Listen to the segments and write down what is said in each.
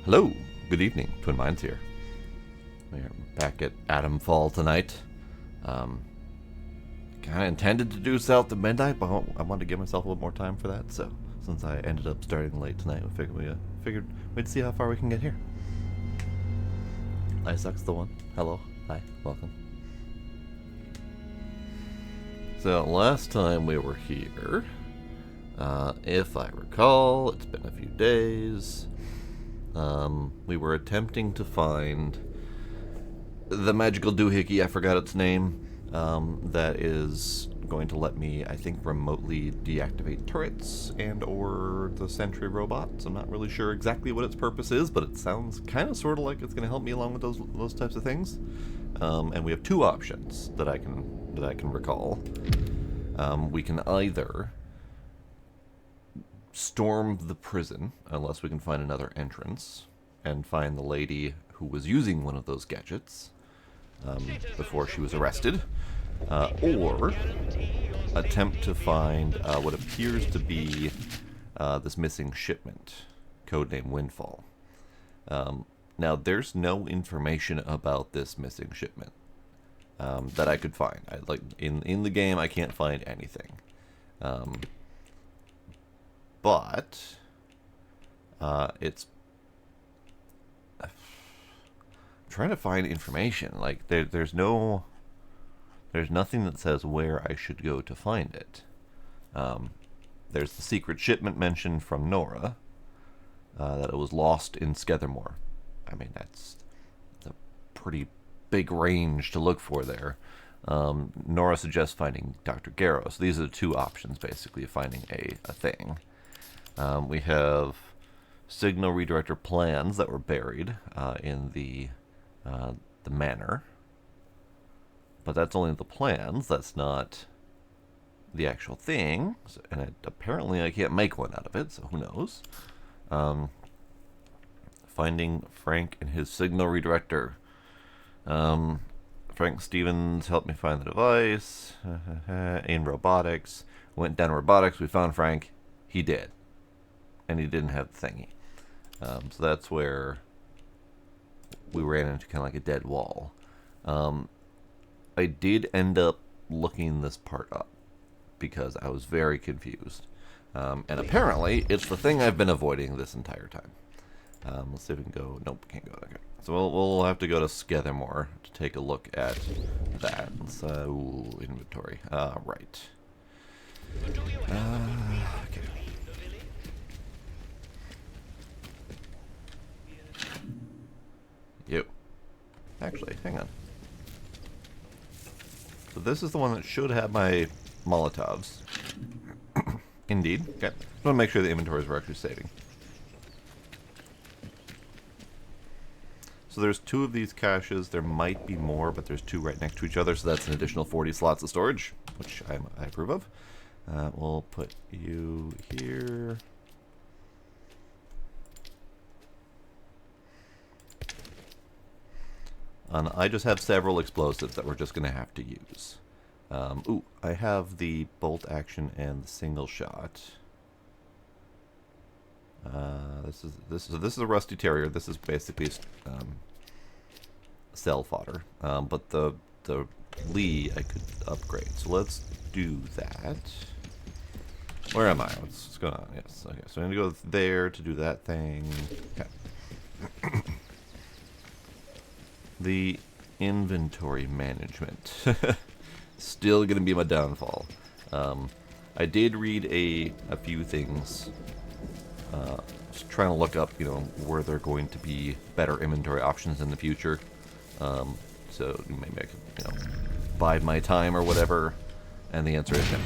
Hello, good evening, Twin Minds here. We're back at Atomfall tonight. Kind of intended to do South to Midnight, but I wanted to give myself a little more time for that, so since I ended up starting late tonight, we figured we'd see how far we can get here. Isaac's the one. Hello, hi, welcome. So, last time we were here, if I recall, it's been a few days. We were attempting to find the magical doohickey, I forgot its name, that is going to let me, I think, remotely deactivate turrets and or the sentry robots. I'm not really sure exactly what its purpose is, but it sounds kind of sort of like it's going to help me along with those types of things. And we have two options that I can recall. We can either storm the prison, unless we can find another entrance, and find the lady who was using one of those gadgets before she was arrested, or attempt to find what appears to be this missing shipment, codename Windfall. Now, there's no information about this missing shipment that I could find. In the game, I can't find anything. But it's I'm trying to find information. Like there's nothing that says where I should go to find it. There's the secret shipment mentioned from Nora that it was lost in Skethermore. I mean, that's a pretty big range to look for there. Nora suggests finding Dr. Garrow. So these are the two options, basically, of finding a thing. We have signal redirector plans that were buried in the manor, but that's only the plans. That's not the actual thing, and apparently I can't make one out of it. So who knows? Finding Frank and his signal redirector. Frank Stevens helped me find the device in robotics. Went down to robotics. We found Frank. He did. And he didn't have the thingy. So that's where we ran into kind of like a dead wall. I did end up looking this part up because I was very confused. And apparently, it's the thing I've been avoiding this entire time. Let's see if we can go. Nope, can't go. Okay. So we'll have to go to Skethermore to take a look at that. Let's, inventory. Right. Okay. Yep. Actually, hang on. So this is the one that should have my Molotovs. Indeed. Okay. I want to make sure the inventories were actually saving. So there's two of these caches. There might be more, but there's two right next to each other, so that's an additional 40 slots of storage, which I approve of. We'll put you here. And I just have several explosives that we're just going to have to use. I have the bolt action and the single shot. This is a rusty terrier. This is basically cell fodder. But the Lee I could upgrade. So let's do that. Where am I? What's going on? Yes. Okay. So I'm gonna go there to do that thing. Okay. The inventory management. Still going to be my downfall. I did read a few things. Just trying to look up, where there are going to be better inventory options in the future. So maybe I could, bide my time or whatever. And the answer is no.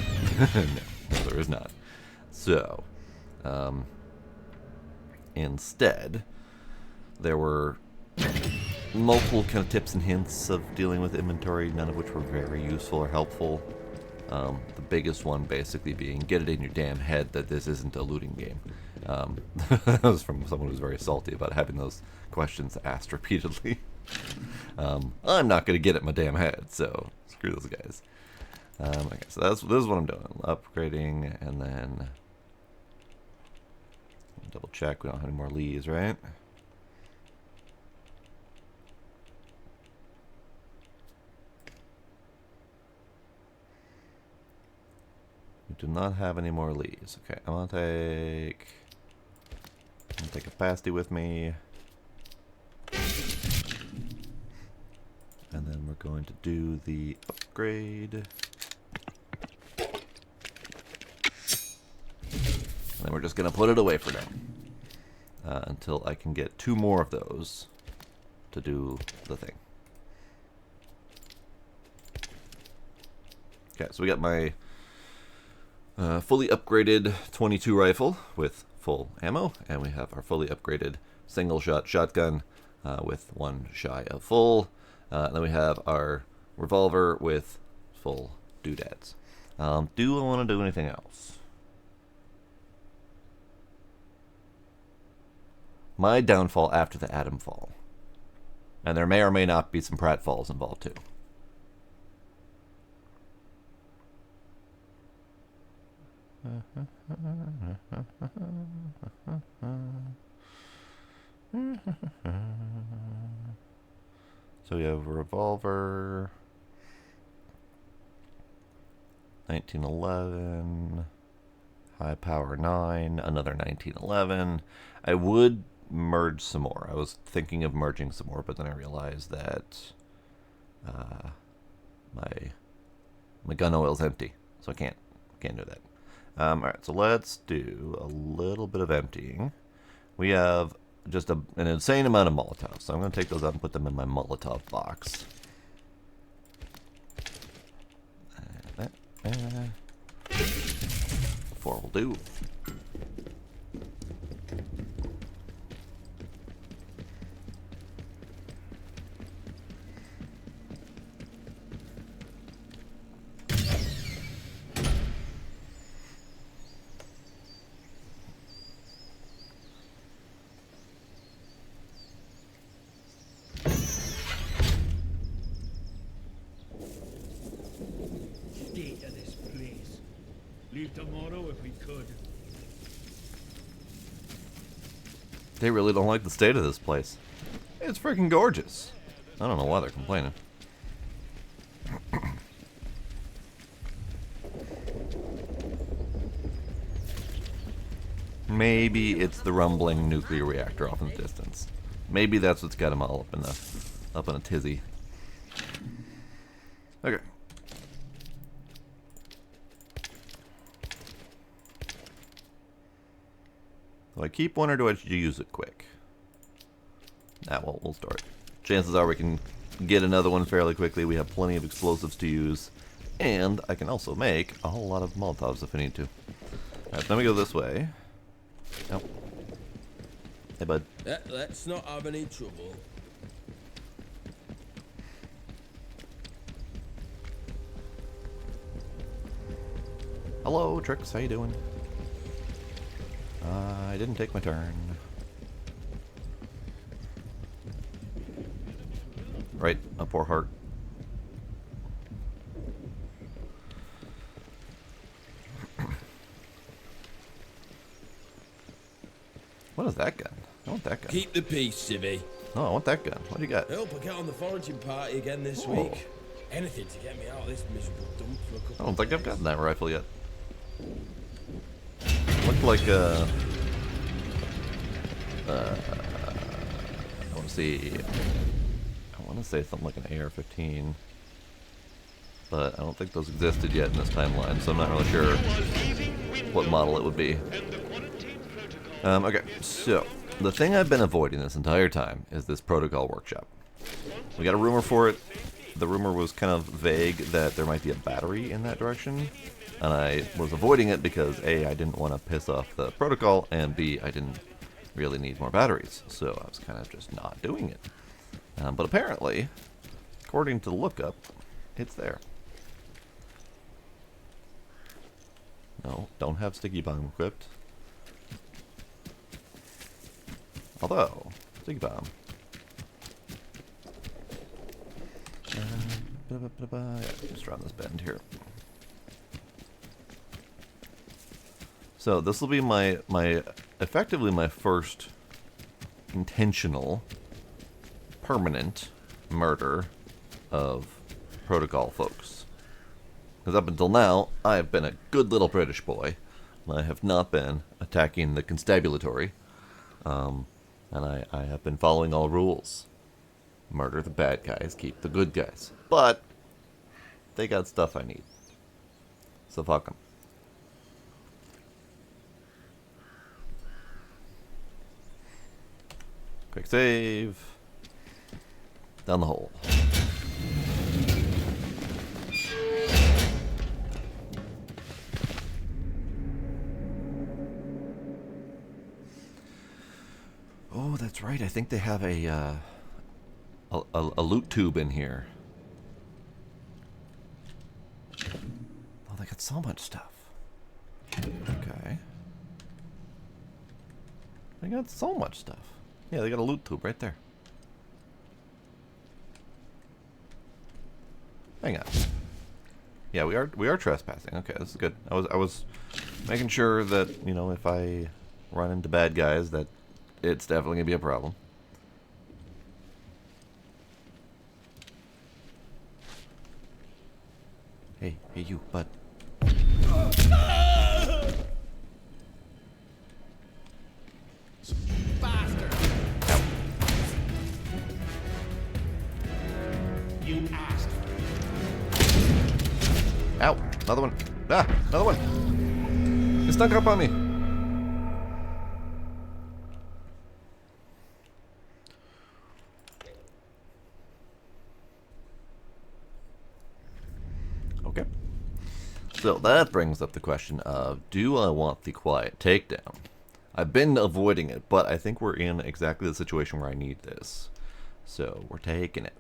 No, there is not. So, instead, there were multiple kind of tips and hints of dealing with inventory, none of which were very useful or helpful. The biggest one basically being, get it in your damn head that this isn't a looting game. That was from someone who's very salty about having those questions asked repeatedly. I'm not going to get it in my damn head, so screw those guys. Okay, so this is what I'm doing. Upgrading, and then double check we don't have any more Lees, right? We do not have any more leads. Okay, I'm gonna take capacity with me. And then we're going to do the upgrade. And then we're just gonna put it away for now. Until I can get 2 more of those to do the thing. Okay, so we got my fully upgraded 22 rifle with full ammo, and we have our fully upgraded single shot shotgun with 1 shy of full. And then we have our revolver with full doodads. Do I want to do anything else? My downfall after the Atomfall. And there may or may not be some pratfalls involved too. So we have a revolver, 1911, high power 9, another 1911. I would merge some more. I was thinking of merging some more, but then I realized that my gun oil's empty, so I can't do that. Alright, so let's do a little bit of emptying. We have just an insane amount of Molotovs, so I'm going to take those out and put them in my Molotov box. 4 will do. Tomorrow if we could. They really don't like the state of this place. It's freaking gorgeous. I don't know why they're complaining. Maybe it's the rumbling nuclear reactor off in the distance. Maybe that's what's got them all up in a tizzy. Okay. Do I keep one or do I use it quick? Nah, well, we'll start. Chances are we can get another one fairly quickly. We have plenty of explosives to use. And I can also make a whole lot of Molotovs if I need to. Alright, let me go this way. Oh. Hey, bud. Let's not have any trouble. Hello, Trix. How you doing? I didn't take my turn. Right, a poor heart. What is that gun? I want that gun. Keep the peace, Civvy. No, I want that gun. What do you got? I hope I get on the foraging party again this week. Anything to get me out of this miserable dump for a couple I don't think days. I've gotten that rifle yet. Looked like I want to see. I want to say something like an AR-15, but I don't think those existed yet in this timeline, so I'm not really sure what model it would be. Okay, so the thing I've been avoiding this entire time is this protocol workshop. We got a rumor for it. The rumor was kind of vague that there might be a battery in that direction, and I was avoiding it because A, I didn't want to piss off the protocol, and B, I didn't really need more batteries, so I was kind of just not doing it. But apparently, according to the lookup, it's there. No, don't have sticky bomb equipped. Although, sticky bomb. Yeah, just around this bend here. So this will be my effectively my first intentional, permanent murder of protocol folks. Because up until now, I have been a good little British boy. I have not been attacking the constabulary. And I have been following all rules. Murder the bad guys, keep the good guys. But they got stuff I need. So fuck them. Quick save. Down the hole. Oh, that's right. I think they have a loot tube in here. Oh, they got so much stuff. Okay. They got so much stuff. Yeah, they got a loot tube right there. Hang on. Yeah, we are trespassing. Okay, this is good. I was making sure that, you know, if I run into bad guys that it's definitely gonna be a problem. Hey, you, bud. Bastard! Ow. You asked for it. Ow! Another one. Ah! Another one! It snuck up on me! Okay. So that brings up the question of, do I want the quiet takedown? I've been avoiding it, but I think we're in exactly the situation where I need this. So we're taking it.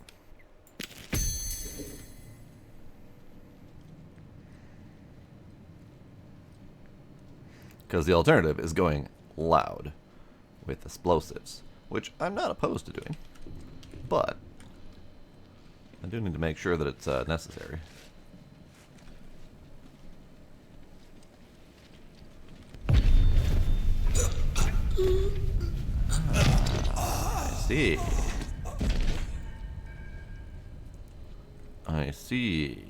Because the alternative is going loud with explosives, which I'm not opposed to doing, but I do need to make sure that it's necessary. I see. I see.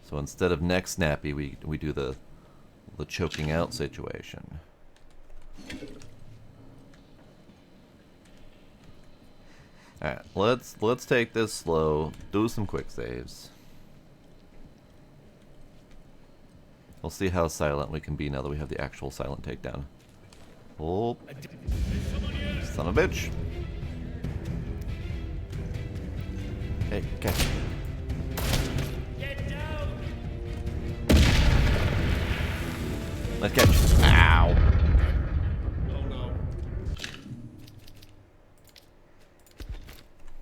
So instead of neck snappy, we do the choking out situation. Alright, let's take this slow, do some quick saves. We'll see how silent we can be now that we have the actual silent takedown. Oh, son of a bitch. Hey, catch. Get down! Let's catch. Ow. Oh no.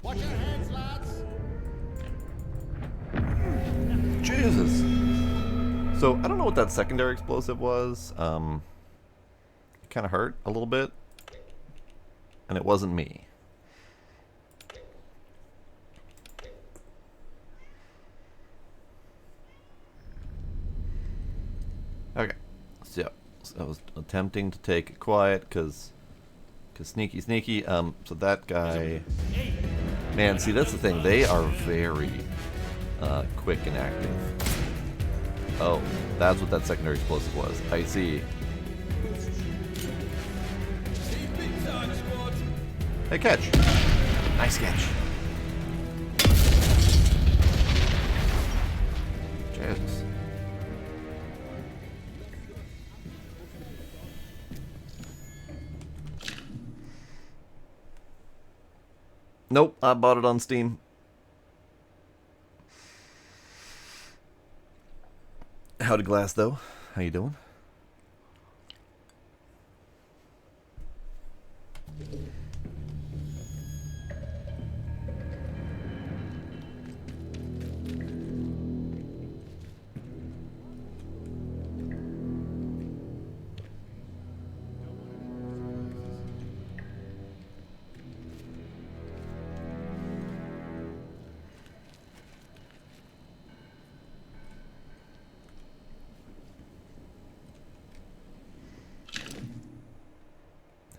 Watch your hands, lads! Jesus. So, I don't know what that secondary explosive was. It kind of hurt a little bit. And it wasn't me. Okay. So I was attempting to take it quiet because sneaky. So that guy... Man, see, that's the thing. They are very quick and active. Oh, that's what that secondary explosive was. I see. Hey, catch. Nice catch. Jesus. Nope, I bought it on Steam. Howdy Glass, though. How you doing?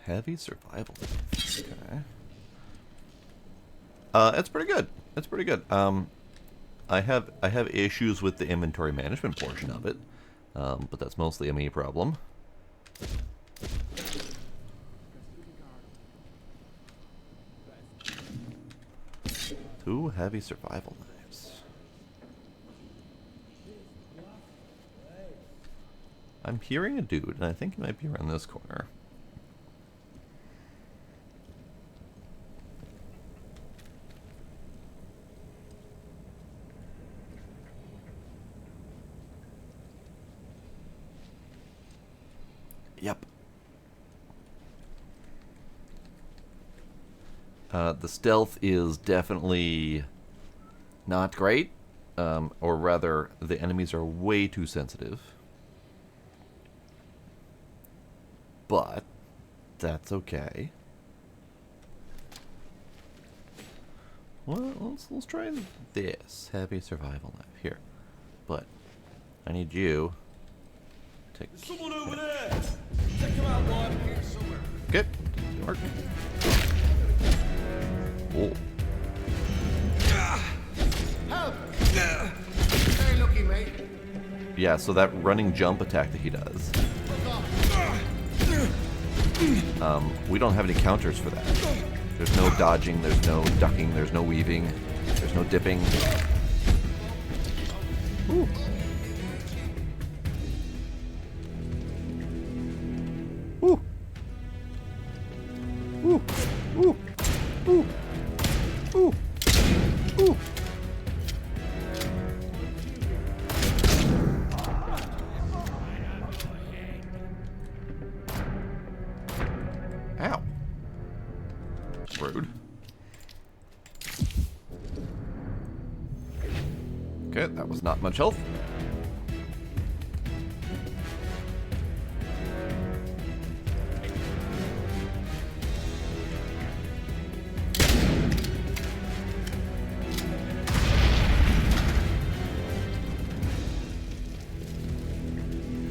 Heavy survival. Okay. It's pretty good. It's pretty good. I have issues with the inventory management portion of it, but that's mostly a me problem. Two heavy survival knives. I'm hearing a dude, and I think he might be around this corner. Yep. The stealth is definitely not great, or rather, the enemies are way too sensitive. But that's okay. Well, let's try this heavy survival knife here. But I need you to take. Someone over there! Take him out, boy. Here somewhere. Good. Work. Oh. Help! Very lucky, mate. Yeah, so that running jump attack that he does. We don't have any counters for that. There's no dodging, there's no ducking, there's no weaving, there's no dipping. Ooh. Ooh. Ooh. Ooh. Ooh. Ooh. Ooh. Ow. Rude. Okay, that was not much health.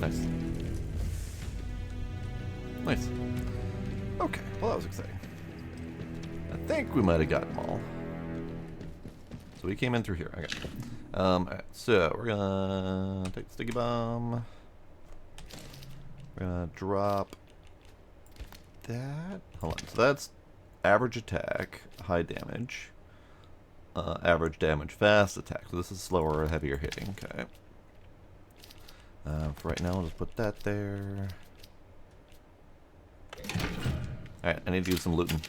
Nice. Nice. Okay, well that was exciting. I think we might have got them all. So we came in through here. Okay. Alright, so we're gonna take the sticky bomb. We're gonna drop that. Hold on. So that's average attack, high damage. Average damage, fast attack. So this is slower, heavier hitting. Okay. For right now, I'll just put that there. Alright, I need to do some looting.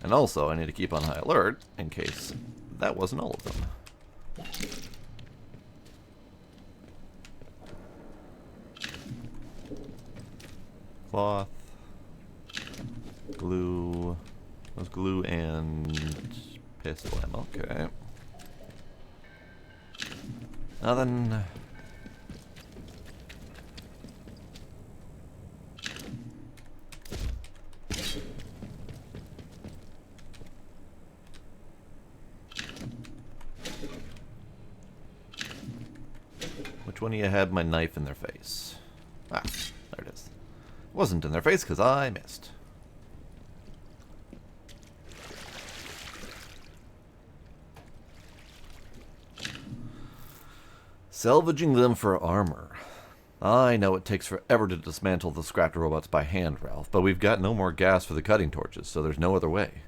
And also, I need to keep on high alert in case that wasn't all of them. Cloth. Glue. There's glue and pistol ammo. Okay. Now then. Which one of you had my knife in their face? Ah, there it is. It wasn't in their face because I missed. Salvaging them for armor. I know it takes forever to dismantle the scrapped robots by hand, Ralph, but we've got no more gas for the cutting torches, so there's no other way.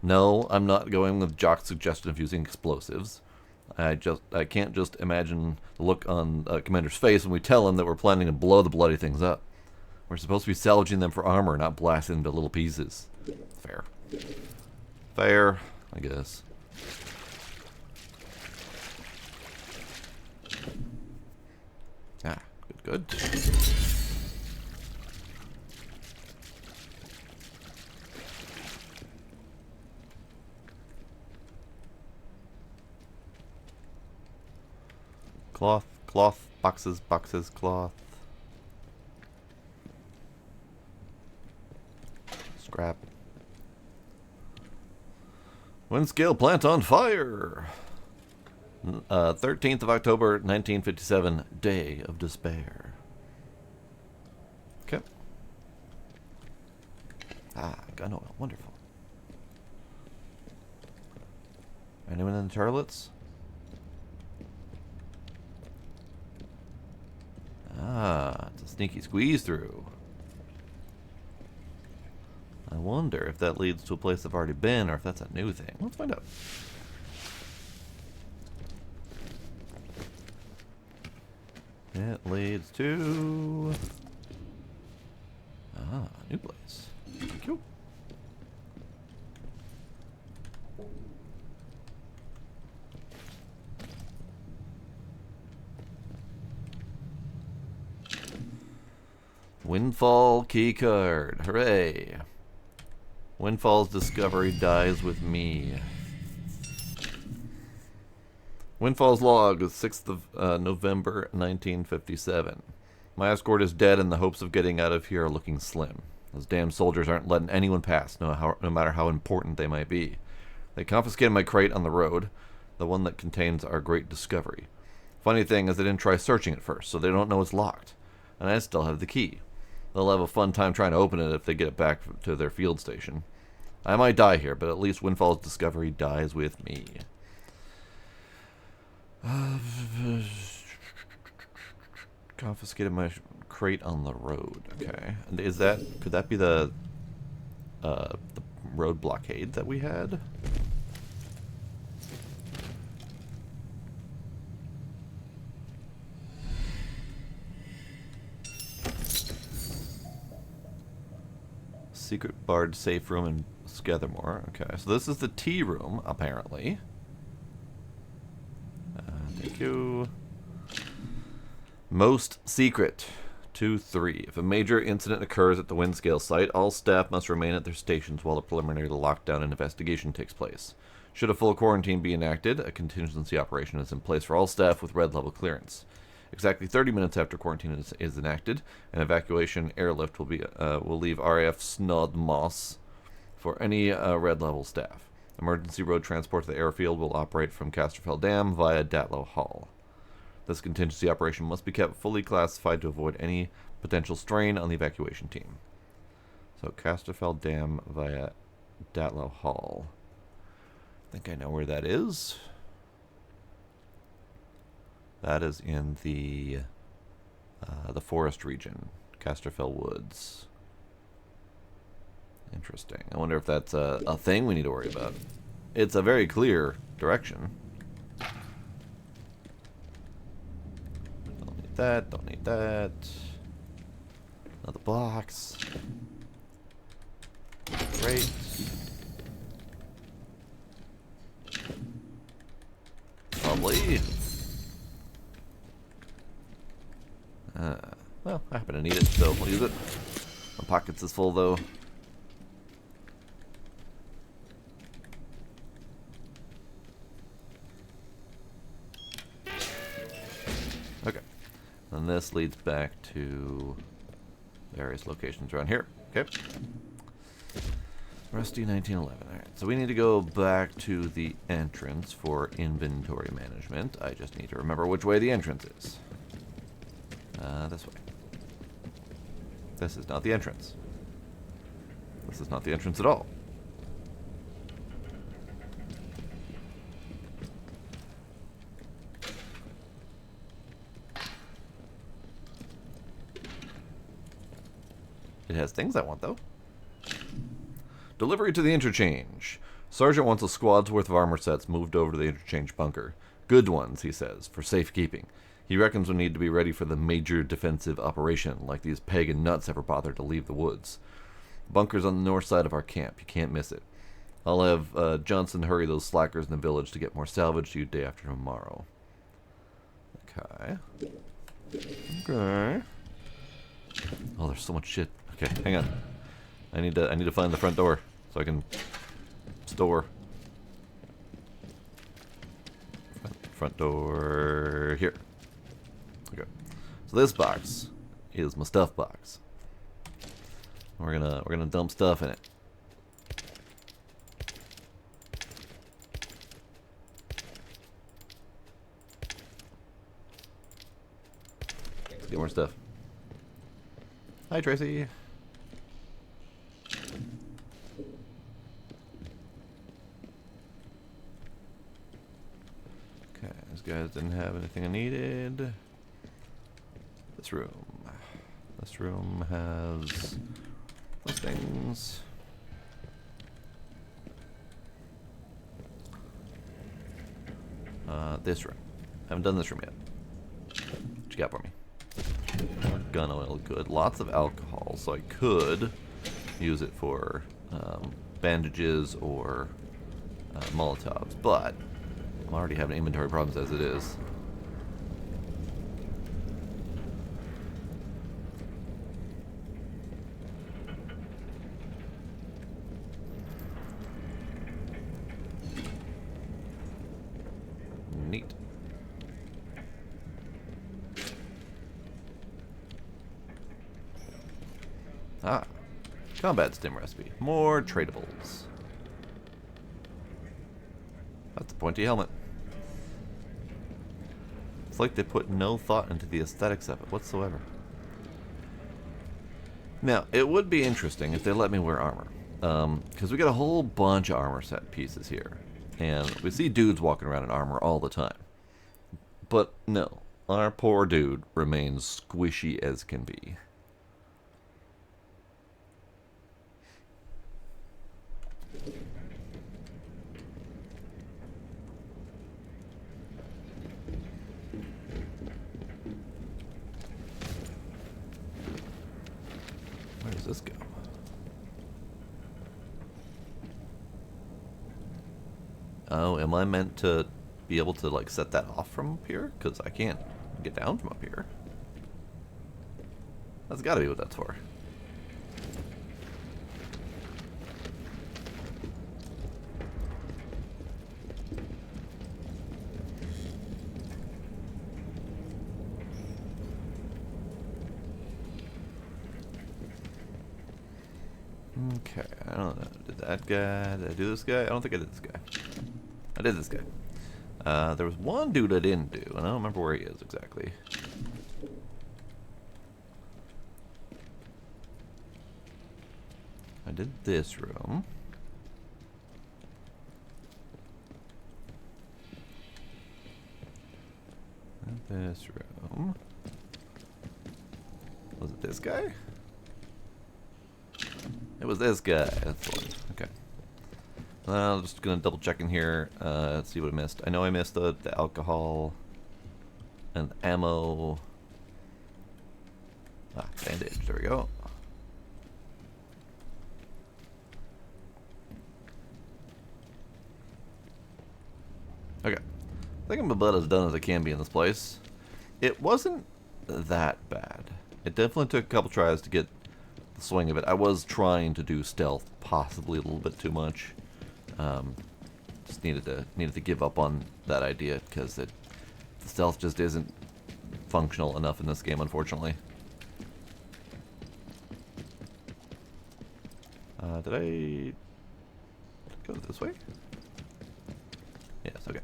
No, I'm not going with Jock's suggestion of using explosives. I can't just imagine the look on Commander's face when we tell him that we're planning to blow the bloody things up. We're supposed to be salvaging them for armor, not blasting them to little pieces. Fair. Fair, I guess. Ah, good, good. Cloth, cloth, boxes, boxes, cloth. Scrap. Windscale plant on fire! 13th of October, 1957, Day of Despair. Okay. Ah, gun oil, wonderful. Anyone in the toilets? Ah, it's a sneaky squeeze through. I wonder if that leads to a place I've already been, or if that's a new thing. Let's find out. It leads to... Ah, new place. Cool. Windfall keycard. Hooray. Windfall's discovery dies with me. Windfall's log is 6th of November 1957. My escort is dead and the hopes of getting out of here are looking slim. Those damn soldiers aren't letting anyone pass, no matter how important they might be. They confiscated my crate on the road, the one that contains our great discovery. Funny thing is they didn't try searching it first, so they don't know it's locked. And I still have the key. They'll have a fun time trying to open it if they get it back to their field station. I might die here, but at least Windfall's discovery dies with me. Confiscated my crate on the road. Okay, and could that be the road blockade that we had? Secret barred safe room in Skethermore. Okay, so this is the tea room, apparently. Thank you. Most secret. 2-3. If a major incident occurs at the Windscale site, all staff must remain at their stations while the preliminary lockdown and investigation takes place. Should a full quarantine be enacted, a contingency operation is in place for all staff with red level clearance. Exactly 30 minutes after quarantine is enacted, an evacuation airlift will leave RAF Snodmoss for any red level staff. Emergency road transport to the airfield will operate from Casterfell Dam via Datlow Hall. This contingency operation must be kept fully classified to avoid any potential strain on the evacuation team. So Casterfell Dam via Datlow Hall. I think I know where that is. That is in the forest region, Casterfell Woods. Interesting. I wonder if that's a thing we need to worry about. It's a very clear direction. Don't need that, don't need that. Another box. Great. Lovely. Well, I happen to need it, so we'll use it. My pockets is full, though. Okay. And this leads back to various locations around here. Okay. Rusty 1911. Alright, so we need to go back to the entrance for inventory management. I just need to remember which way the entrance is. This way. This is not the entrance. This is not the entrance at all. It has things I want, though. Delivery to the interchange. Sergeant wants a squad's worth of armor sets moved over to the interchange bunker. Good ones, he says, for safekeeping. He reckons we'll need to be ready for the major defensive operation, like these pagan nuts ever bothered to leave the woods. The bunker's on the north side of our camp. You can't miss it. I'll have Johnson hurry those slackers in the village to get more salvage to you day after tomorrow. Okay. Okay. Oh, there's so much shit. Okay, hang on. I need to find the front door so I can store. Front door here. Okay. So this box is my stuff box. We're gonna dump stuff in it. Let's get more stuff. Hi, Tracy. Okay, these guys didn't have anything I needed. This room. This room has those things. This room. Haven't done this room yet. What you got for me? More gun oil, good. Lots of alcohol, so I could use it for bandages or Molotovs, but I'm already having inventory problems as it is. Neat. Ah, combat stim recipe. More tradables. That's a pointy helmet. It's like they put no thought into the aesthetics of it whatsoever. Now, it would be interesting if they let me wear armor. Because we got a whole bunch of armor set pieces here. And we see dudes walking around in armor all the time. But no, our poor dude remains squishy as can be. Where does this go? Oh, am I meant to be able to like set that off from up here? Because I can't get down from up here. That's got to be what that's for. Okay, I don't know. Did that guy? Did I do this guy? I don't think I did this guy. I did this guy. There was one dude I didn't do, and I don't remember where he is exactly. I did this room. And this room. Was it this guy? It was this guy. That's the one. Okay. I'm just gonna double check in here. Let's see what I missed. I know I missed the alcohol and the ammo. Ah, bandage. There we go. Okay. I think I'm about as done as I can be in this place. It wasn't that bad. It definitely took a couple tries to get the swing of it. I was trying to do stealth, possibly a little bit too much. Just needed to give up on that idea because the stealth just isn't functional enough in this game, unfortunately. Did I go this way? Yes. Okay.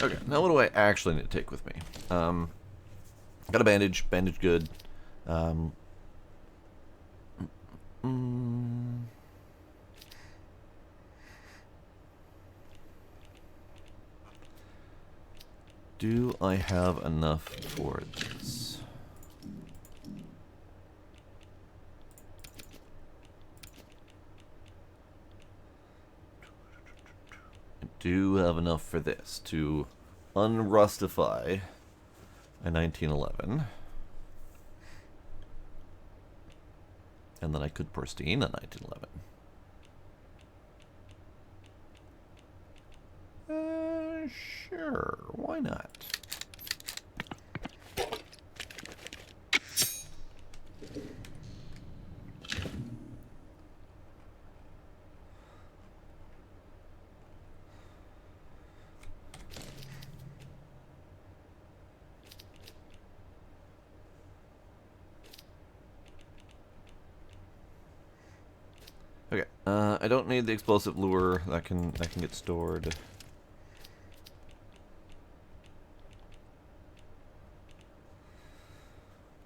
Okay. Now, what do I actually need to take with me? Got a bandage. Bandage good. Do I have enough for this? I do have enough for this to unrustify a 1911. And then I could pristine a 1911. Sure, why not? Okay, I don't need the explosive lure. That can get stored.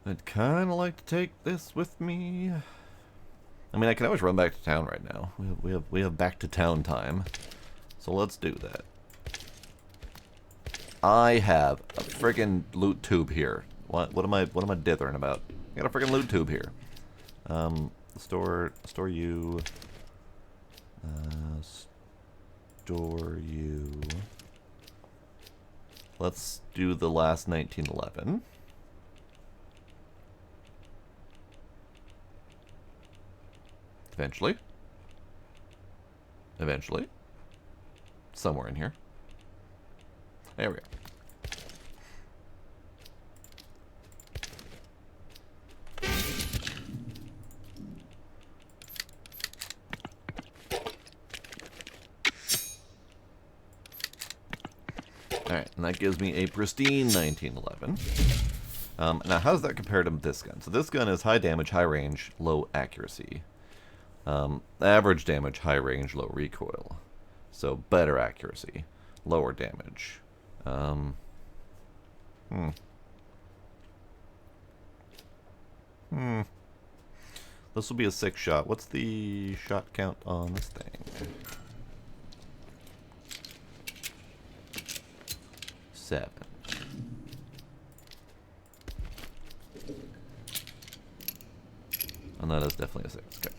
I'd kind of like to take this with me. I mean, I can always run back to town right now. We have back to town time. So let's do that. I have a friggin' loot tube here. What am I dithering about? I got a friggin' loot tube here. Store you. Store you. Let's do the last 1911. Eventually. Eventually. Somewhere in here. There we go. Alright, and that gives me a pristine 1911. Now, how does that compare to this gun? So this gun is high damage, high range, low accuracy. Average damage, high range, low recoil. So better accuracy, lower damage. This will be a 6-shot. What's the shot count on this thing? 7. And that is definitely a 6. Okay.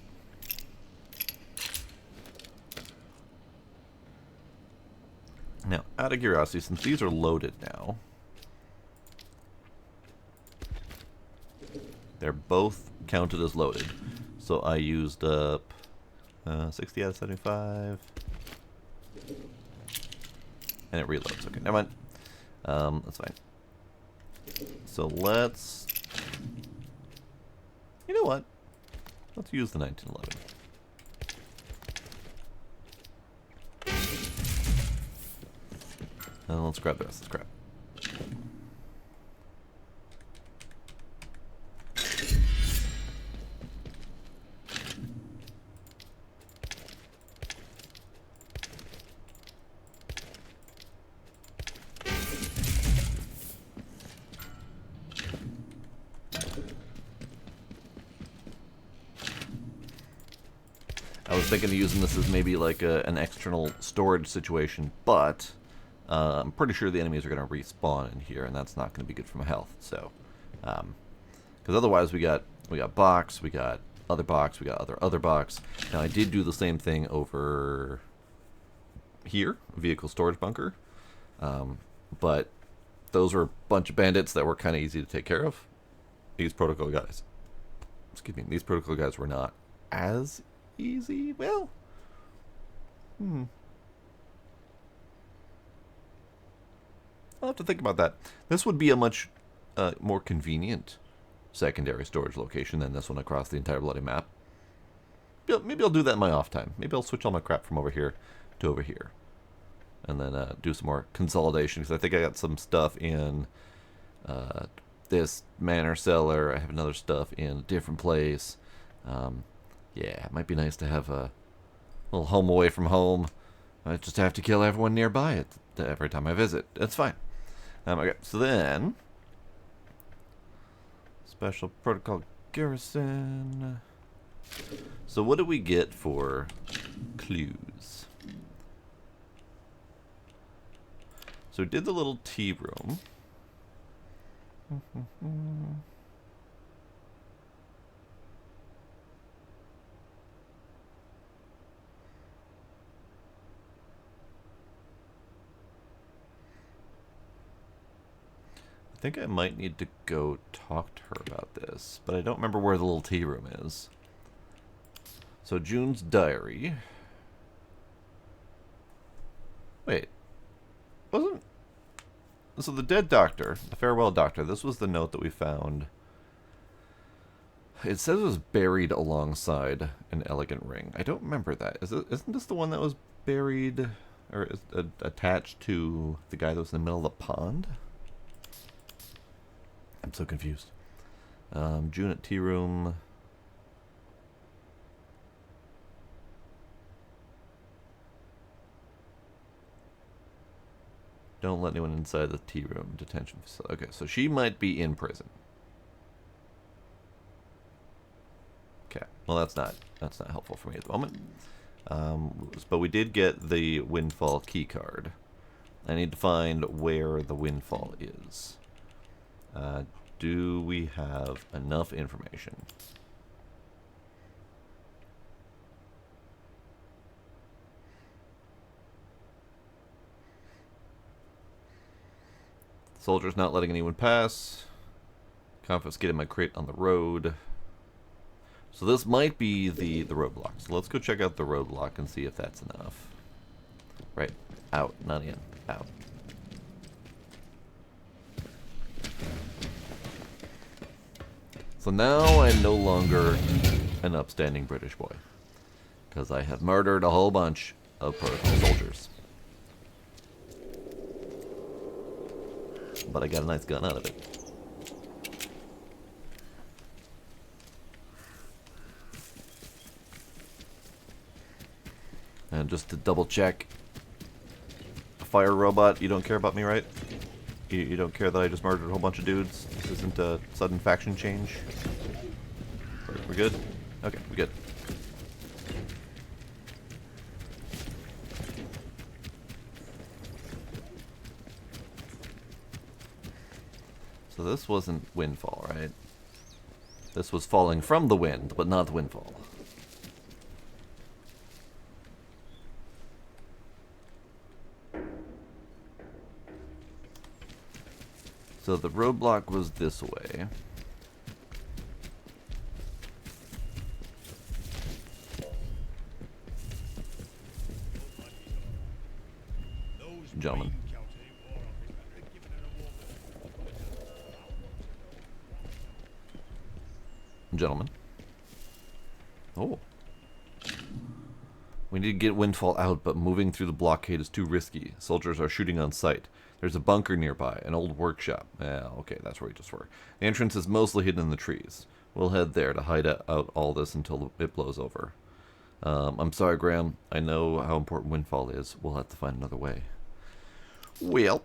Now, out of curiosity, since these are loaded now, they're both counted as loaded. So I used up 60 out of 75. And it reloads. Okay, never mind. That's fine. So let's... You know what? Let's use the 1911. And let's grab the rest of the crap. I was thinking of using this as maybe like an external storage situation, but I'm pretty sure the enemies are going to respawn in here, and that's not going to be good for my health. So, because otherwise we got box, we got other box, we got other box. Now I did do the same thing over here, vehicle storage bunker, but those were a bunch of bandits that were kind of easy to take care of. These protocol guys, excuse me, these protocol guys were not as easy. Well, I'll have to think about that. This would be a much more convenient secondary storage location than this one across the entire bloody map. Maybe I'll do that in my off time. Maybe I'll switch all my crap from over here to over here. And then do some more consolidation, because I think I got some stuff in this manor cellar. I have another stuff in a different place. Yeah, it might be nice to have a little home away from home. I just have to kill everyone nearby it every time I visit. That's fine. Okay, so then... Special Protocol Garrison. So what do we get for clues? So we did the little tea room. I think I might need to go talk to her about this, but I don't remember where the little tea room is. So June's diary. Wait. Wasn't... So the dead doctor, the farewell doctor, this was the note that we found. It says it was buried alongside an elegant ring. I don't remember that. Isn't this the one that was buried, or is, attached to the guy that was in the middle of the pond? I'm so confused. June at tea room. Don't let anyone inside the tea room. Detention facility. Okay, so she might be in prison. Okay, Well, that's not helpful for me at the moment. But we did get the Windfall key card. I need to find where the Windfall is. Do we have enough information? Soldiers not letting anyone pass. Confiscated my crate on the road. So this might be the roadblock. So let's go check out the roadblock and see if that's enough. Right. Out. Not in. Out. So now I'm no longer an upstanding British boy. Because I have murdered a whole bunch of protocol soldiers. But I got a nice gun out of it. And just to double check, fire robot, you don't care about me, right? You don't care that I just murdered a whole bunch of dudes? This isn't a sudden faction change? We're good? Okay, we're good. So this wasn't Windfall, right? This was falling from the wind, but not Windfall. So the roadblock was this way. Gentlemen. Gentlemen. Oh. We need to get Windfall out, but moving through the blockade is too risky. Soldiers are shooting on sight. There's a bunker nearby, an old workshop. Okay, that's where we just were. The entrance is mostly hidden in the trees. We'll head there to hide out all this until it blows over. I'm sorry, Graham. I know how important Windfall is. We'll have to find another way. Well,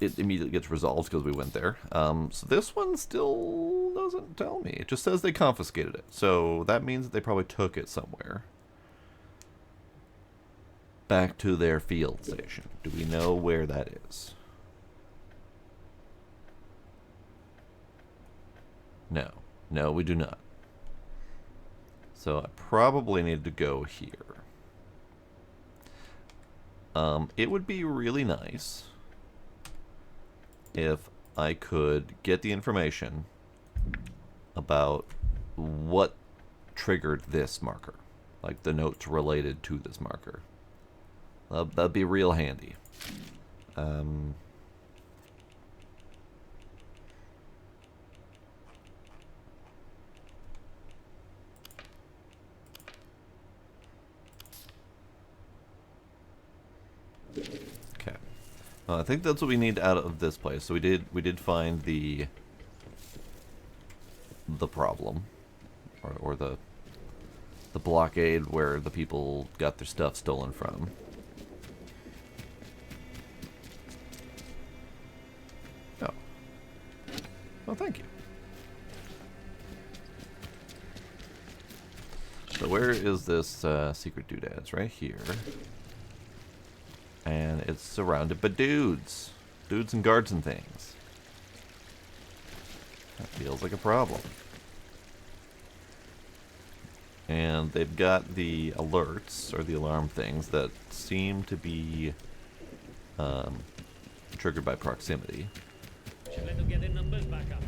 it immediately gets resolved because we went there. So this one still doesn't tell me. It just says they confiscated it. So that means that they probably took it somewhere. Back to their field station. Do we know where that is? No. No, we do not. So I probably need to go here. It would be really nice if I could get the information about what triggered this marker. Like the notes related to this marker. That'd be real handy. Okay. I think that's what we need out of this place. So we did find the problem, or the blockade where the people got their stuff stolen from. Oh. Well, thank you. So where is this secret doodad? It's right here. And it's surrounded by dudes. Dudes and guards and things. That feels like a problem. And they've got the alerts, or the alarm things, that seem to be triggered by proximity. Should let them get their numbers back up.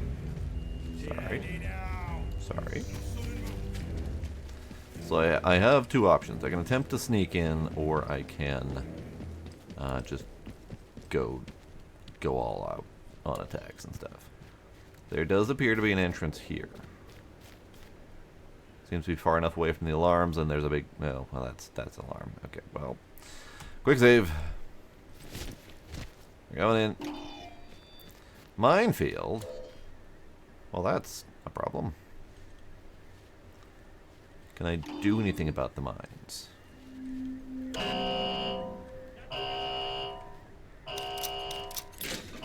Sorry. Sorry. So I have two options. I can attempt to sneak in, or I can just go all out on attacks and stuff. There does appear to be an entrance here. Seems to be far enough away from the alarms, and there's a big... No, well, that's an alarm. Okay, well... Quick save. We're going in. Minefield? Well, that's a problem. Can I do anything about the mines?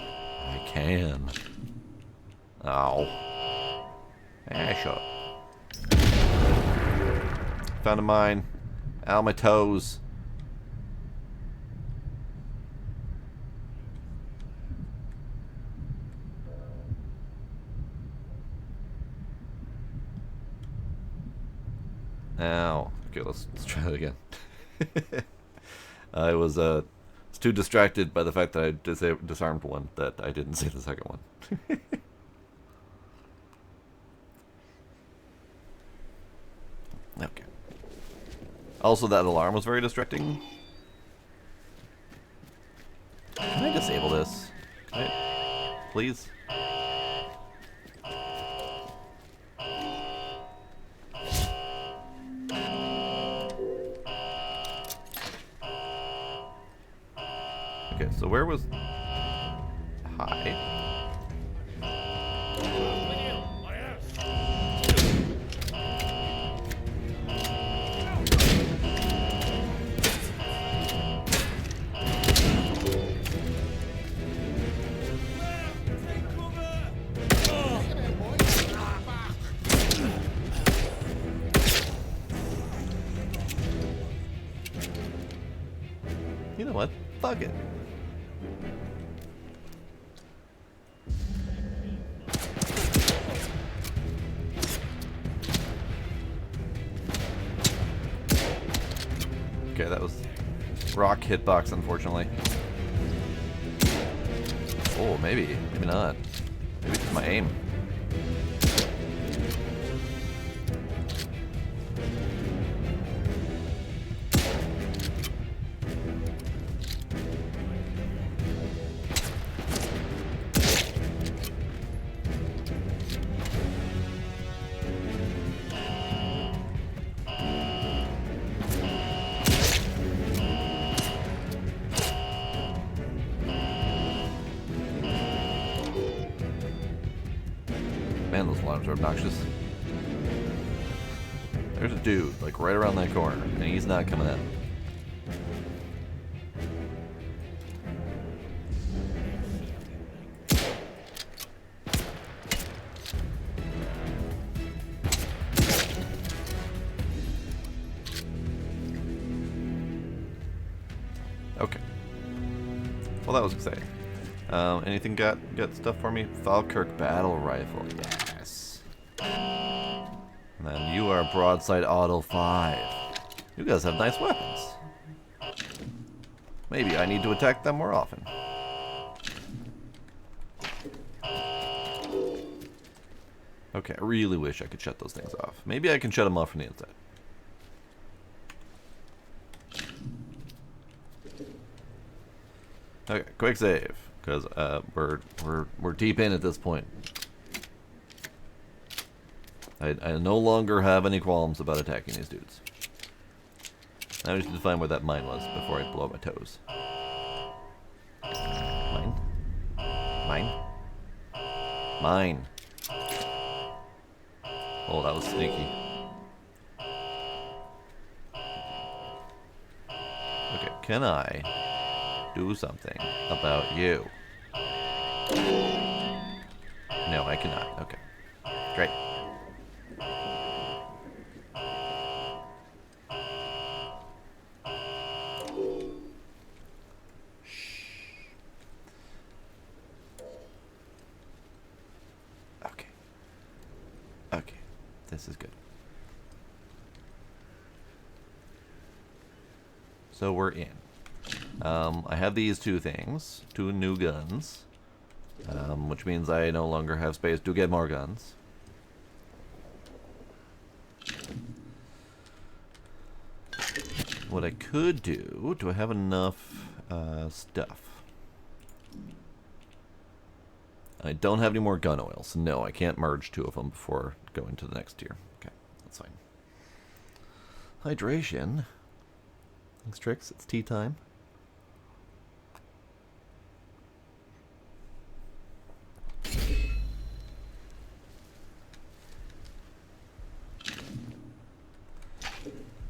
I can. Ow. Ah, shut up. Found a mine. Ow, my toes. Ow. Okay, let's try that again. I was too distracted by the fact that I disarmed one that I didn't see the second one. Okay. Also, that alarm was very distracting. Can I disable this? Can I, please? Okay, so where was... Hi. You know what? Fuck it. Okay, that was rock hitbox, unfortunately. Oh, maybe. Maybe not. Maybe it's my aim. Man, those alarms are obnoxious. There's a dude, like, right around that corner, and he's not coming in. Okay. Well, that was exciting. Anything got stuff for me? Falkirk battle rifle, yes. And then you are broadside auto 5. You guys have nice weapons. Maybe I need to attack them more often. Okay, I really wish I could shut those things off. Maybe I can shut them off from the inside. Okay, quick save, because we're deep in at this point. I no longer have any qualms about attacking these dudes. I just need to find where that mine was before I blow my toes. Mine? Mine? Mine. Oh, that was sneaky. Okay, can I do something about you? No, I cannot. Okay. Great. Okay. Okay. This is good. So we're in. I have these two things, two new guns, which means I no longer have space to get more guns. What I could do I have enough stuff? I don't have any more gun oil, so no, I can't merge two of them before going to the next tier. Okay, that's fine. Hydration. Thanks, Trix. It's tea time.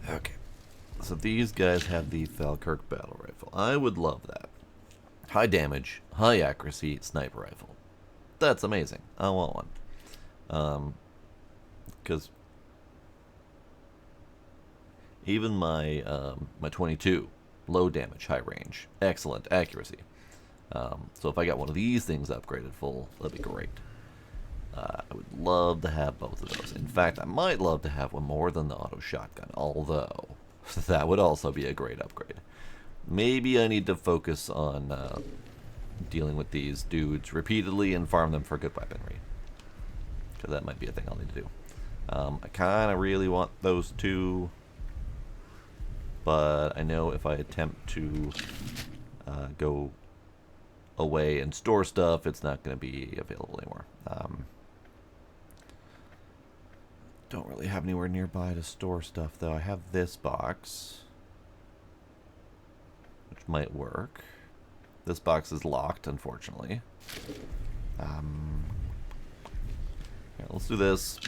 Okay. So these guys have the Falkirk battle rifle. I would love that. High damage, high accuracy sniper rifle. That's amazing. I want one. Because Even my my 22, low damage, high range, excellent accuracy. So if I got one of these things upgraded full, that'd be great. I would love to have both of those. In fact, I might love to have one more than the auto shotgun, although that would also be a great upgrade. Maybe I need to focus on dealing with these dudes repeatedly and farm them for good weaponry. Because that might be a thing I'll need to do. I kind of really want those two, but I know if I attempt to go away and store stuff, it's not going to be available anymore. Don't really have anywhere nearby to store stuff, though. I have this box, which might work. This box is locked, unfortunately. Here, let's do this.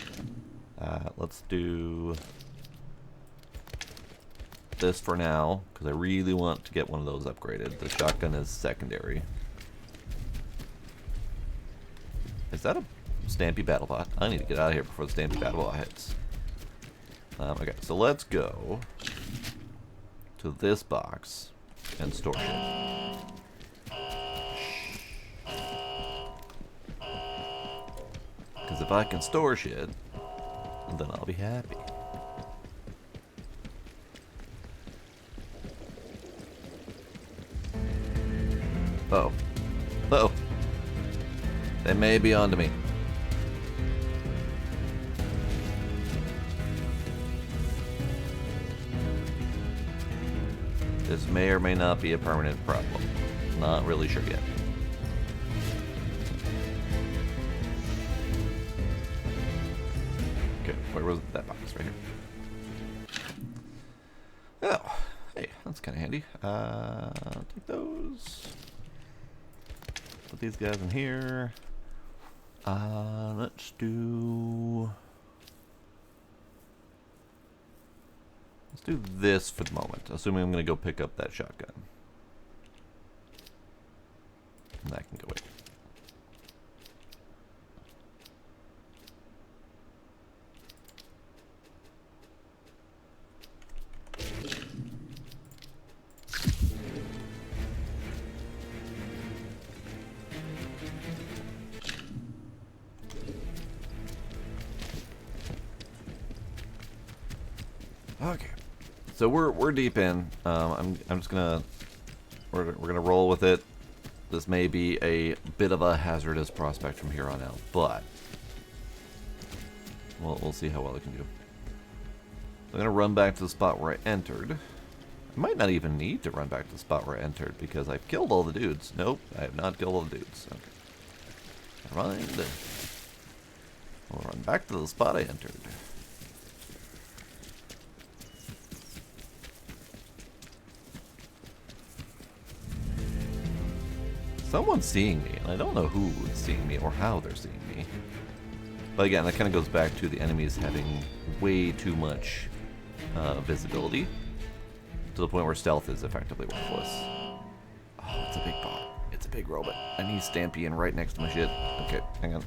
Let's do this for now, because I really want to get one of those upgraded. The shotgun is secondary. Is that a Stampy BattleBot? I need to get out of here before the Stampy BattleBot hits. Okay, so let's go to this box and store it. Because if I can store shit, then I'll be happy. Oh. Uh-oh. They may be onto me. This may or may not be a permanent problem. Not really sure yet. Okay, where was that box? Right here. Oh, hey, that's kind of handy. Take those. Put these guys in here. Let's do this for the moment, assuming I'm going to go pick up that shotgun. And that can go away. Okay, so we're deep in. I'm just gonna we're gonna roll with it. This may be a bit of a hazardous prospect from here on out, but we'll see how well I can do. I'm gonna run back to the spot where I entered. I might not even need to run back to the spot where I entered because I've killed all the dudes. Nope, I have not killed all the dudes. Okay. Never mind. We'll run back to the spot I entered. Someone's seeing me, and I don't know who is seeing me or how they're seeing me. But again, that kind of goes back to the enemies having way too much visibility, to the point where stealth is effectively worthless. Oh, it's a big bot. It's a big robot. I need Stampy in right next to my shit. Okay, hang on.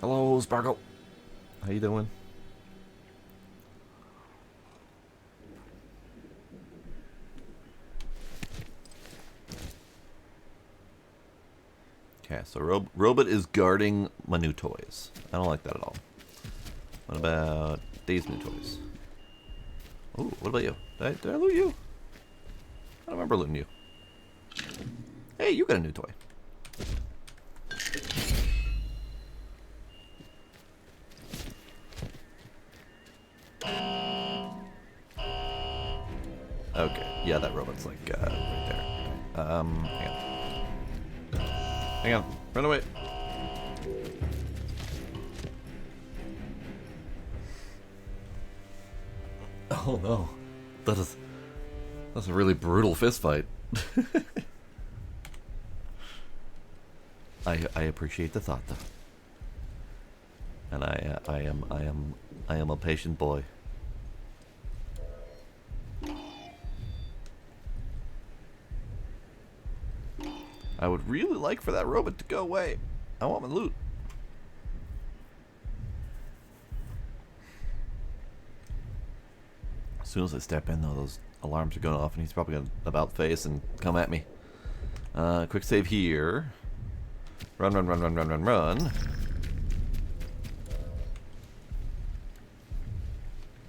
Hello, Sparkle. How you doing? Okay, so Robot is guarding my new toys. I don't like that at all. What about these new toys? Ooh, what about you? Did I loot you? I don't remember looting you. Hey, you got a new toy. Okay, yeah, that robot's like right there. Hang on. Hang on, run away. Oh no, that's a really brutal fist fight. I appreciate the thought though, and I am a patient boy. I would really like for that robot to go away. I want my loot. As soon as I step in, though, those alarms are going off, and he's probably going to about face and come at me. Quick save here. Run, run, run, run, run, run, run.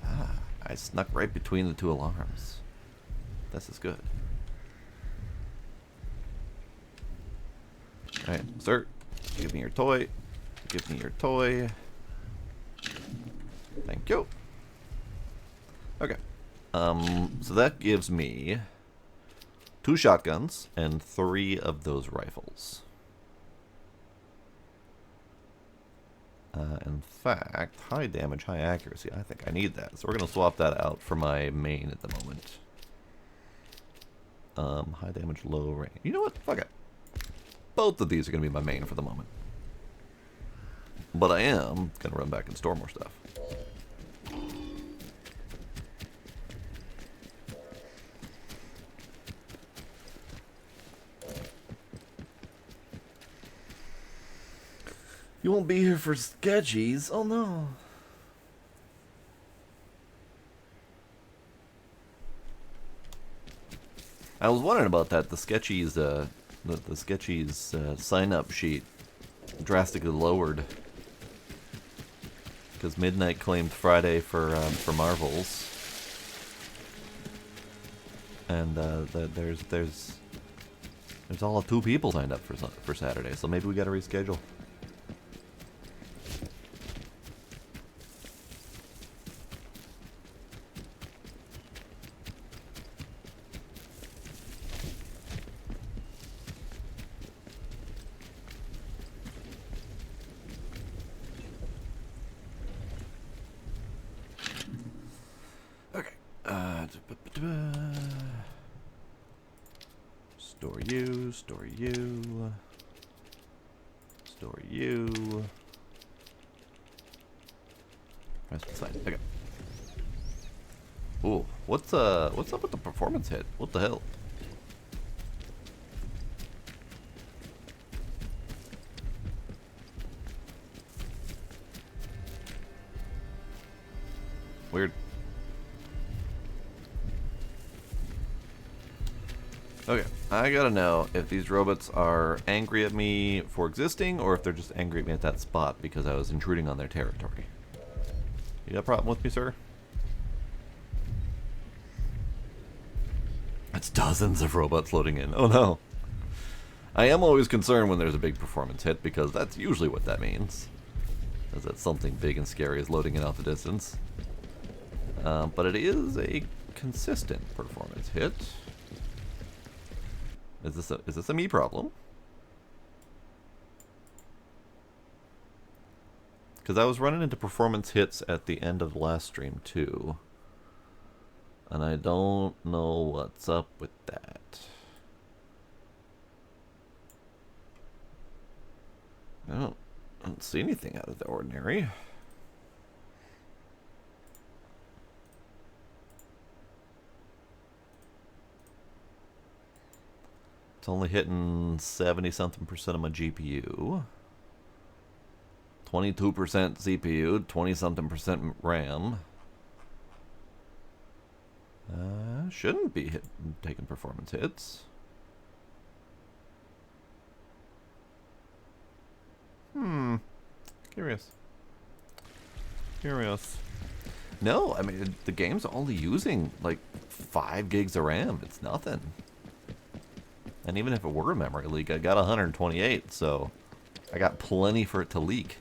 Ah, I snuck right between the two alarms. This is good. Alright, sir. Give me your toy. Give me your toy. Thank you. Okay. So that gives me 2 shotguns and 3 of those rifles. In fact, high damage, high accuracy. I think I need that. So we're going to swap that out for my main at the moment. High damage, low range. You know what? Fuck it. Both of these are going to be my main for the moment. But I am going to run back and store more stuff. You won't be here for sketchies. Oh no. I was wondering about that. The sketchies, the sketchies sign-up sheet drastically lowered because Midnight claimed Friday for Marvels, and there's all of 2 people signed up for Saturday. So maybe we got to reschedule. Store you, store you, store you. Press the side. Okay. Ooh, what's up with the performance hit? What the hell? Weird. Okay, I gotta know if these robots are angry at me for existing or if they're just angry at me at that spot because I was intruding on their territory. You got a problem with me, sir? It's dozens of robots loading in. Oh no. I am always concerned when there's a big performance hit because that's usually what that means. Is that something big and scary is loading in off the distance. But it is a consistent performance hit. Is this a me problem? Because I was running into performance hits at the end of the last stream too, and I don't know what's up with that. I don't see anything out of the ordinary. It's only hitting 70-something% of my GPU. 22% CPU, 20-something% RAM. Shouldn't be taking performance hits. Curious. No, I mean, the game's only using like 5 gigs of RAM. It's nothing. And even if it were a memory leak, I got 128, so I got plenty for it to leak.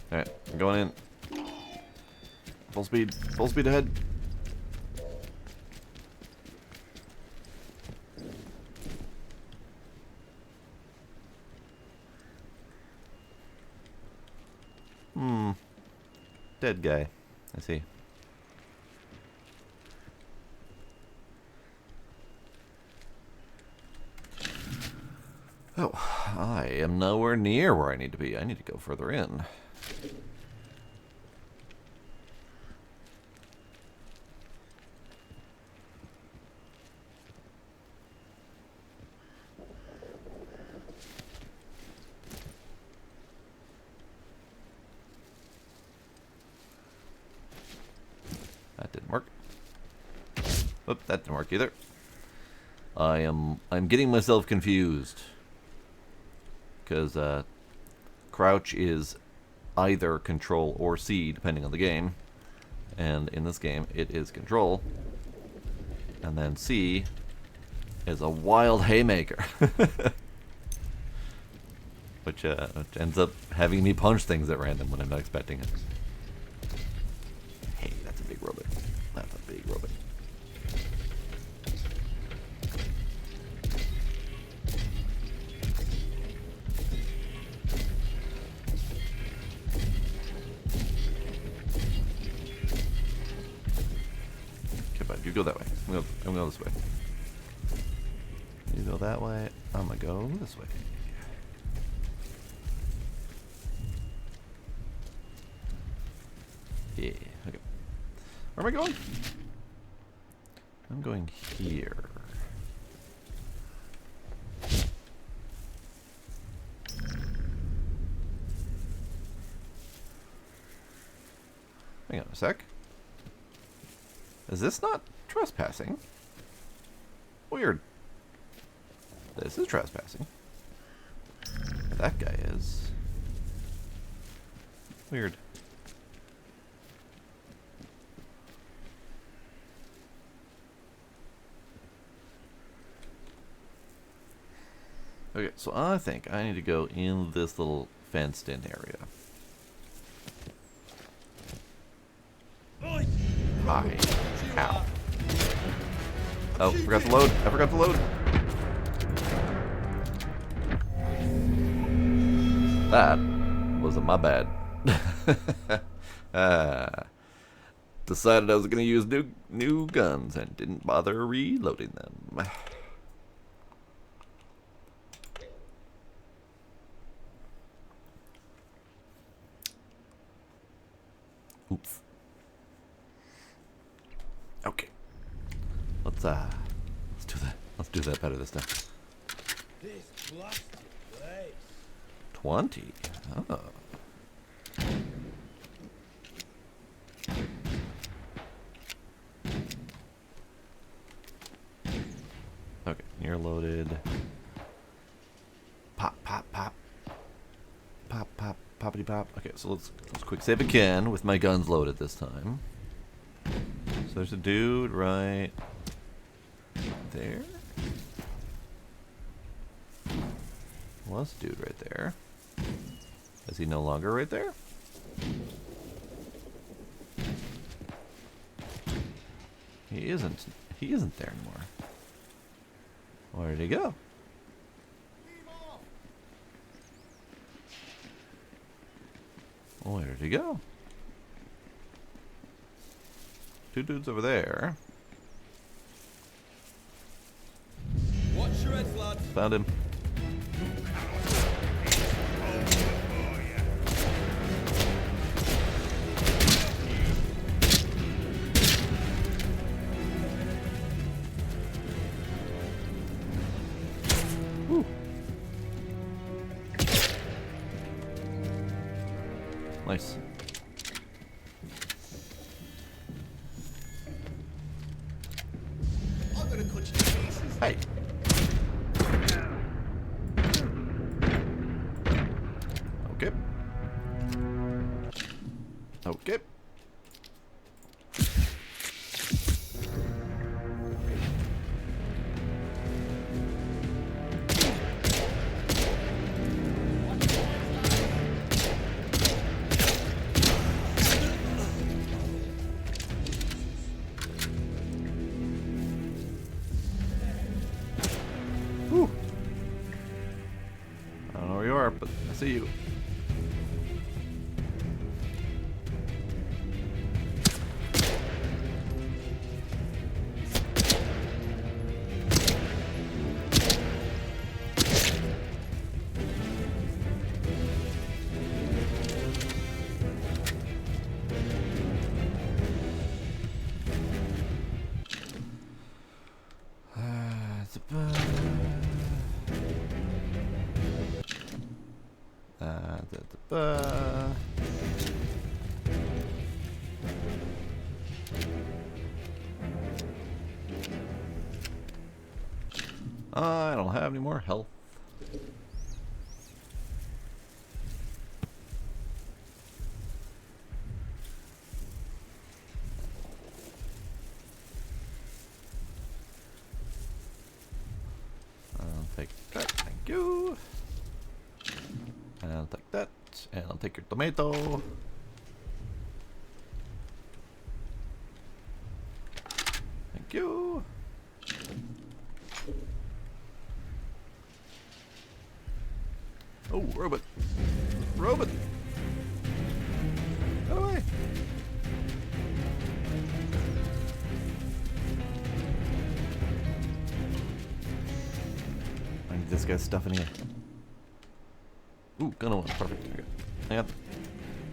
Alright, I'm going in. Full speed ahead. Dead guy. I see. Oh, I am nowhere near where I need to be. I need to go further in. Oop, that didn't work either. I'm getting myself confused. Because crouch is either control or C, depending on the game. And in this game, it is control. And then C is a wild haymaker. which ends up having me punch things at random when I'm not expecting it. Hey, that's a big robot. That's a big robot. Okay, bud, you go that way. I'm gonna go this way. You go that way. I'm gonna go this way. Yeah, okay. Where am I going? I'm going here. Hang on a sec. Is this not trespassing? Weird. This is trespassing. That guy is. Weird. Okay, so I think I need to go in this little fenced-in area. Hi. Ow. Oh, forgot to load. I forgot to load. That wasn't my bad. Decided I was going to use new guns and didn't bother reloading them. Oops. Okay. Let's do that better this time. This blasted place. 20. Oh. Okay, you're loaded. Pop, pop, pop. Pop, pop, poppity pop. Okay, so let's quick save again with my guns loaded this time. So there's a dude right there. Well, this dude right there. Is he no longer right there? He isn't. He isn't there anymore. Where did he go? Where did he go? Two dudes over there. Watch your heads, lads. Found him. Woo. Nice. I'm gonna cut you to pieces. Hey. Okay. Okay. Whew. I don't know where you are, but I see you. I don't have any more health. I'll take that, thank you. And I'll take that, and I'll take your tomato. Thank you. Oh, robot. Robot. Get away. I need this guy's stuff in here. Ooh, gun one. Perfect. Okay. Hang on.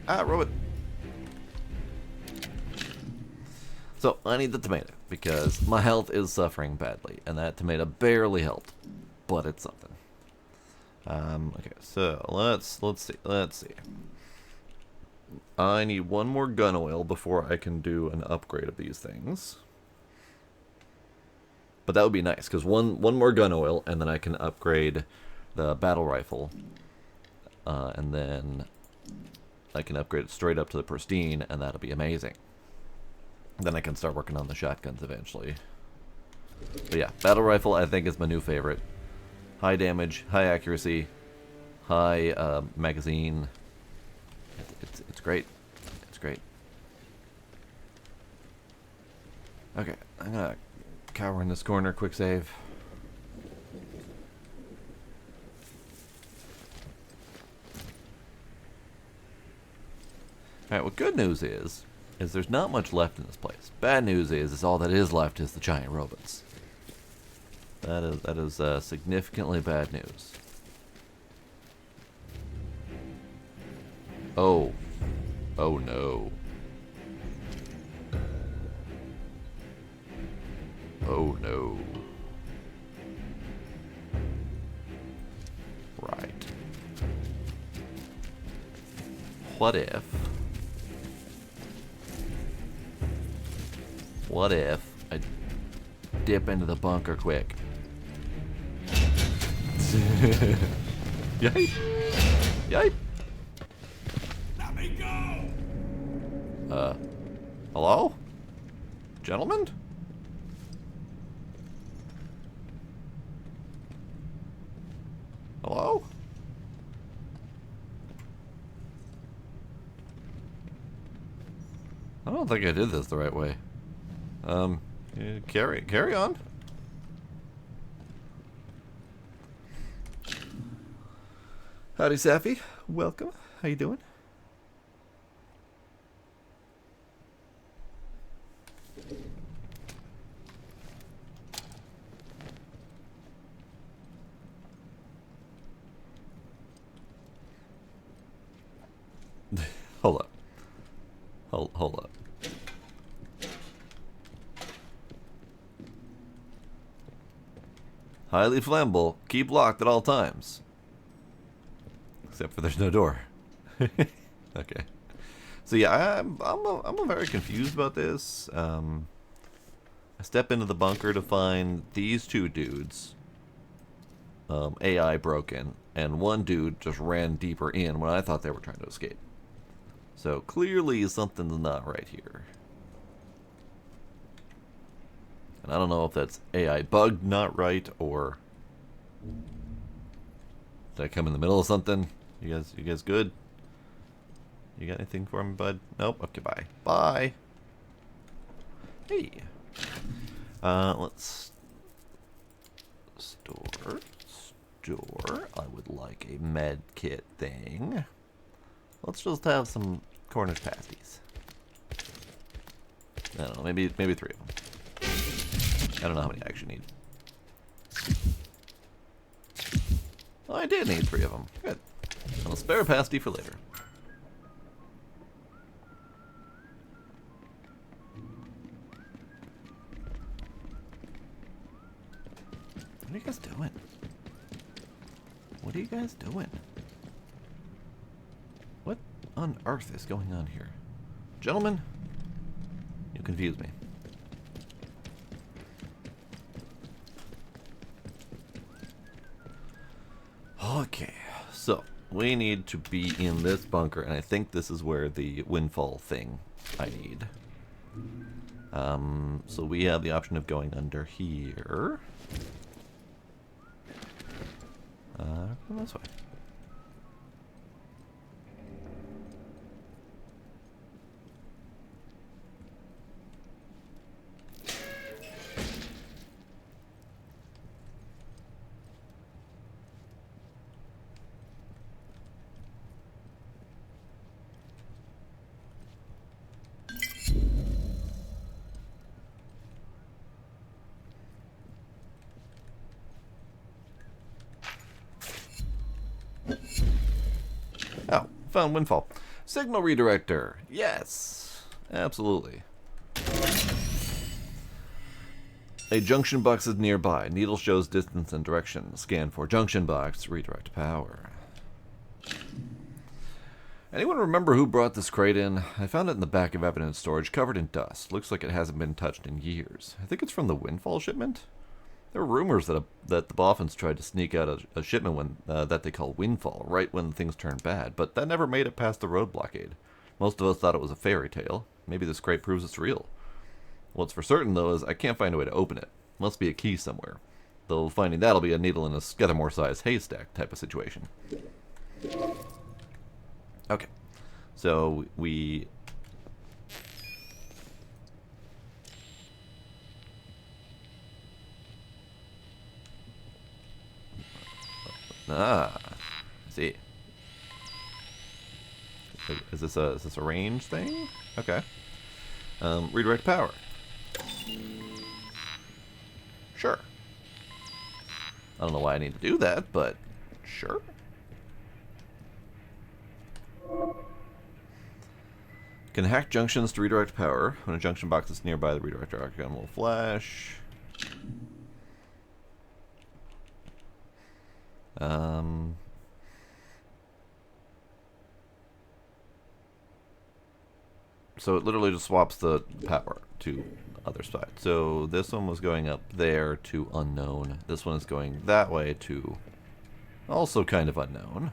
Ah, robot. So, I need the tomato because my health is suffering badly, and that tomato barely helped, but it's something. Okay, so let's see. I need one more gun oil before I can do an upgrade of these things. But that would be nice, because one more gun oil, and then I can upgrade the battle rifle. And then I can upgrade it straight up to the pristine, and that'll be amazing. Then I can start working on the shotguns eventually. But yeah, battle rifle I think is my new favorite. High damage, high accuracy, high magazine. It's great. It's great. Okay, I'm gonna cower in this corner, quick save. Alright, what good news is there's not much left in this place. Bad news is all that is left is the giant robots. That is significantly bad news. Oh. Oh no. Oh no. Right. What if I dip into the bunker quick? Yipe! Yipe! Let me go! Hello? Gentlemen? Hello? I don't think I did this the right way. Yeah, carry on. Howdy, Safi. Welcome. How you doing? Hold up. Hold up. Highly flammable. Keep locked at all times. Except for there's no door. Okay. So yeah, I'm very confused about this. I step into the bunker to find these two dudes. AI broken, and one dude just ran deeper in when I thought they were trying to escape. So clearly something's not right here. And I don't know if that's AI bugged not right, or did I come in the middle of something? You guys good? You got anything for me, bud? Nope. Okay, bye. Bye. Hey. Let's store. I would like a med kit thing. Let's just have some Cornish pasties. I don't know, maybe 3 of them. I don't know how many I actually need. Oh, I did need 3 of them. Good. I'll spare a pasty for later. What are you guys doing? What are you guys doing? What on earth is going on here? Gentlemen, you confuse me. Okay, so we need to be in this bunker, and I think this is where the windfall thing I need. So we have the option of going under here. Come this way. Oh, found windfall. Signal redirector. Yes, absolutely. A junction box is nearby. Needle shows distance and direction. Scan for junction box. Redirect power. Anyone remember who brought this crate in? I found it in the back of evidence storage, covered in dust. Looks like it hasn't been touched in years. I think it's from the windfall shipment. There were rumors that the Boffins tried to sneak out a shipment when that they call windfall, right when things turned bad, but that never made it past the road blockade. Most of us thought it was a fairy tale. Maybe this crate proves it's real. What's for certain, though, is I can't find a way to open it. Must be a key somewhere. Though finding that'll be a needle in a Skidamore-sized haystack type of situation. Okay. So, we... Ah, I see. Is this a range thing? Okay. Redirect power. Sure. I don't know why I need to do that, but sure. Can hack junctions to redirect power. When a junction box is nearby, the redirector icon will flash. So it literally just swaps the power to the other side. So this one was going up there to unknown. This one is going that way to also kind of unknown.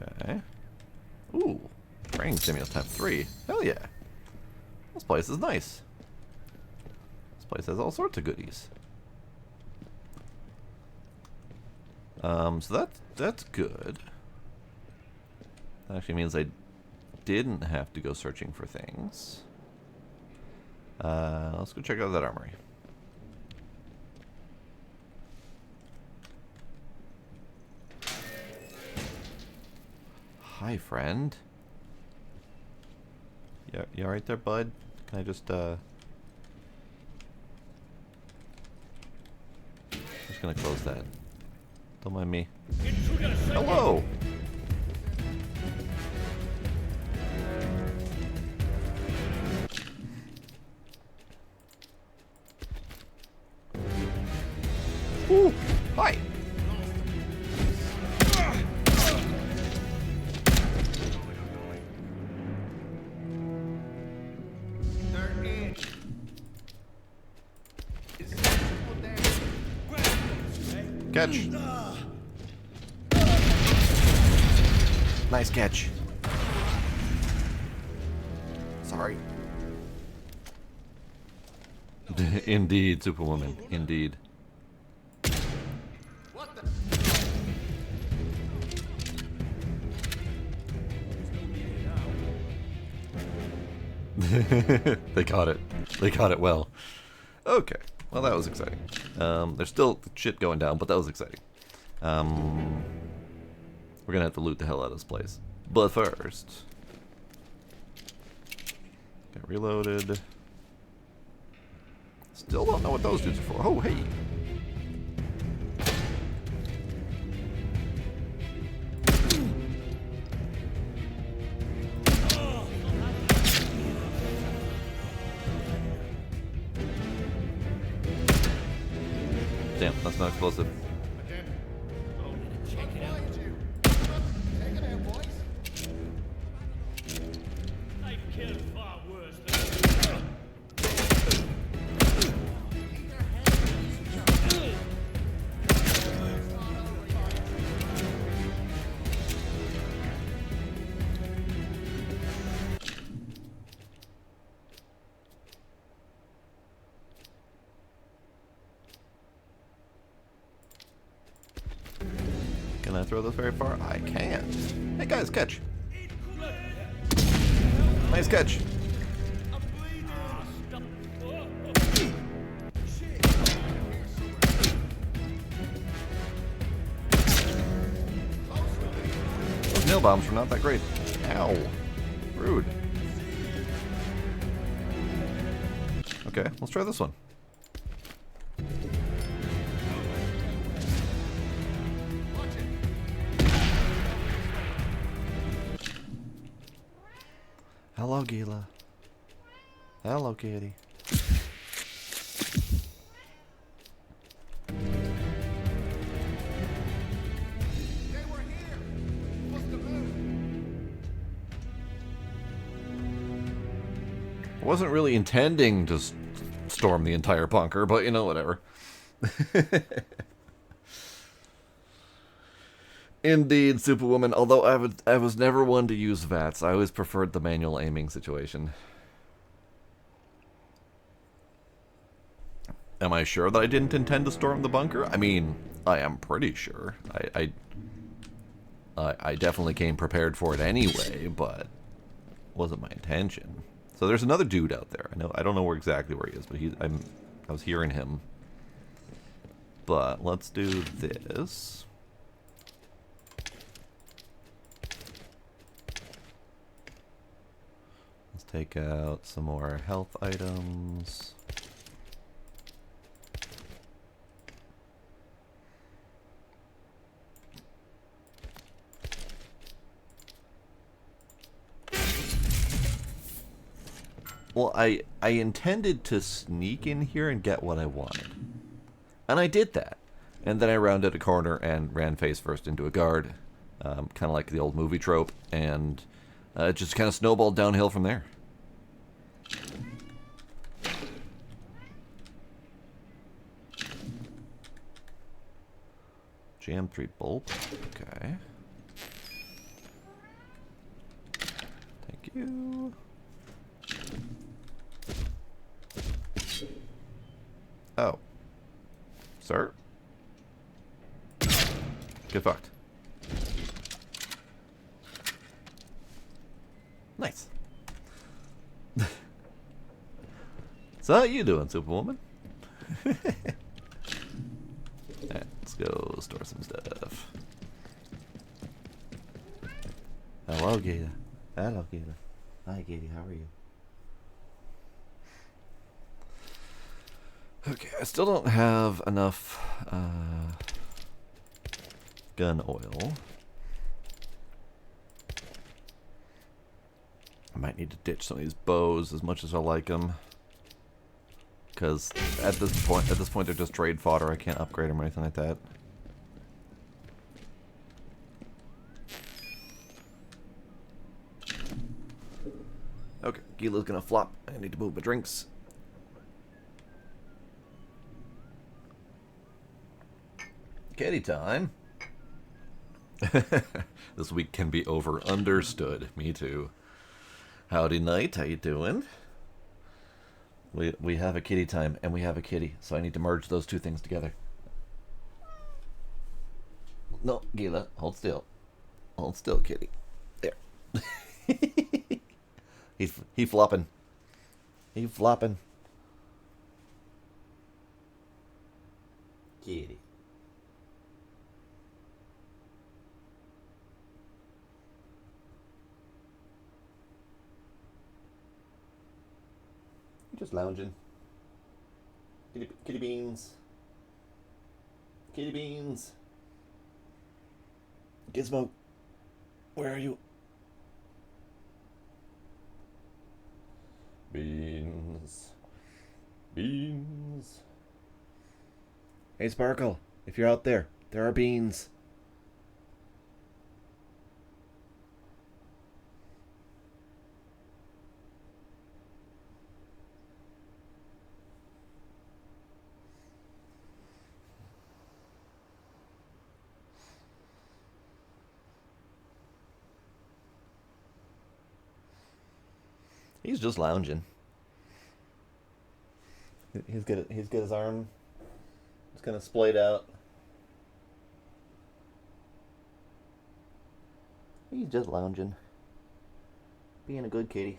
Okay. Ooh. Training Stimulus Type 3. Hell yeah. This place is nice. This place has all sorts of goodies. So that's good. That actually means I didn't have to go searching for things. Let's go check out that armory. Hi, friend. You alright there, bud? Can I just, just gonna close that. Don't mind me. Hello! Ooh! Hi! Catch. Nice catch. Sorry. Indeed, Superwoman. Indeed. What the? They caught it. They caught it well. Okay. Well, that was exciting. There's still shit going down, but that was exciting. We're gonna have to loot the hell out of this place. But first... Get reloaded. Still don't know what those dudes are for. Oh, hey! Damn, that's not explosive. throw this very far? I can. Hey guys, catch. Nice catch. Those nail bombs were not that great. Ow. Rude. Okay, let's try this one. Hello, Gila. Hello, kitty. They were here. Must have moved. I wasn't really intending to storm the entire bunker, but you know, whatever. Indeed, Superwoman. Although I was never one to use VATS. I always preferred the manual aiming situation. Am I sure that I didn't intend to storm the bunker? I mean, I am pretty sure. I definitely came prepared for it anyway, but it wasn't my intention. So there's another dude out there. I don't know exactly where he is, but I was hearing him. But let's do this. Let's take out some more health items. Well, I intended to sneak in here and get what I wanted. And I did that. And then I rounded a corner and ran face first into a guard. Kind of like the old movie trope. And it just kind of snowballed downhill from there. Jam 3 bolt. Okay. Thank you. Oh. Sir? Get fucked. Nice. So how you doing, Superwoman? Alright, let's go store some stuff. Hello, Gita. Hello, Gita. Hi, Gita. How are you? Okay, I still don't have enough gun oil. I might need to ditch some of these bows as much as I like them. Because at this point they're just trade fodder. I can't upgrade them or anything like that. Okay, Gila's gonna flop. I need to move my drinks. Kitty time. This week can be over understood. Me too. Howdy night, how you doing? We have a kitty time and we have a kitty, so I need to merge those two things together. No, Gila, hold still. Hold still, kitty. There. He flopping. He flopping. Kitty. Just lounging. Kitty beans. Kitty beans. Gizmo. Where are you? Beans. Beans. Hey, Sparkle. If you're out there, there are beans. He's just lounging. He's got his arm. It's kind of splayed out. He's just lounging. Being a good kitty.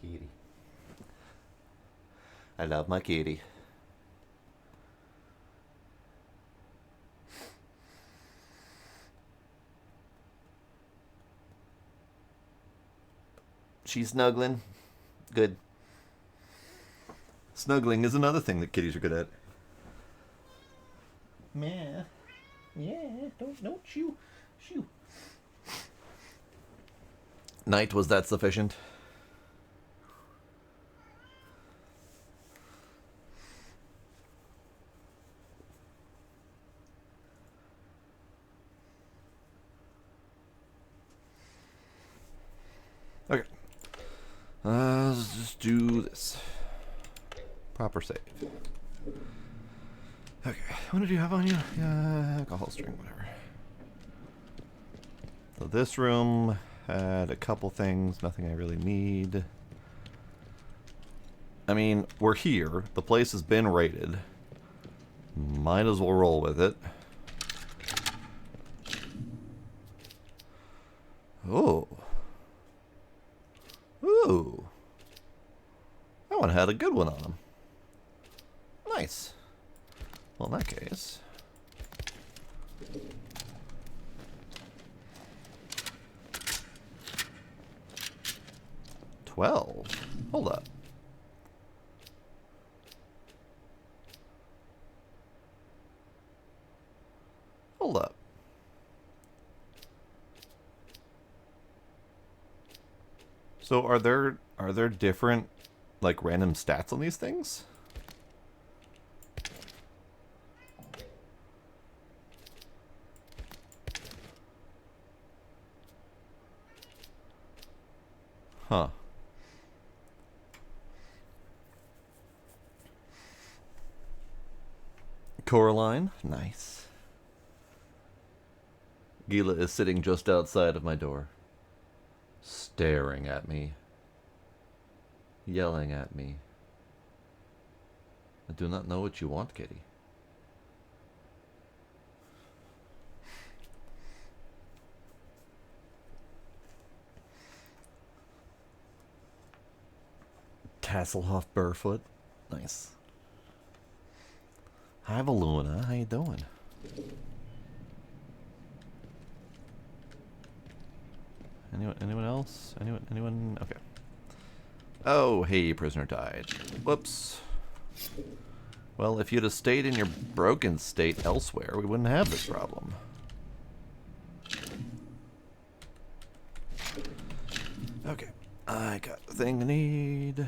Kitty. I love my kitty. She's snuggling. Good. Snuggling is another thing that kitties are good at. Meh. Yeah, don't shoo. Shoo. Night, was that sufficient? Okay. Let's just do this. Proper save. Okay. What did you have on you? Alcohol string, whatever. So this room had a couple things, nothing I really need. I mean, we're here. The place has been raided. Might as well roll with it. Oh. Ooh. That one had a good one on him. Nice. Well, in that case... 12? Hold up. Hold up. So are there different like random stats on these things? Huh. Coraline, nice. Gila is sitting just outside of my door, staring at me, yelling at me. I do not know what you want, kitty. Tasselhoff barefoot, nice. Hi, Valuna, how you doing? Anyone else? Anyone? Okay. Oh, hey, prisoner died. Whoops. Well, if you'd have stayed in your broken state elsewhere, we wouldn't have this problem. Okay. I got the thing I need.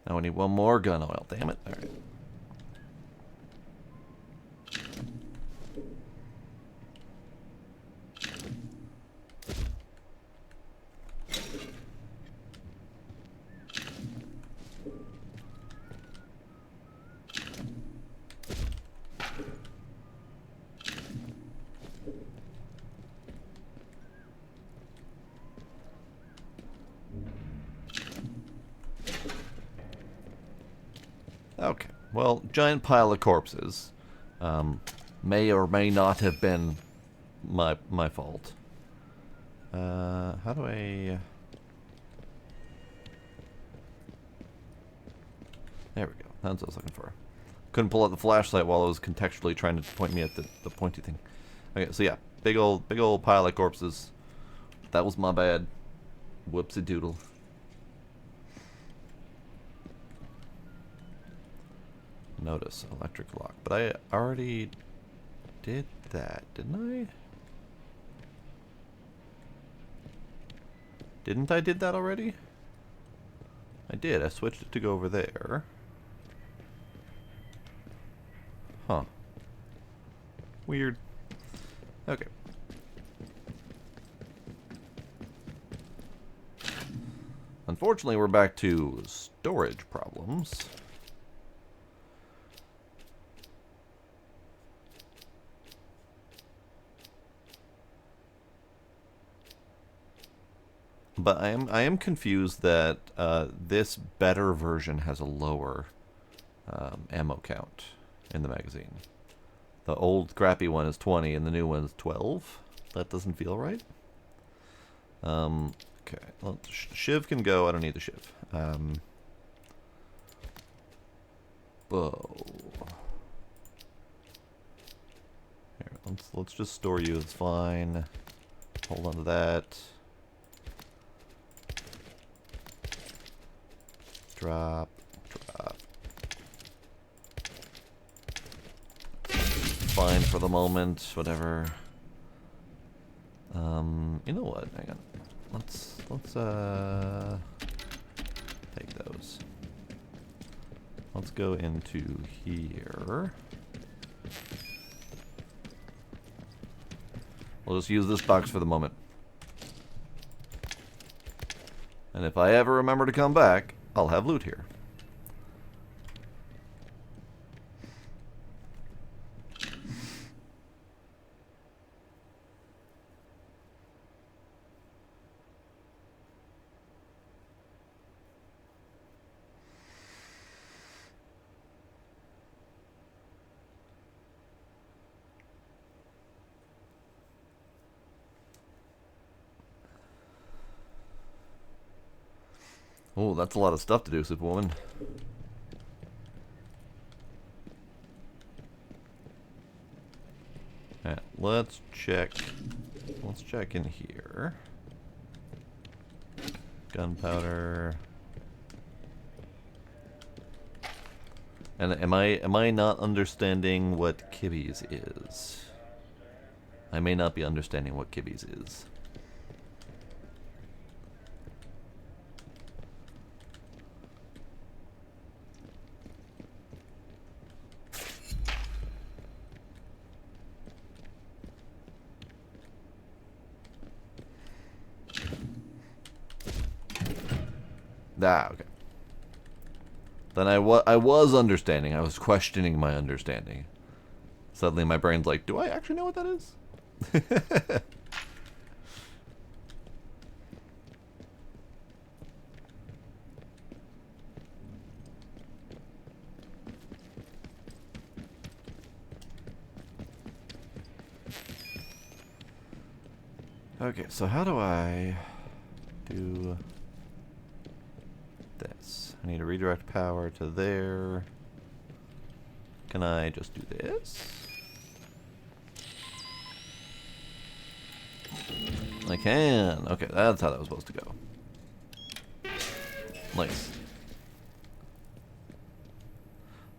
Now we need one more gun oil, damn it. Alright. Okay. Well, giant pile of corpses. May or may not have been my fault. How do I... There we go. That's what I was looking for. Couldn't pull out the flashlight while I was contextually trying to point me at the pointy thing. Okay, so yeah. Big old pile of corpses. That was my bad. Whoopsie doodle. Notice electric lock, but I already did that, didn't I? Didn't I did that already? I did. I switched it to go over there. Huh. Weird. Okay. Unfortunately, we're back to storage problems. But I am confused that this better version has a lower ammo count in the magazine. The old crappy one is 20 and the new one is 12. That doesn't feel right. Okay, well, Shiv can go. I don't need the Shiv. Bow. Here, let's just store you. It's fine. Hold on to that. Drop. Fine for the moment. Whatever. You know what? Hang on. Let's take those. Let's go into here. We'll just use this box for the moment. And if I ever remember to come back, I'll have loot here. Oh, that's a lot of stuff to do, Superwoman. Alright, let's check. Let's check in here. Gunpowder. And am I not understanding what Kibby's is? I may not be understanding what Kibby's is. Ah, okay. Then I was understanding. I was questioning my understanding. Suddenly my brain's like, do I actually know what that is? Okay, so how do I do this? I need to redirect power to there. Can I just do this? I can. Okay, that's how that was supposed to go. Nice.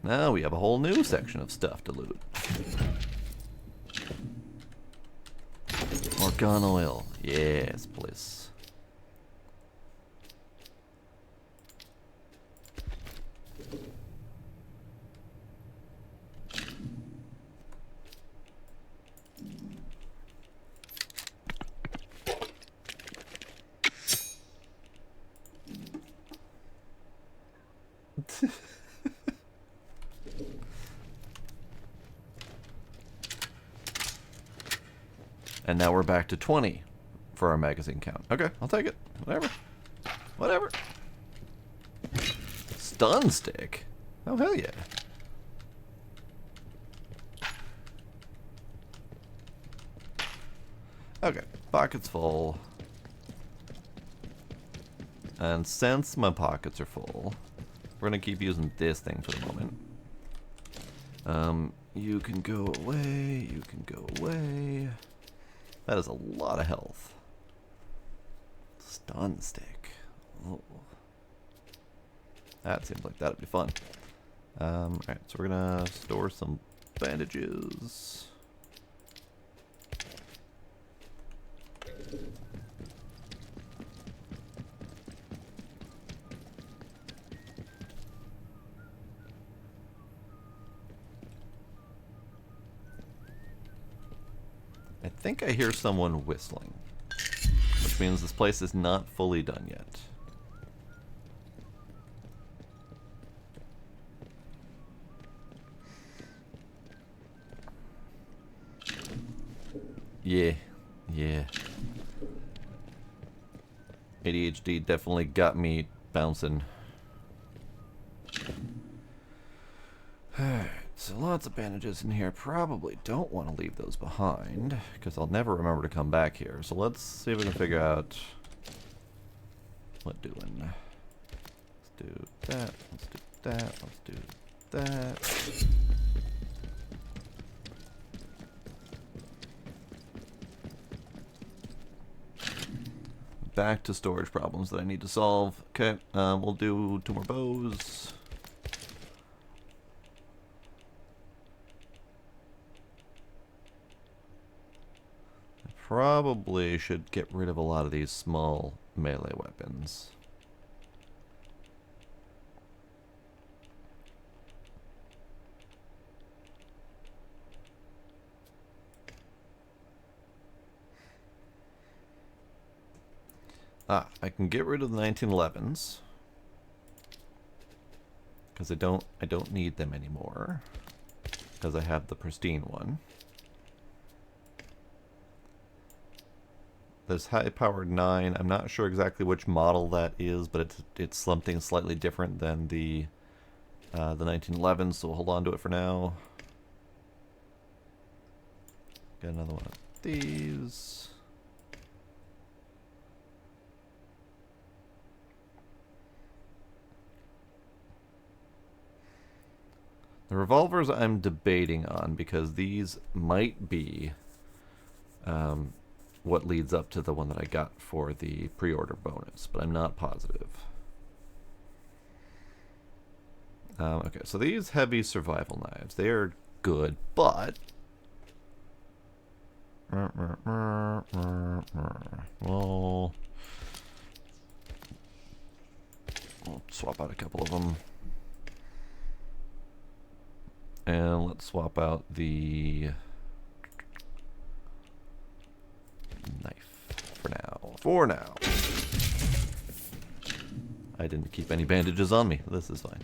Now we have a whole new section of stuff to loot. More gun oil. Yes, please. And now we're back to 20 for our magazine count. Okay, I'll take it. Whatever. Whatever. Stun stick? Oh, hell yeah. Okay, pockets full. And since my pockets are full, we're gonna keep using this thing for the moment. You can go away, you can go away. That is a lot of health. Stun stick. Oh. That seems like that'd be fun. Alright, so we're gonna store some bandages. I think I hear someone whistling, which means this place is not fully done yet. Yeah, yeah. ADHD definitely got me bouncing. Alright, so lots of bandages in here. Probably don't want to leave those behind, because I'll never remember to come back here. So let's see if we can figure out what doing. Let's do that, let's do that, let's do that. Back to storage problems that I need to solve. Okay, we'll do 2 more bows. I probably should get rid of a lot of these small melee weapons. I can get rid of the 1911s because I don't need them anymore because I have the pristine one. This high-powered 9, I'm not sure exactly which model that is, but it's something slightly different than the 1911s, so we'll hold on to it for now. Got another one of these. The revolvers I'm debating on because these might be what leads up to the one that I got for the pre-order bonus, but I'm not positive. Okay, so these heavy survival knives, they are good, but we'll swap out a couple of them. And let's swap out the knife for now. For now. I didn't keep any bandages on me. This is fine.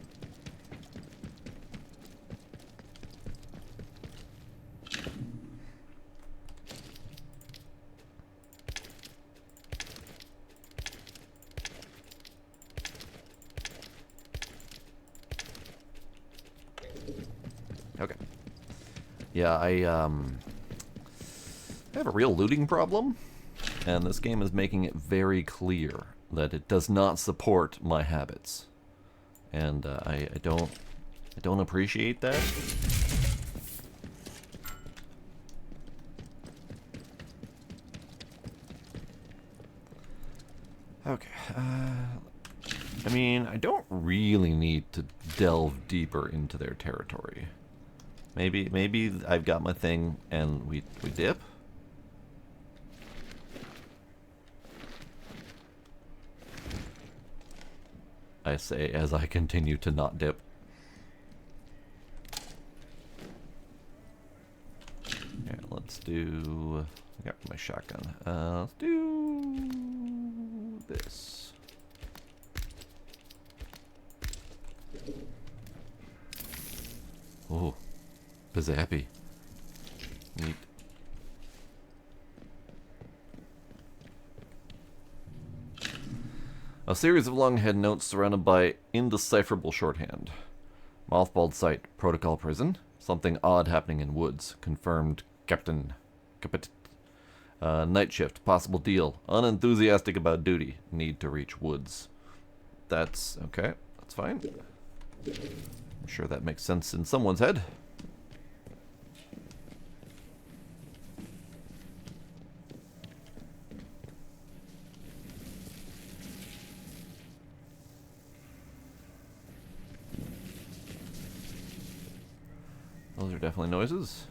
Okay. Yeah, I have a real looting problem, and this game is making it very clear that it does not support my habits, and I don't appreciate that. Okay. I mean, I don't really need to delve deeper into their territory. Maybe I've got my thing and we dip. I say as I continue to not dip. Yeah, let's do. I got my shotgun. Let's do this. Oh. Zappy. Neat. A series of long-head notes surrounded by indecipherable shorthand. Mothballed site, protocol prison. Something odd happening in woods. Confirmed, Captain. Night shift, possible deal. Unenthusiastic about duty. Need to reach woods. That's okay. That's fine. I'm sure that makes sense in someone's head. Those are definitely noises.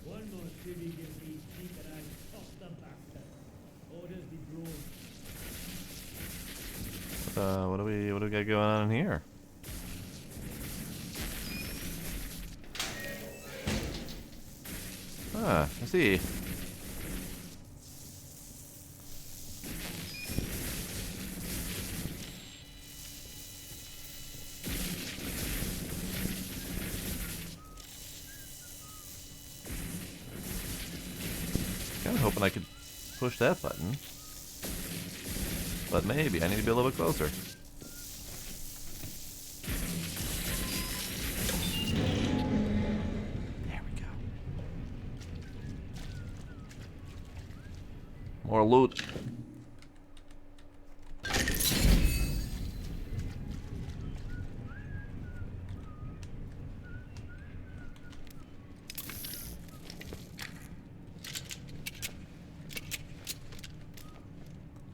One more city gives me cheap and I toss the bastard. Orders be blown. What do we got going on in here? Ah, I see. hoping I could push that button. But maybe I need to be a little bit closer. There we go. More loot.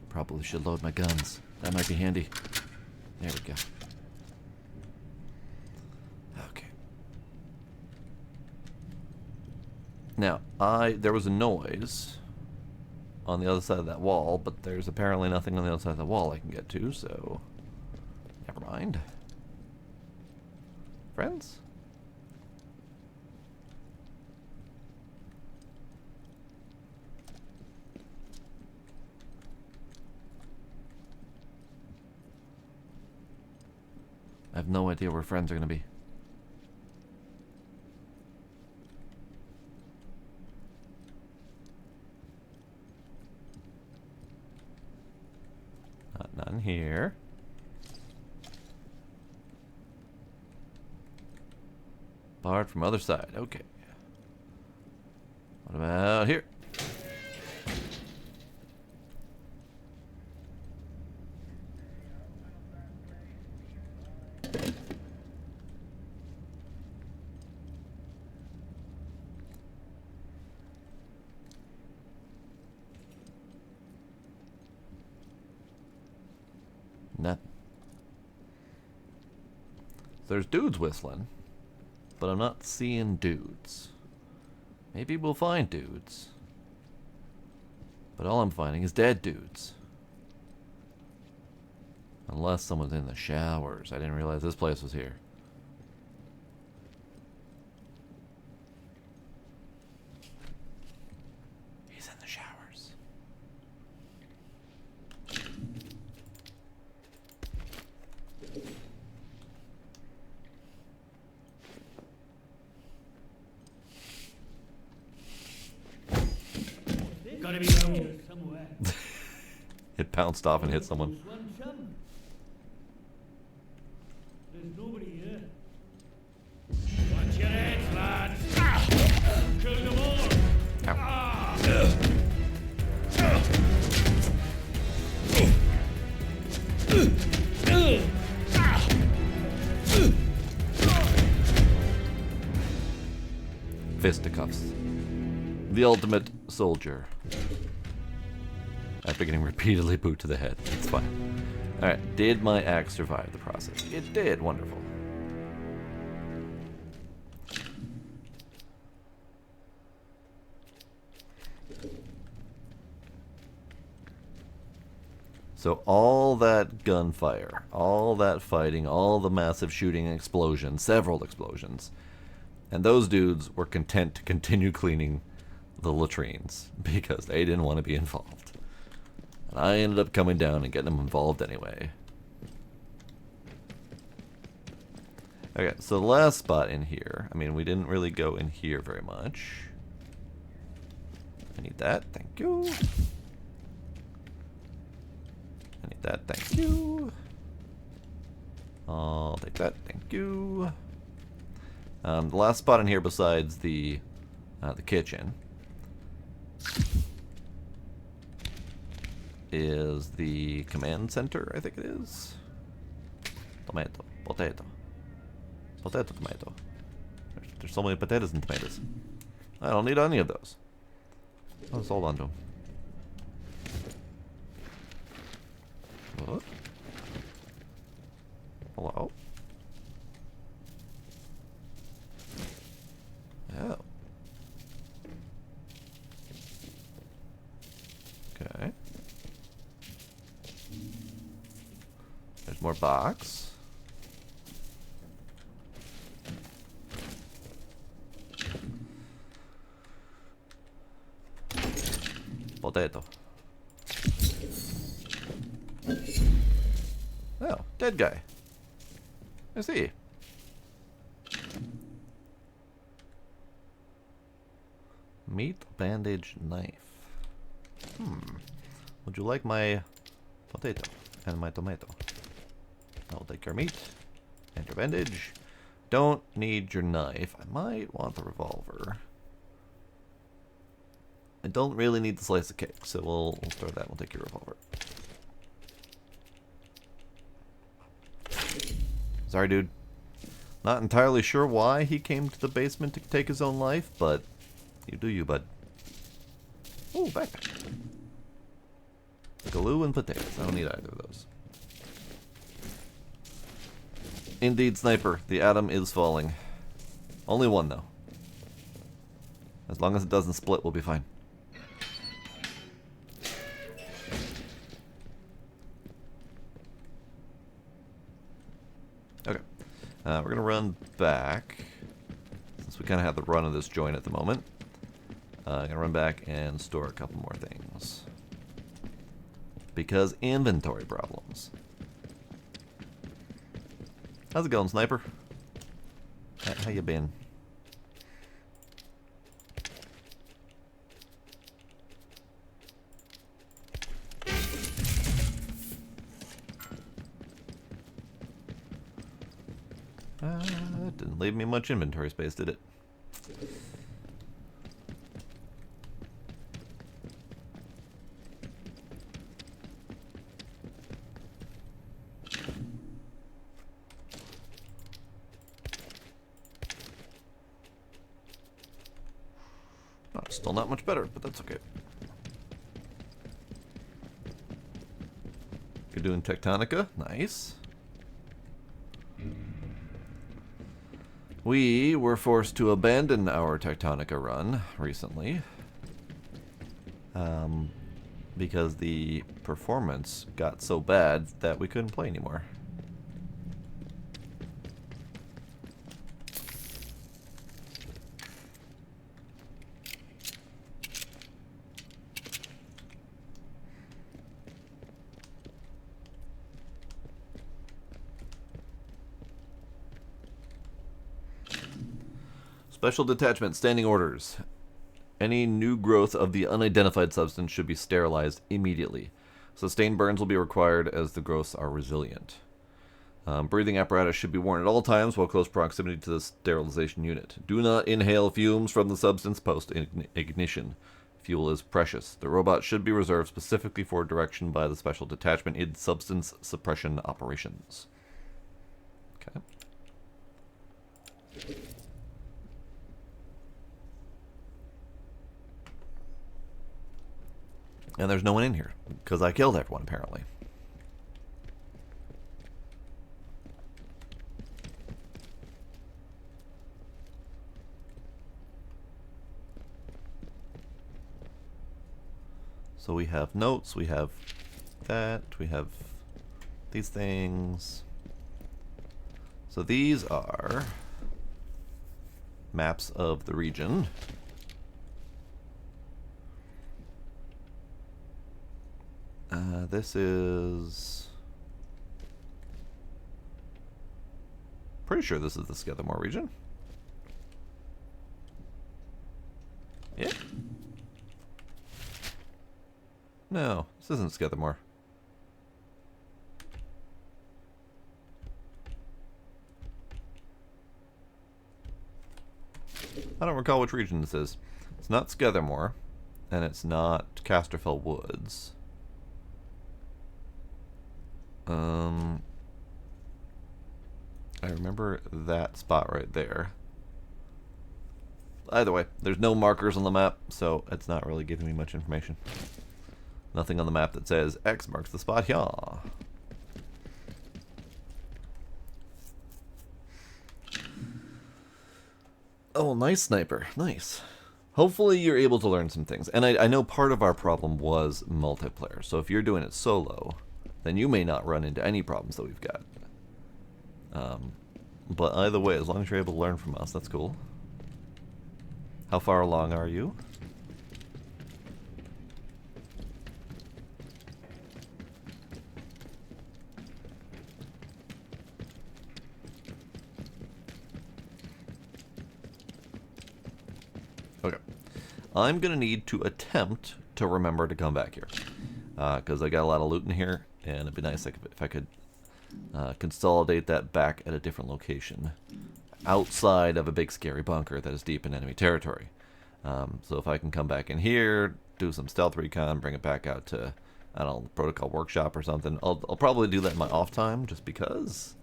Probably should load my guns. That might be handy. There we go. Okay. Now, there was a noise on the other side of that wall, but there's apparently nothing on the other side of the wall I can get to, so never mind. Friends? I have no idea where friends are going to be. None here. Barred from other side. Okay. What about here? Nothing. There's dudes whistling, but I'm not seeing dudes. Maybe we'll find dudes, but all I'm finding is dead dudes. Unless someone's in the showers. I didn't realize this place was here. He's in the showers. Gotta be around here somewhere. It bounced off and hit someone. One chum. There's nobody here. Watch your heads, lads. Kill them all. Ow. Fisticuffs. The ultimate soldier. After getting repeatedly booed to the head. It's fine. Alright, did my axe survive the process? It did. Wonderful. So all that gunfire, all that fighting, all the massive shooting and explosions, several explosions, and those dudes were content to continue cleaning the latrines because they didn't want to be involved. And I ended up coming down and getting them involved anyway. Okay, so the last spot in here, I mean, we didn't really go in here very much. I need that, thank you. I need that, thank you. I'll take that, thank you. The last spot in here besides the kitchen is the command center, I think it is. Tomato, potato. Potato, tomato. There's so many potatoes and tomatoes. I don't need any of those. Let's hold on to them. What? Hello? Oh. Okay. There's more box. Potato. Oh, dead guy. I see. Meat bandage knife. Would you like my potato and my tomato? I'll take your meat and your bandage. Don't need your knife. I might want the revolver. I don't really need the slice of cake, so we'll store that. We'll take your revolver. Sorry, dude. Not entirely sure why he came to the basement to take his own life, but you do you, bud. Oh, backpack. Glue and potatoes. I don't need either of those. Indeed, sniper. The atom is falling. Only one, though. As long as it doesn't split, we'll be fine. Okay. We're going to run back. Since we kind of have the run of this joint at the moment. I'm going to run back and store a couple more things. Because inventory problems. How's it going, sniper? How you been? That didn't leave me much inventory space, did it? Oh, still not much better, but that's okay. You're doing Tectonica? Nice. We were forced to abandon our Tectonica run recently. Because the performance got so bad that we couldn't play anymore. Special detachment standing orders. Any new growth of the unidentified substance should be sterilized immediately. Sustained burns will be required as the growths are resilient. Breathing apparatus should be worn at all times while close proximity to the sterilization unit. Do not inhale fumes from the substance post-ignition. Fuel is precious. The robot should be reserved specifically for direction by the special detachment in substance suppression operations. Okay. And there's no one in here, because I killed everyone, apparently. So we have notes, we have that, we have these things. So these are maps of the region. This is... pretty sure this is the Skethamore region. Yeah? No, this isn't Skethamore. I don't recall which region this is. It's not Skethamore, and it's not Casterfell Woods. I remember that spot right there. Either way, there's no markers on the map, so it's not really giving me much information. Nothing on the map that says X marks the spot here. Oh, nice sniper. Nice. Hopefully you're able to learn some things. And I know part of our problem was multiplayer, so if you're doing it solo, then you may not run into any problems that we've got. But either way, as long as you're able to learn from us, that's cool. How far along are you? Okay. I'm going to need to attempt to remember to come back here. Because I got a lot of loot in here, and it'd be nice if I could consolidate that back at a different location. Outside of a big scary bunker that is deep in enemy territory. So if I can come back in here, do some stealth recon, bring it back out to, I don't know, Protocol Workshop or something. I'll probably do that in my off time, just because.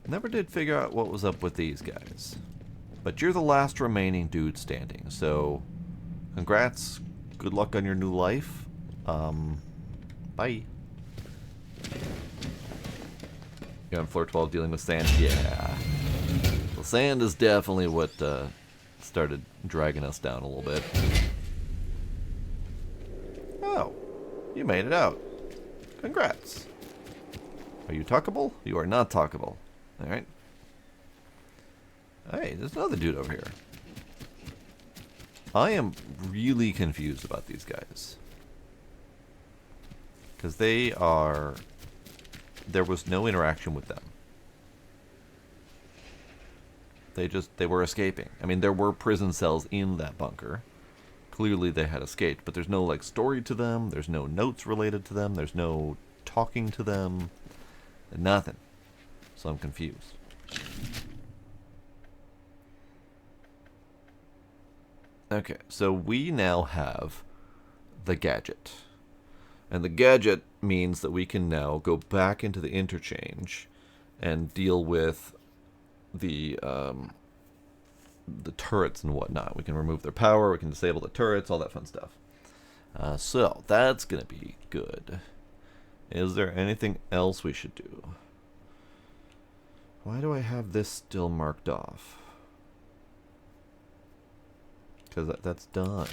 Never did figure out what was up with these guys. But you're the last remaining dude standing, so congrats, good luck on your new life. Bye. You're on floor 12 dealing with sand? Yeah. Well, sand is definitely what started dragging us down a little bit. Oh, you made it out. Congrats. Are you talkable? You are not talkable. Alright. Hey, there's another dude over here. I am really confused about these guys. Because they are... There was no interaction with them. They were escaping. I mean, there were prison cells in that bunker. Clearly they had escaped, but there's no, like, story to them. There's no notes related to them. There's no talking to them. Nothing. So I'm confused. Okay, so we now have the gadget. And the gadget means that we can now go back into the interchange and deal with the turrets and whatnot. We can remove their power, we can disable the turrets, all that fun stuff. So, that's going to be good. Is there anything else we should do? Why do I have this still marked off? Because that's done.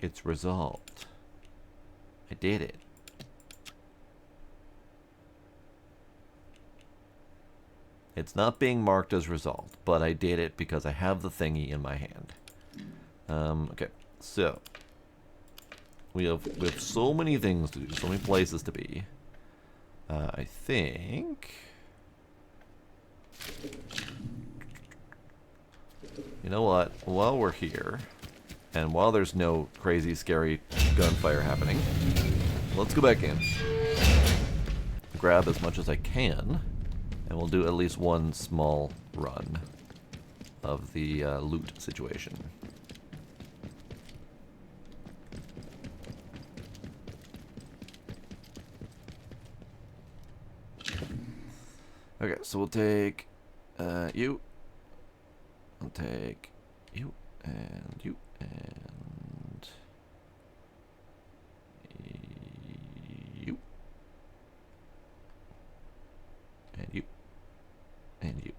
It's resolved. I did it. It's not being marked as resolved, but I did it because I have the thingy in my hand. Okay, so we have so many things to do, so many places to be. I think. You know what? While we're here, and while there's no crazy, scary gunfire happening, let's go back in. Grab as much as I can, and we'll do at least one small run of the loot situation. Okay, so we'll take you. I'll take you and you and you and you and you.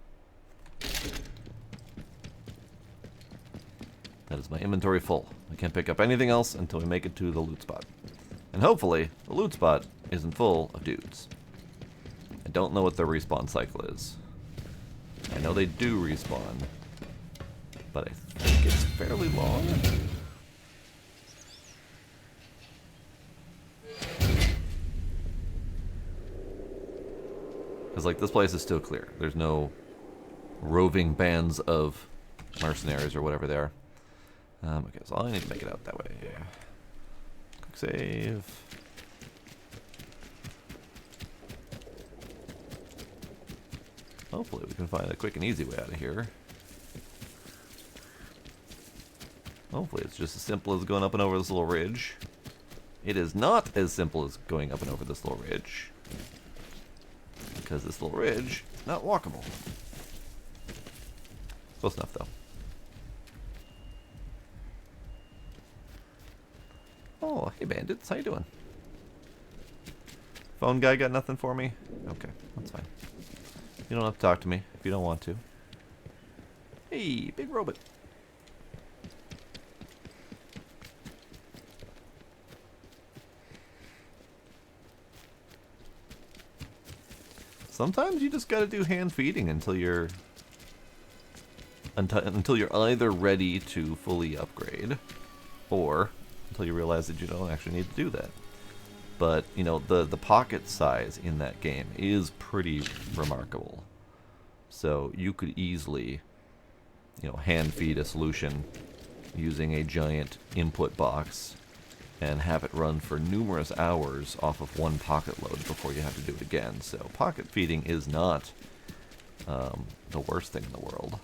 That is my inventory full. I can't pick up anything else until we make it to the loot spot. And hopefully, the loot spot isn't full of dudes. I don't know what their respawn cycle is. I know they do respawn, but I think it's fairly long. Because, like, this place is still clear. There's no roving bands of mercenaries or whatever they are. Okay, so I need to make it out that way. Quick save. Hopefully we can find a quick and easy way out of here. Hopefully it's just as simple as going up and over this little ridge. It is not as simple as going up and over this little ridge. Because this little ridge is not walkable. Close enough though. Oh, hey bandits, how you doing? Phone guy got nothing for me? Okay, that's fine. You don't have to talk to me if you don't want to. Hey, big robot. Sometimes you just gotta do hand feeding until you're either ready to fully upgrade, or until you realize that you don't actually need to do that. But, you know, the pocket size in that game is pretty remarkable. So you could easily hand feed a solution using a giant input box and have it run for numerous hours off of one pocket load before you have to do it again. So pocket feeding is not the worst thing in the world.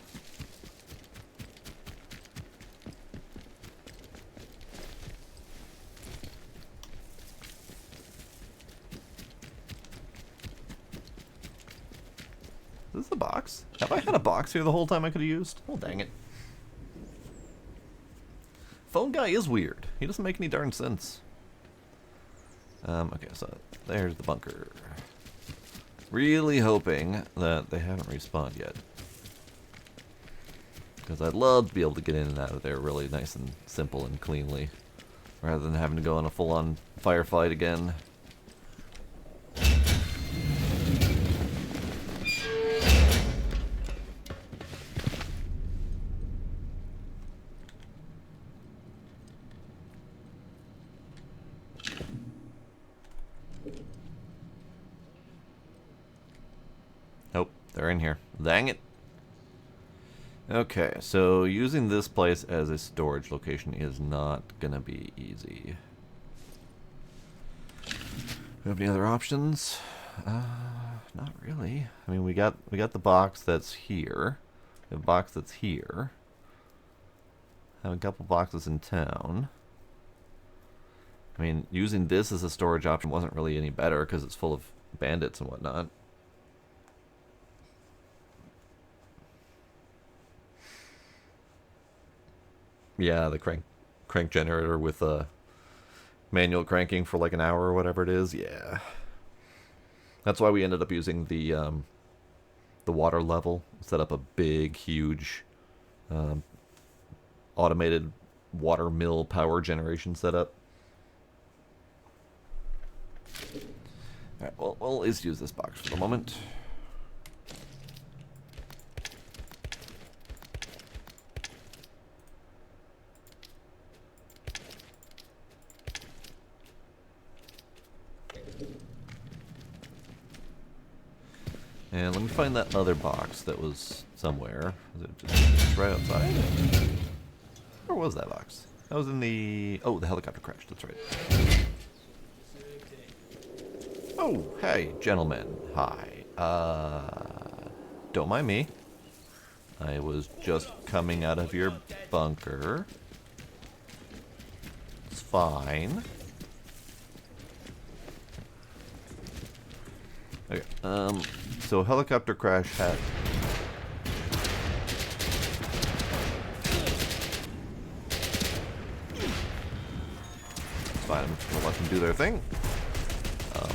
Is this the box? Have I had a box here the whole time I could have used? Oh, dang it. Phone guy is weird. He doesn't make any darn sense. Okay, so there's the bunker. Really hoping that they haven't respawned yet. Because I'd love to be able to get in and out of there really nice and simple and cleanly. Rather than having to go on a full-on firefight again. Nope, they're in here. Dang it. Okay, so using this place as a storage location is not gonna be easy. Do we have any other options? Not really. I mean, we got the box that's here. The box that's here. Have a couple boxes in town. I mean, using this as a storage option wasn't really any better because it's full of bandits and whatnot. Yeah, the crank generator with manual cranking for like an hour or whatever it is. Yeah, that's why we ended up using the water level. Set up a big, huge automated water mill power generation setup. All right, well, we'll at least use this box for the moment. And let me find that other box that was somewhere. Was it just right outside? Where was that box? That was in the... Oh, the helicopter crashed. That's right. Oh, hey, gentlemen. Hi. Don't mind me. I was just coming out of your bunker. It's fine. Okay, so helicopter crash had... It's fine, I'm just gonna let them do their thing.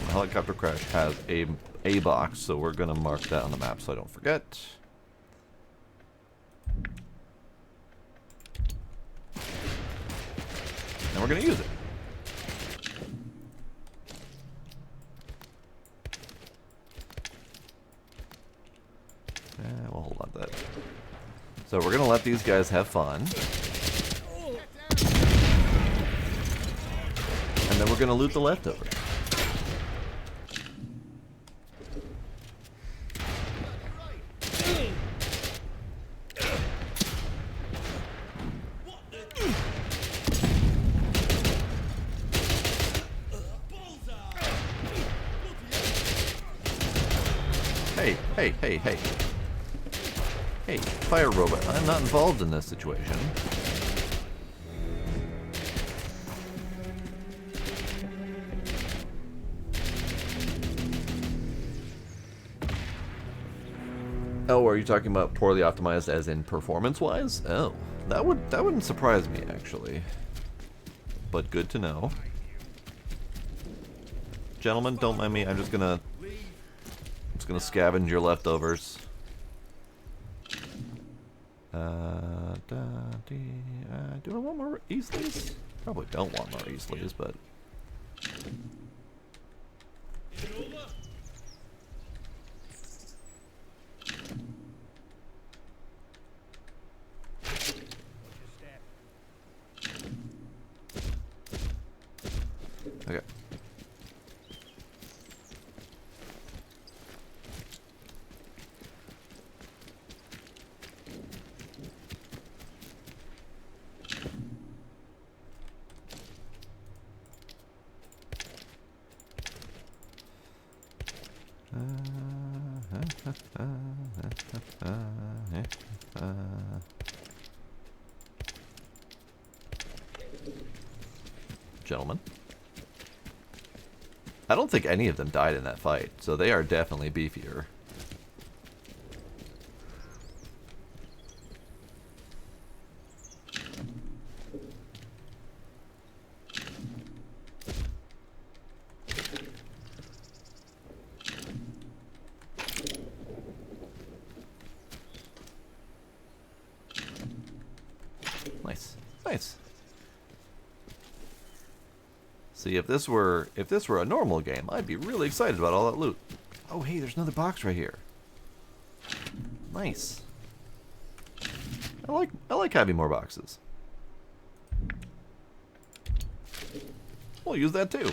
Helicopter crash has a box, so we're gonna mark that on the map so I don't forget. And we're gonna use it. We'll hold on to that. So we're gonna let these guys have fun. And then we're gonna loot the leftovers. Hey. Hey, fire robot, I'm not involved in this situation. Oh, are you talking about poorly optimized as in performance-wise? Oh, that wouldn't surprise me actually. But good to know. Gentlemen, don't mind me. I'm just gonna scavenge your leftovers. Do I want more Eastleys? Probably don't want more Eastleys, but... Okay. Gentlemen. I don't think any of them died in that fight, so they are definitely beefier. Nice. Nice. See, if this were a normal game, I'd be really excited about all that loot. Oh, hey, there's another box right here. Nice. I like having more boxes. We'll use that too.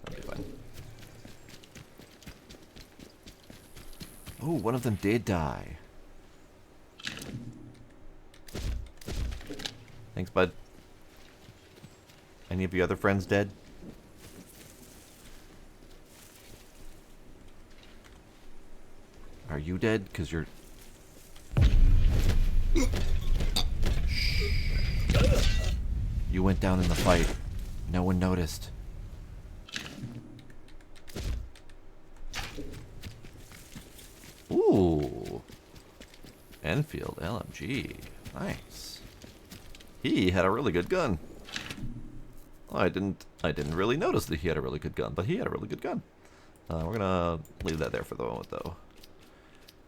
That'll be fine. Oh, one of them did die. Thanks, bud. Any of your other friends dead? Are you dead? Because you're... You went down in the fight. No one noticed. Ooh. Enfield LMG. Nice. He had a really good gun. I didn't really notice that he had a really good gun, but he had a really good gun. We're gonna leave that there for the moment, though.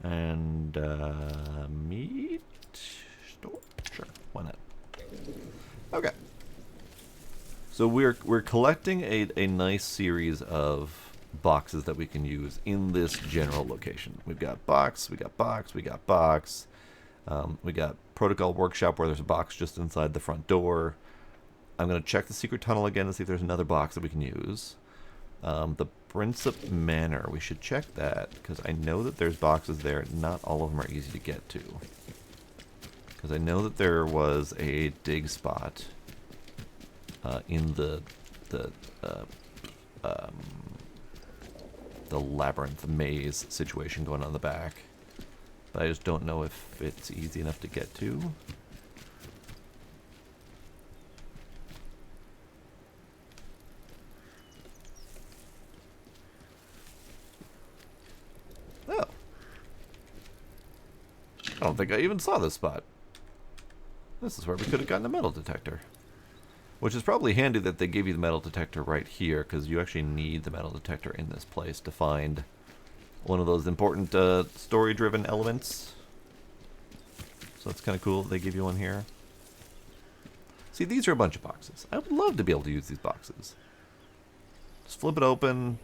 And meat store, sure, why not? Okay. So we're collecting a nice series of boxes that we can use in this general location. We've got box, we got box, we got box. We got protocol workshop where there's a box just inside the front door. I'm going to check the secret tunnel again to see if there's another box that we can use. The Princep Manor, we should check that, because I know that there's boxes there. Not all of them are easy to get to. Because I know that there was a dig spot in the labyrinth maze situation going on in the back. But I just don't know if it's easy enough to get to. Oh. I don't think I even saw this spot. This is where we could have gotten a metal detector. Which is probably handy that they give you the metal detector right here, because you actually need the metal detector in this place to find one of those important story-driven elements. So it's kind of cool that they give you one here. See, these are a bunch of boxes. I would love to be able to use these boxes. Just flip it open,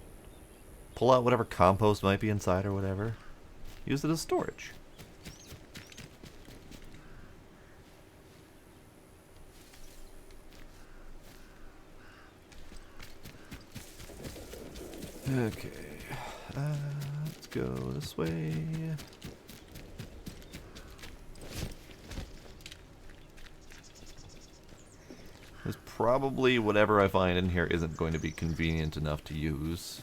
pull out whatever compost might be inside or whatever. Use it as storage. Okay, let's go this way. There's probably whatever I find in here isn't going to be convenient enough to use,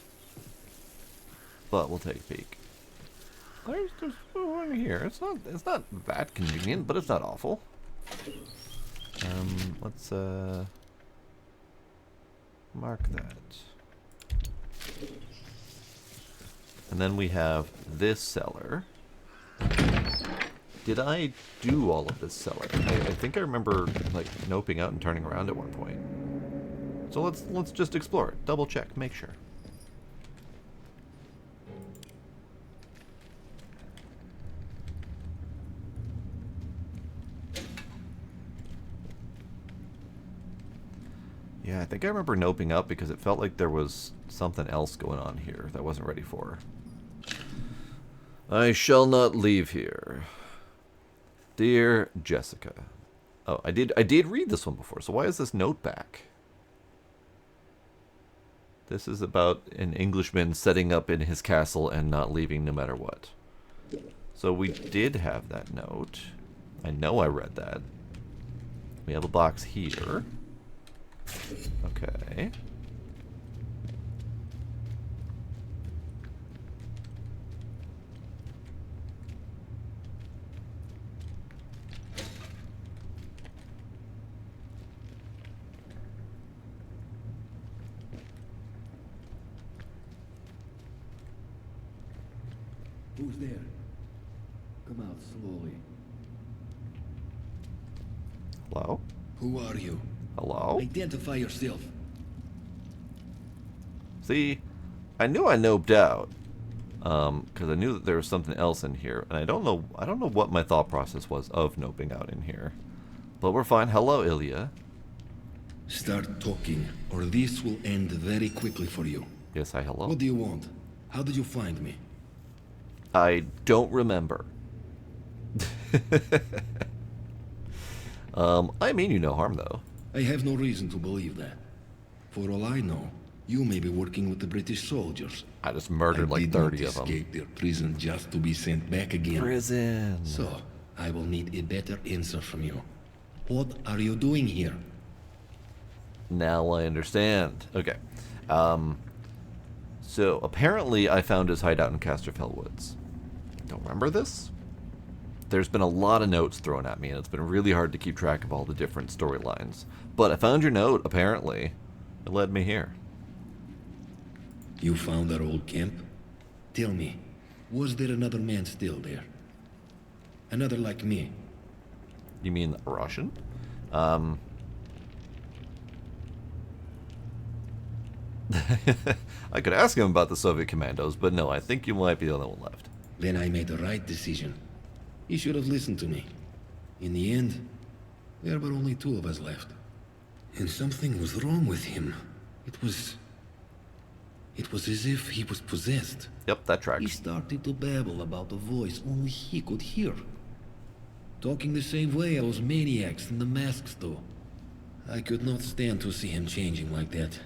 but we'll take a peek. There's one here. It's not that convenient, but it's not awful. Let's mark that. And then we have this cellar. Did I do all of this cellar? I think I remember like noping out and turning around at one point. So let's just explore it. Double check, make sure. Yeah, I think I remember noping up because it felt like there was something else going on here that I wasn't ready for. I shall not leave here. Dear Jessica. Oh, I did read this one before, so why is this note back? This is about an Englishman setting up in his castle and not leaving no matter what. So we did have that note. I know I read that. We have a box here. Okay. Who's there? Come out slowly. Hello? Who are you? Hello? Identify yourself. See, I knew I noped out, because I knew that there was something else in here, and I don't know what my thought process was of noping out in here. But we're fine. Hello, Ilya. Start talking, or this will end very quickly for you. Yes, hi, hello. What do you want? How did you find me? I don't remember. I mean you no harm, though. I have no reason to believe that. For all I know, you may be working with the British soldiers. I just murdered I like did 30 not of them. escape their prison just to be sent back again. Prison. So, I will need a better answer from you. What are you doing here? Now I understand. Okay. So apparently I found his hideout in Casterfell Woods. Don't remember this? There's been a lot of notes thrown at me, and it's been really hard to keep track of all the different storylines. But I found your note, apparently. It led me here. You found our old camp? Tell me, was there another man still there? Another like me? You mean a Russian? I could ask him about the Soviet commandos, but no, I think you might be the only one left. Then I made the right decision. He should have listened to me. In the end, there were only two of us left. And something was wrong with him. It was as if he was possessed. Yep, that He tracks. started to babble about a voice only he could hear. Talking the same way those maniacs in the masks do. I could not stand to see him changing like that.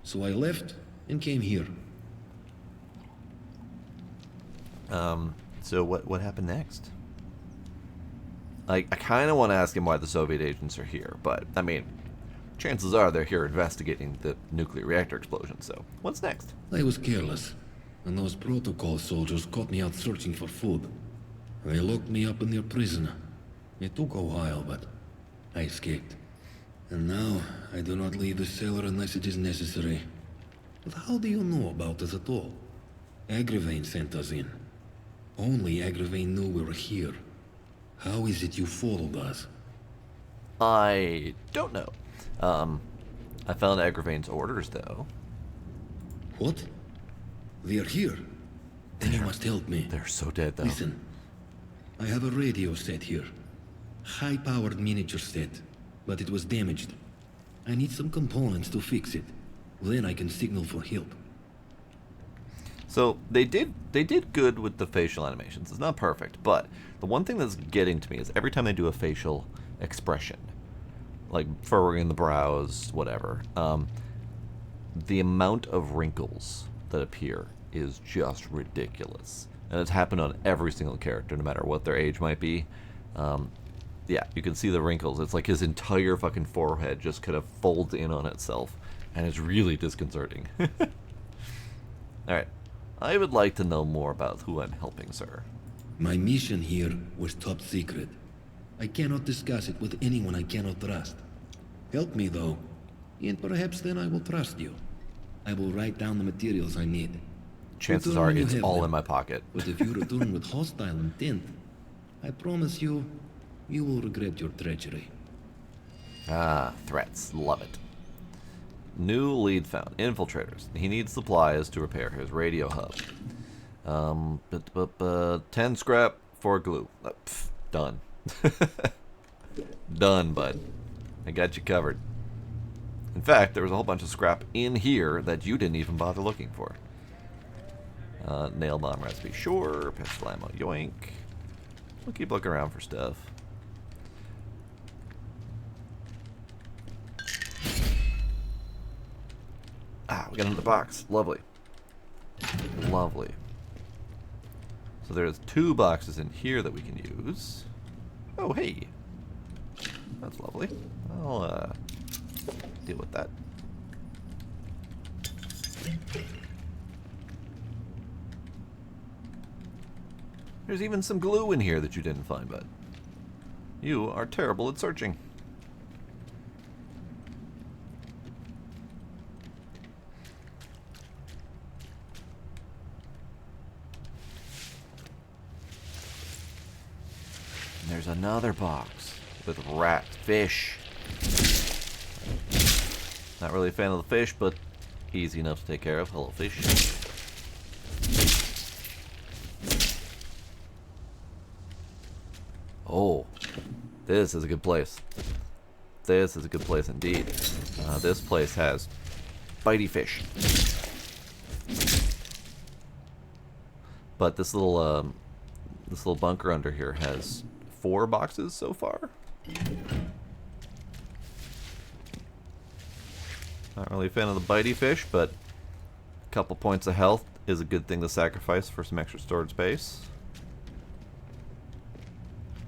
So I left and came here. So what happened next? I kind of want to ask him why the Soviet agents are here, but, I mean, chances are they're here investigating the nuclear reactor explosion, so what's next? I was careless, and those protocol soldiers caught me out searching for food. They locked me up in their prison. It took a while, but I escaped. And now, I do not leave the cellar unless it is necessary. But how do you know about us at all? Agravain sent us in. Only Agravain knew we were here. How is it you followed us? I don't know. I found Agravain's orders, though. What? They are here. Then you must help me. They're so dead, though. Listen, I have a radio set here. High-powered miniature set, but it was damaged. I need some components to fix it. Then I can signal for help. So they did good with the facial animations. It's not perfect, but the one thing that's getting to me is every time they do a facial expression, like furrowing the brows, whatever, the amount of wrinkles that appear is just ridiculous. And it's happened on every single character, no matter what their age might be. Yeah, you can see the wrinkles. It's like his entire fucking forehead just kind of folds in on itself, and it's really disconcerting. Alright, I would like to know more about who I'm helping, sir. My mission here was top secret. I cannot discuss it with anyone I cannot trust. Help me, though, and perhaps then I will trust you. I will write down the materials I need. Chances Return are when you it's have all them. in my pocket. But if you return with hostile intent, I promise you, you will regret your treachery. Ah, threats. Love it. New lead found. Infiltrators. He needs supplies to repair his radio hub. 10 scrap, 4 glue. Pff, done. Done, bud. I got you covered. In fact, there was a whole bunch of scrap in here that you didn't even bother looking for. Nail bomb recipe, sure. Pistol ammo, yoink. We'll keep looking around for stuff. Ah, we got another box. Lovely. Lovely. So there's 2 boxes in here that we can use. Oh, hey. That's lovely. I'll deal with that. There's even some glue in here that you didn't find, bud. You are terrible at searching. And there's another box with rat fish. Not really a fan of the fish, but easy enough to take care of. Hello, fish. Oh, this is a good place. This is a good place indeed. This place has bitey fish. But this little bunker under here has 4 boxes so far. Not really a fan of the bitey fish, but a couple points of health is a good thing to sacrifice for some extra storage space.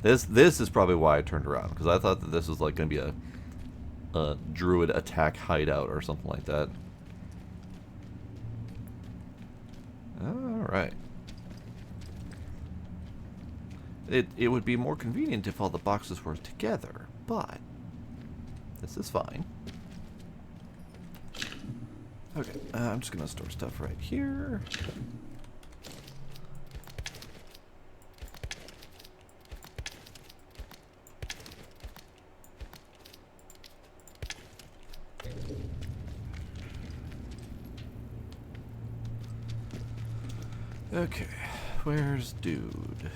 This is probably why I turned around, because I thought that this was like going to be a druid attack hideout or something like that. Alright. It would be more convenient if all the boxes were together, but this is fine. Okay, I'm just going to store stuff right here. Okay, where's dude?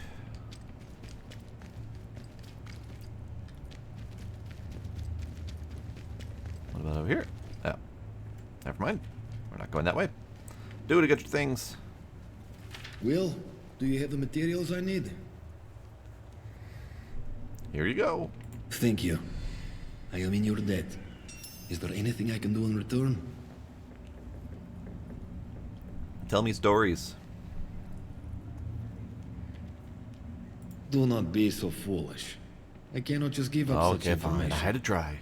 What about over here? Oh, never mind. We're not going that way. Dude, get your things. Will, do you have the materials I need? Here you go. Thank you. I am in your debt. Is there anything I can do in return? Tell me stories. Do not be so foolish. I cannot just give up such Okay, fine. information. I had to try.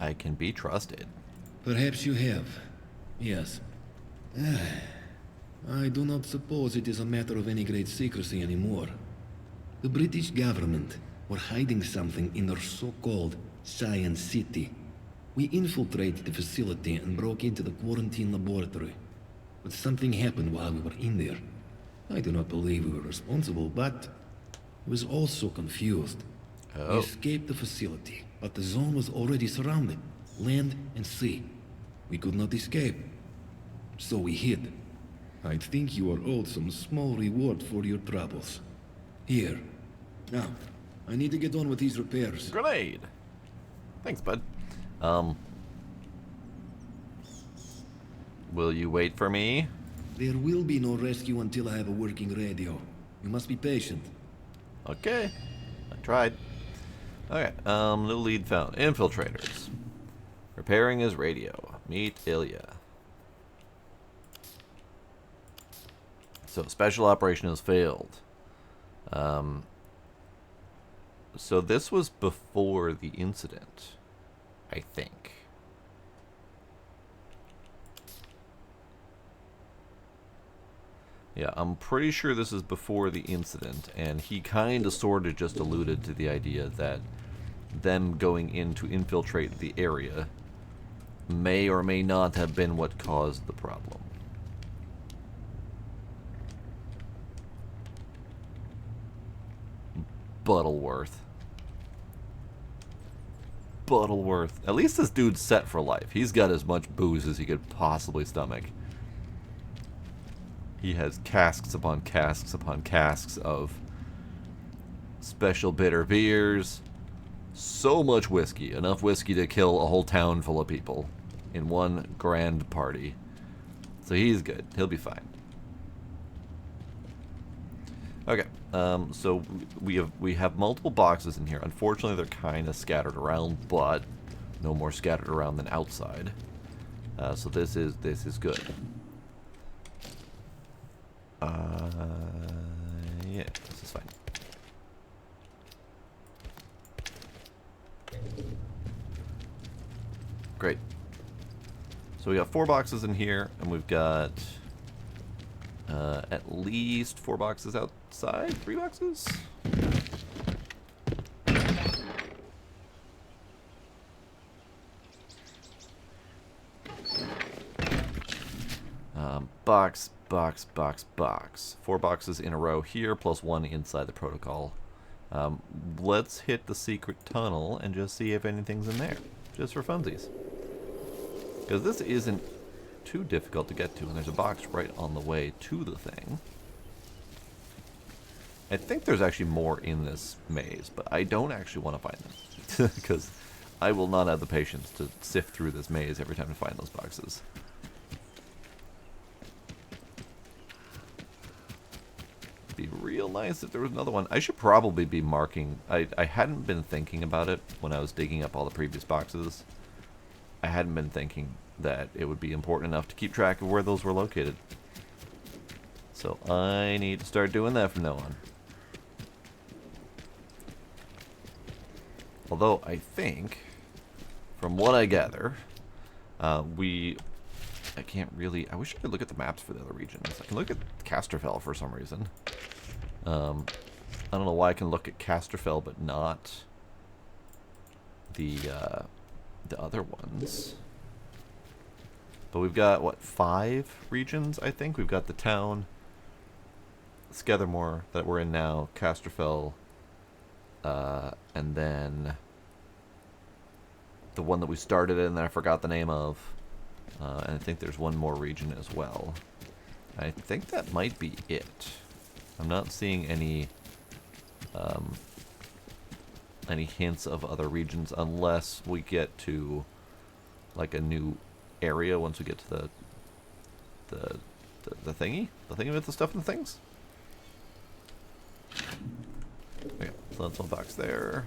I can be trusted. Perhaps you have. Yes. I do not suppose it is a matter of any great secrecy anymore. The British government were hiding something in their so-called Science City. We infiltrated the facility and broke into the quarantine laboratory. But something happened while we were in there. I do not believe we were responsible, but I was also confused. We Oh. escaped the facility, but the zone was already surrounded, land and sea. We could not escape, so we hid. I think you are owed some small reward for your troubles. Here. Now, I need to get on with these repairs. Grenade. Thanks, bud. Will you wait for me? There will be no rescue until I have a working radio. You must be patient. Okay. I tried. Okay, new lead found. Infiltrators. Repairing his radio. Meet Ilya. So, special operation has failed. So this was before the incident, I think. Yeah, I'm pretty sure this is before the incident, and he kind of sort of just alluded to the idea that them going in to infiltrate the area may or may not have been what caused the problem. Butterworth. Butterworth. At least this dude's set for life. He's got as much booze as he could possibly stomach. He has casks upon casks upon casks of special bitter beers. So much whiskey. Enough whiskey to kill a whole town full of people in one grand party. So he's good. He'll be fine. Okay, so we have multiple boxes in here. Unfortunately, they're kind of scattered around, but no more scattered around than outside. So this is good. Yeah, this is fine. great. So we got 4 boxes in here, and we've got at least 4 boxes outside. 3 boxes? Box, box, box, box. 4 boxes in a row here, plus 1 inside the protocol. Let's hit the secret tunnel and just see if anything's in there, just for funsies. Because this isn't too difficult to get to, and there's a box right on the way to the thing. I think there's actually more in this maze, but I don't actually want to find them. Because I will not have the patience to sift through this maze every time to find those boxes. Be real nice if there was another one. I should probably be marking. I hadn't been thinking about it when I was digging up all the previous boxes. I hadn't been thinking that it would be important enough to keep track of where those were located. So I need to start doing that from now on. Although I think, from what I gather, I can't really... I wish I could look at the maps for the other regions. I can look at Casterfell for some reason. I don't know why I can look at Casterfell but not the other ones. But we've got, what, 5 regions, I think? We've got the town, Skethermore, that we're in now, Casterfell, and then the one that we started in that I forgot the name of. And I think there's one more region as well. I think that might be it. I'm not seeing any hints of other regions unless we get to like a new area once we get to the thingy with the stuff and the things. Okay, so that's one box there.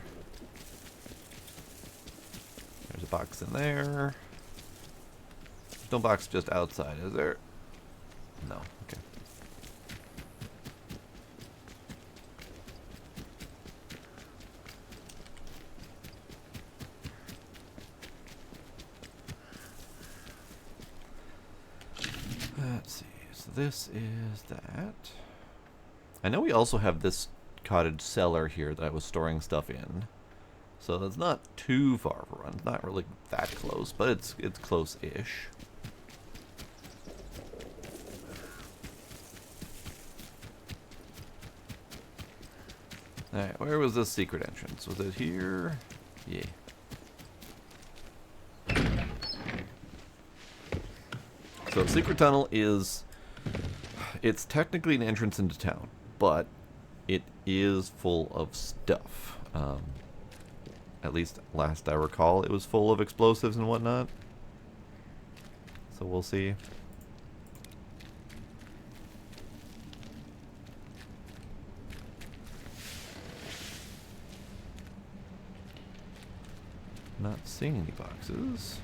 There's a box in there. There's no box just outside, is there? No, okay. Let's see, so this is that. I know we also have this cottage cellar here that I was storing stuff in. So that's not too far of a run. It's not really that close, but it's close-ish. Alright, where was this secret entrance? Was it here? Yeah. So secret tunnel is... It's technically an entrance into town, but it is full of stuff. At least last I recall, it was full of explosives and whatnot. So we'll see. Not seeing any boxes.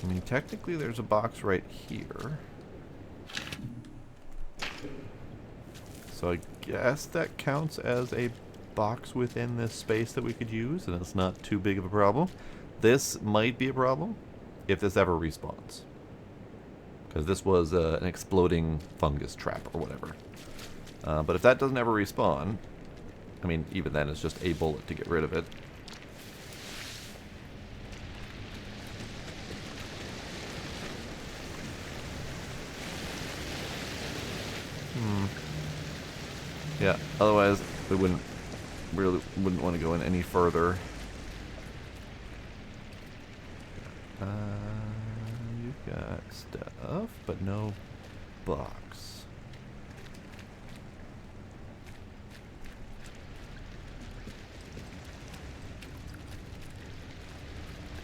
I mean, technically there's a box right here. So I guess that counts as a box within this space that we could use, and it's not too big of a problem. This might be a problem if this ever respawns. Because this was an exploding fungus trap or whatever. But if that doesn't ever respawn, I mean, even then it's just a bullet to get rid of it. Yeah, otherwise we wouldn't want to go in any further. You've got stuff, but no box.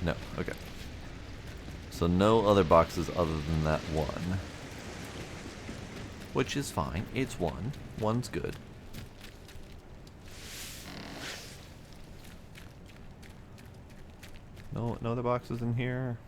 No, okay. So no other boxes other than that one. Which is fine. It's one. One's good. No other boxes in here.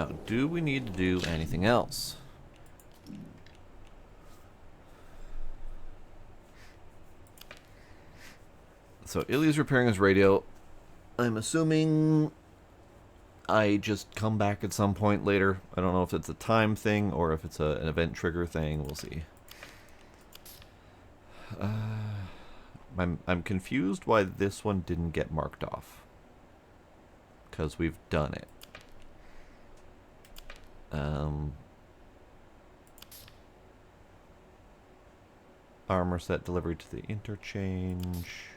Now, do we need to do anything else? So Illy's repairing his radio. I'm assuming I just come back at some point later. I don't know if it's a time thing or if it's an event trigger thing. We'll see. I'm confused why this one didn't get marked off. Because we've done it. Armor set delivery to the interchange.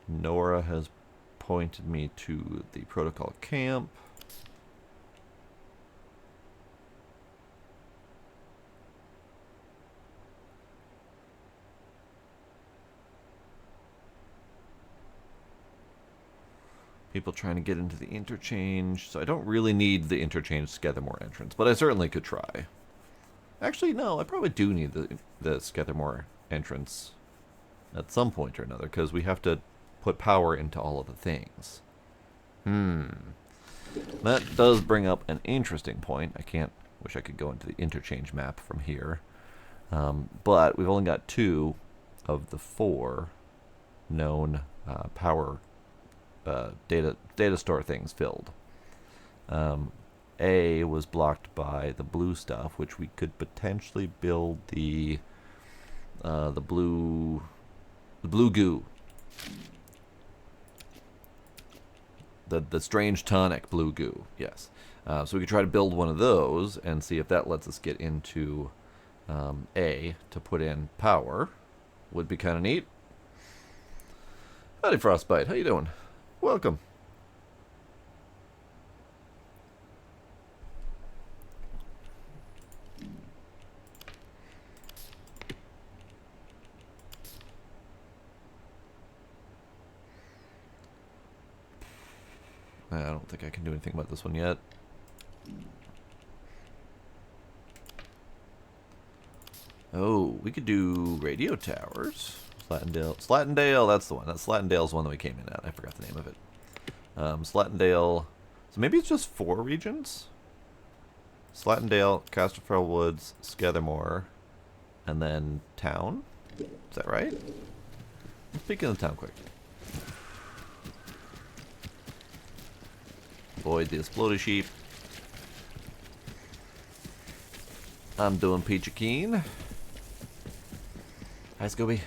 Nora has pointed me to the protocol camp. People trying to get into the interchange. So I don't really need the interchange Skethermore entrance, but I certainly could try. Actually, no, I probably do need the Skethermore entrance at some point or another, because we have to put power into all of the things. That does bring up an interesting point. Wish I could go into the interchange map from here. But we've only got 2 of the 4 known power data store things filled. A was blocked by the blue stuff, which we could potentially build the blue goo. The strange tonic blue goo, yes. So we could try to build one of those and see if that lets us get into A to put in power. Would be kind of neat. Howdy, Frostbite. How you doing? Welcome. I don't think I can do anything about this one yet. Oh, we could do radio towers. Slatendale, that's the one. That's Slatendale's one that we came in at. I forgot the name of it. Slatendale. So maybe it's just 4 regions? Slatendale, Casterfell Woods, Skethermore, and then town? Is that right? Let's peek in the town quick. Avoid the exploded sheep. I'm doing Peachy Keen. Hi, Scooby.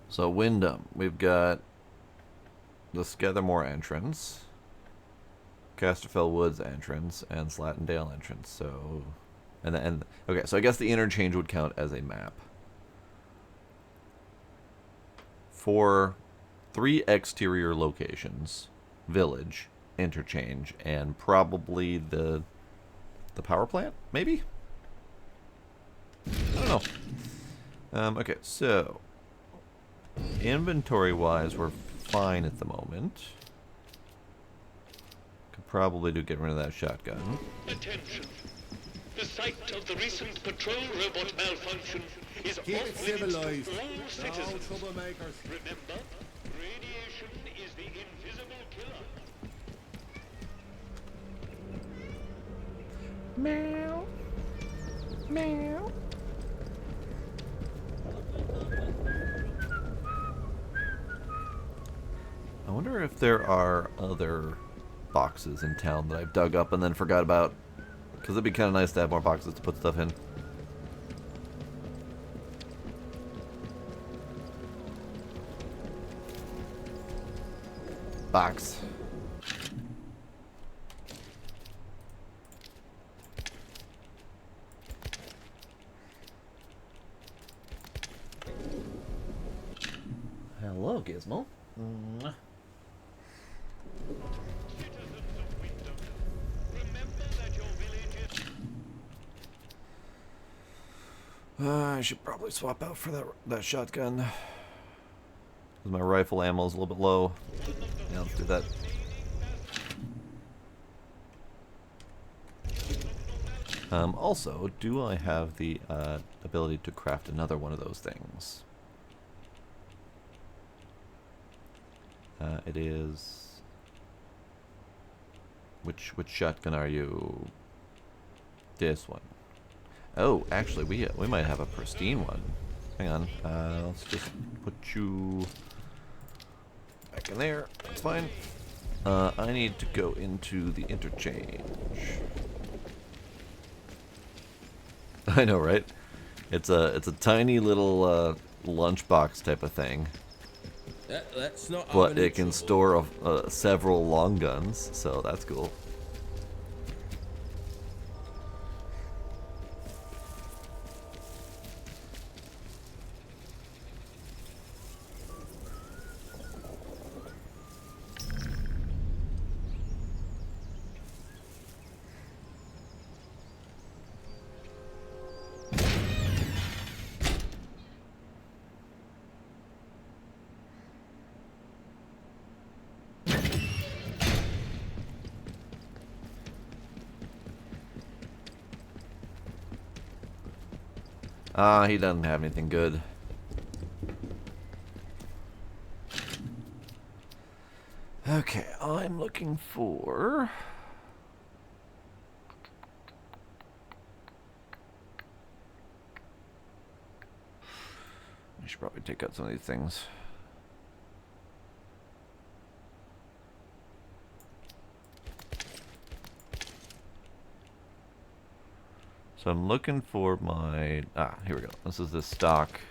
So Wyndham, we've got the Skethermore entrance, Casterfell Woods entrance, and Slatendale entrance. So, okay. So I guess the interchange would count as a map. For 3 exterior locations, village, interchange, and probably the power plant, maybe. I don't know. Okay, so inventory-wise, we're fine at the moment. Could probably get rid of that shotgun. Attention. The site of the recent patrol robot malfunction is Keep it off limits civilized. to all No citizens. troublemakers. Remember, radiation is the invisible killer. Meow. Meow. I wonder if there are other boxes in town that I've dug up and then forgot about. Because it'd be kind of nice to have more boxes to put stuff in. Box. Hello, Gizmo. Mwah. Citizens of Wyndham, remember that your village is... I should probably swap out for that shotgun. Because my rifle ammo is a little bit low. Yeah, let's do that. Also, do I have the ability to craft another one of those things? It is... Which shotgun are you? This one. Oh, actually, we might have a pristine one. Hang on. Let's just put you back in there. That's fine. I need to go into the interchange. I know, right? It's a tiny little lunchbox type of thing, Let's not have but any it can trouble. store several long guns, so that's cool. Ah, he doesn't have anything good. Okay, I'm looking for... I should probably take out some of these things. So I'm looking for my... Ah, here we go. This is the stock.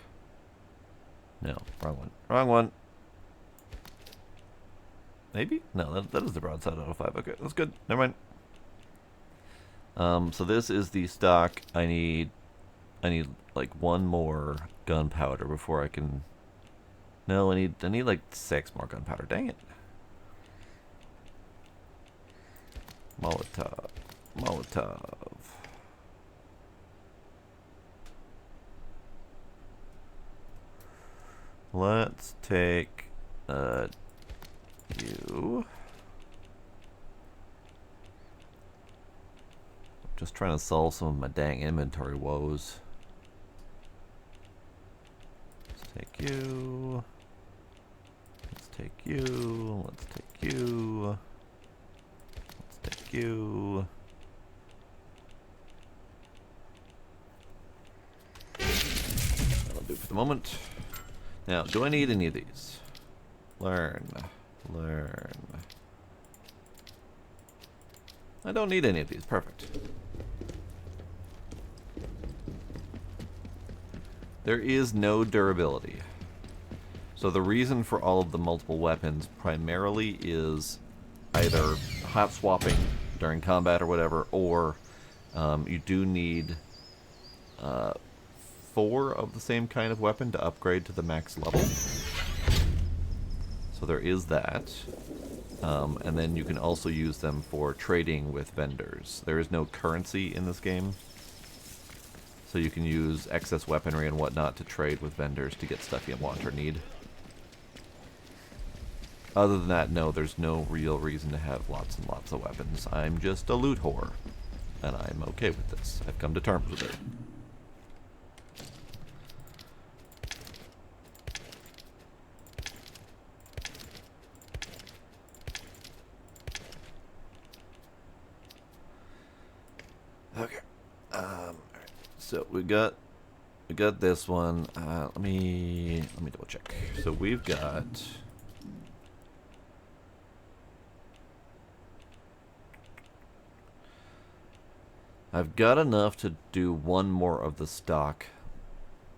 No, wrong one. Wrong one. Maybe? No, that is the broadside out of 5. Okay, that's good. Never mind. So this is the stock. I need like one more gunpowder before I can... No, I need like 6 more gunpowder. Dang it. Molotov. Molotov. Let's take you. Just trying to solve some of my dang inventory woes. Let's take you. Let's take you. Let's take you. Let's take you. That'll do for the moment. Now, do I need any of these? Learn. Learn. I don't need any of these. Perfect. There is no durability. So the reason for all of the multiple weapons primarily is either hot swapping during combat or whatever, or you do need 4 of the same kind of weapon to upgrade to the max level. So there is that. And then you can also use them for trading with vendors. There is no currency in this game, so you can use excess weaponry and whatnot to trade with vendors to get stuff you want or need. Other than that, no, there's no real reason to have lots and lots of weapons. I'm just a loot whore, and I'm okay with this. I've come to terms with it. Okay. Alright. So we got this one. Let me double check. So we've got I've got enough to do one more of the stock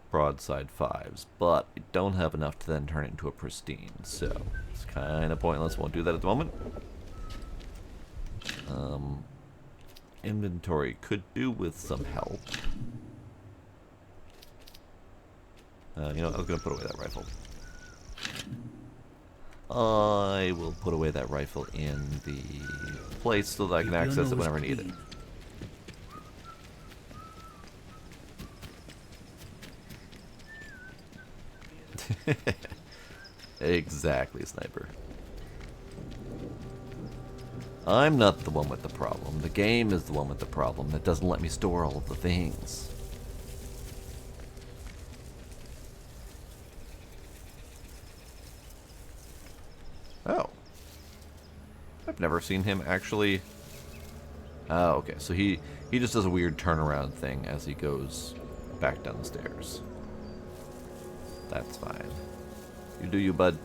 broadside 5s, but I don't have enough to then turn it into a pristine, so it's kind of pointless. Won't do that at the moment. Inventory could do with some help. You know, I was going to put away that rifle. I will put away that rifle in the place so that I can access it whenever I need it. Exactly, sniper. I'm not the one with the problem. The game is the one with the problem that doesn't let me store all of the things. Oh. I've never seen him actually... Oh, okay. So he just does a weird turnaround thing as he goes back down the stairs. That's fine. You do you, bud.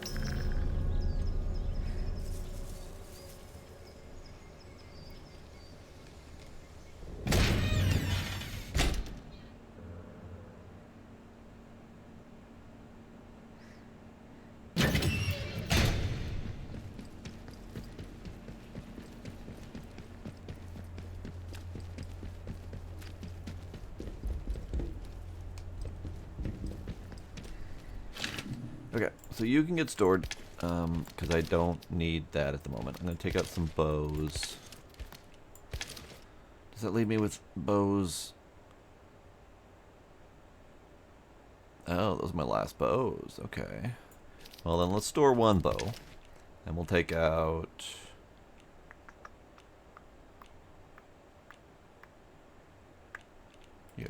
Okay, so you can get stored, because I don't need that at the moment. I'm going to take out some bows. Does that leave me with bows? Oh, those are my last bows. Okay. Well, then let's store one bow. And we'll take out... you.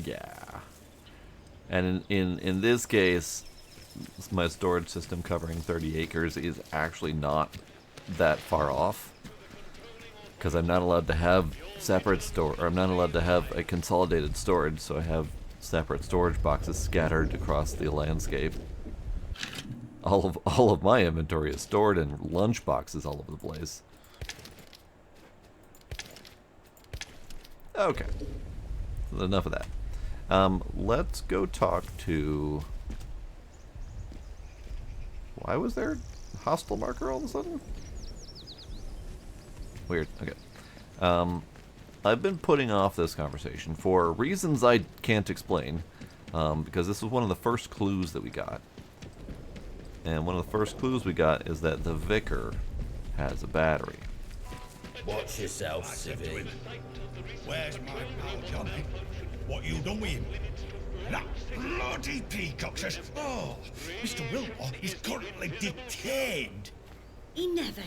Yeah. And in this case, my storage system covering 30 acres is actually not that far off. Because I'm not allowed to have separate or I'm not allowed to have a consolidated storage, so I have separate storage boxes scattered across the landscape. All of my inventory is stored in lunch boxes all over the place. Okay. Enough of that. Let's go talk to... Why was there a hostile marker all of a sudden? Weird. Okay. I've been putting off this conversation for reasons I can't explain, because this was one of the first clues that we got. And one of the first clues we got is that the Vicar has a battery. Watch yourself, civvy. Where's my pal Johnny? What you done with him? That bloody peacock says, oh, Mr. Wilmore is currently detained. He never.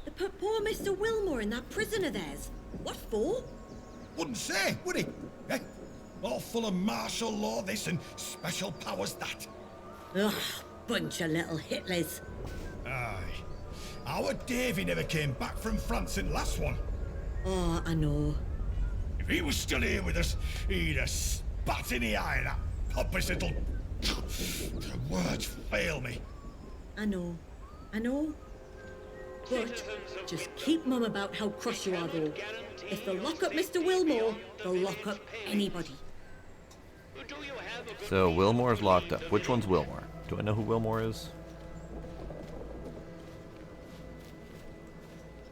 They put poor Mr. Wilmore in that prison of theirs. What for? Wouldn't say, would he? Eh? All full of martial law this and special powers that. Ugh, bunch of little Hitlers. Aye. Our Davy never came back from France in last one. Oh, I know. If he was still here with us, he'd have spat in the eye of that pompous little... The words fail me. I know. I know. But just keep mum about how cross you are, though. If they'll lock up Mr. Wilmore, they'll lock up anybody. So Wilmore's locked up. Which one's Wilmore? Do I know who Wilmore is?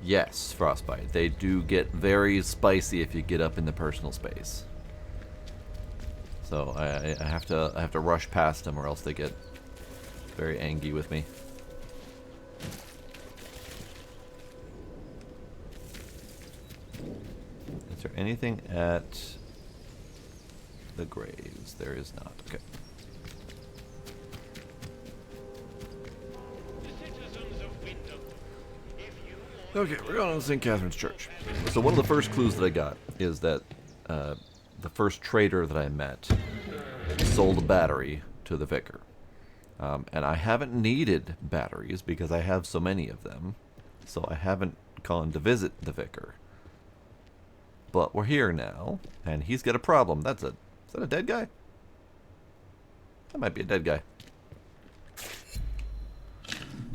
Yes, Frostbite. They do get very spicy if you get up in the personal space. So I have to rush past them, or else they get very angry with me. Is there anything at the graves? There is not. Okay. Okay, we're going to St. Catherine's Church. So one of the first clues that I got is that the first trader that I met sold a battery to the Vicar. And I haven't needed batteries because I have so many of them. So I haven't gone to visit the Vicar. But we're here now, and he's got a problem. Is that a dead guy? That might be a dead guy.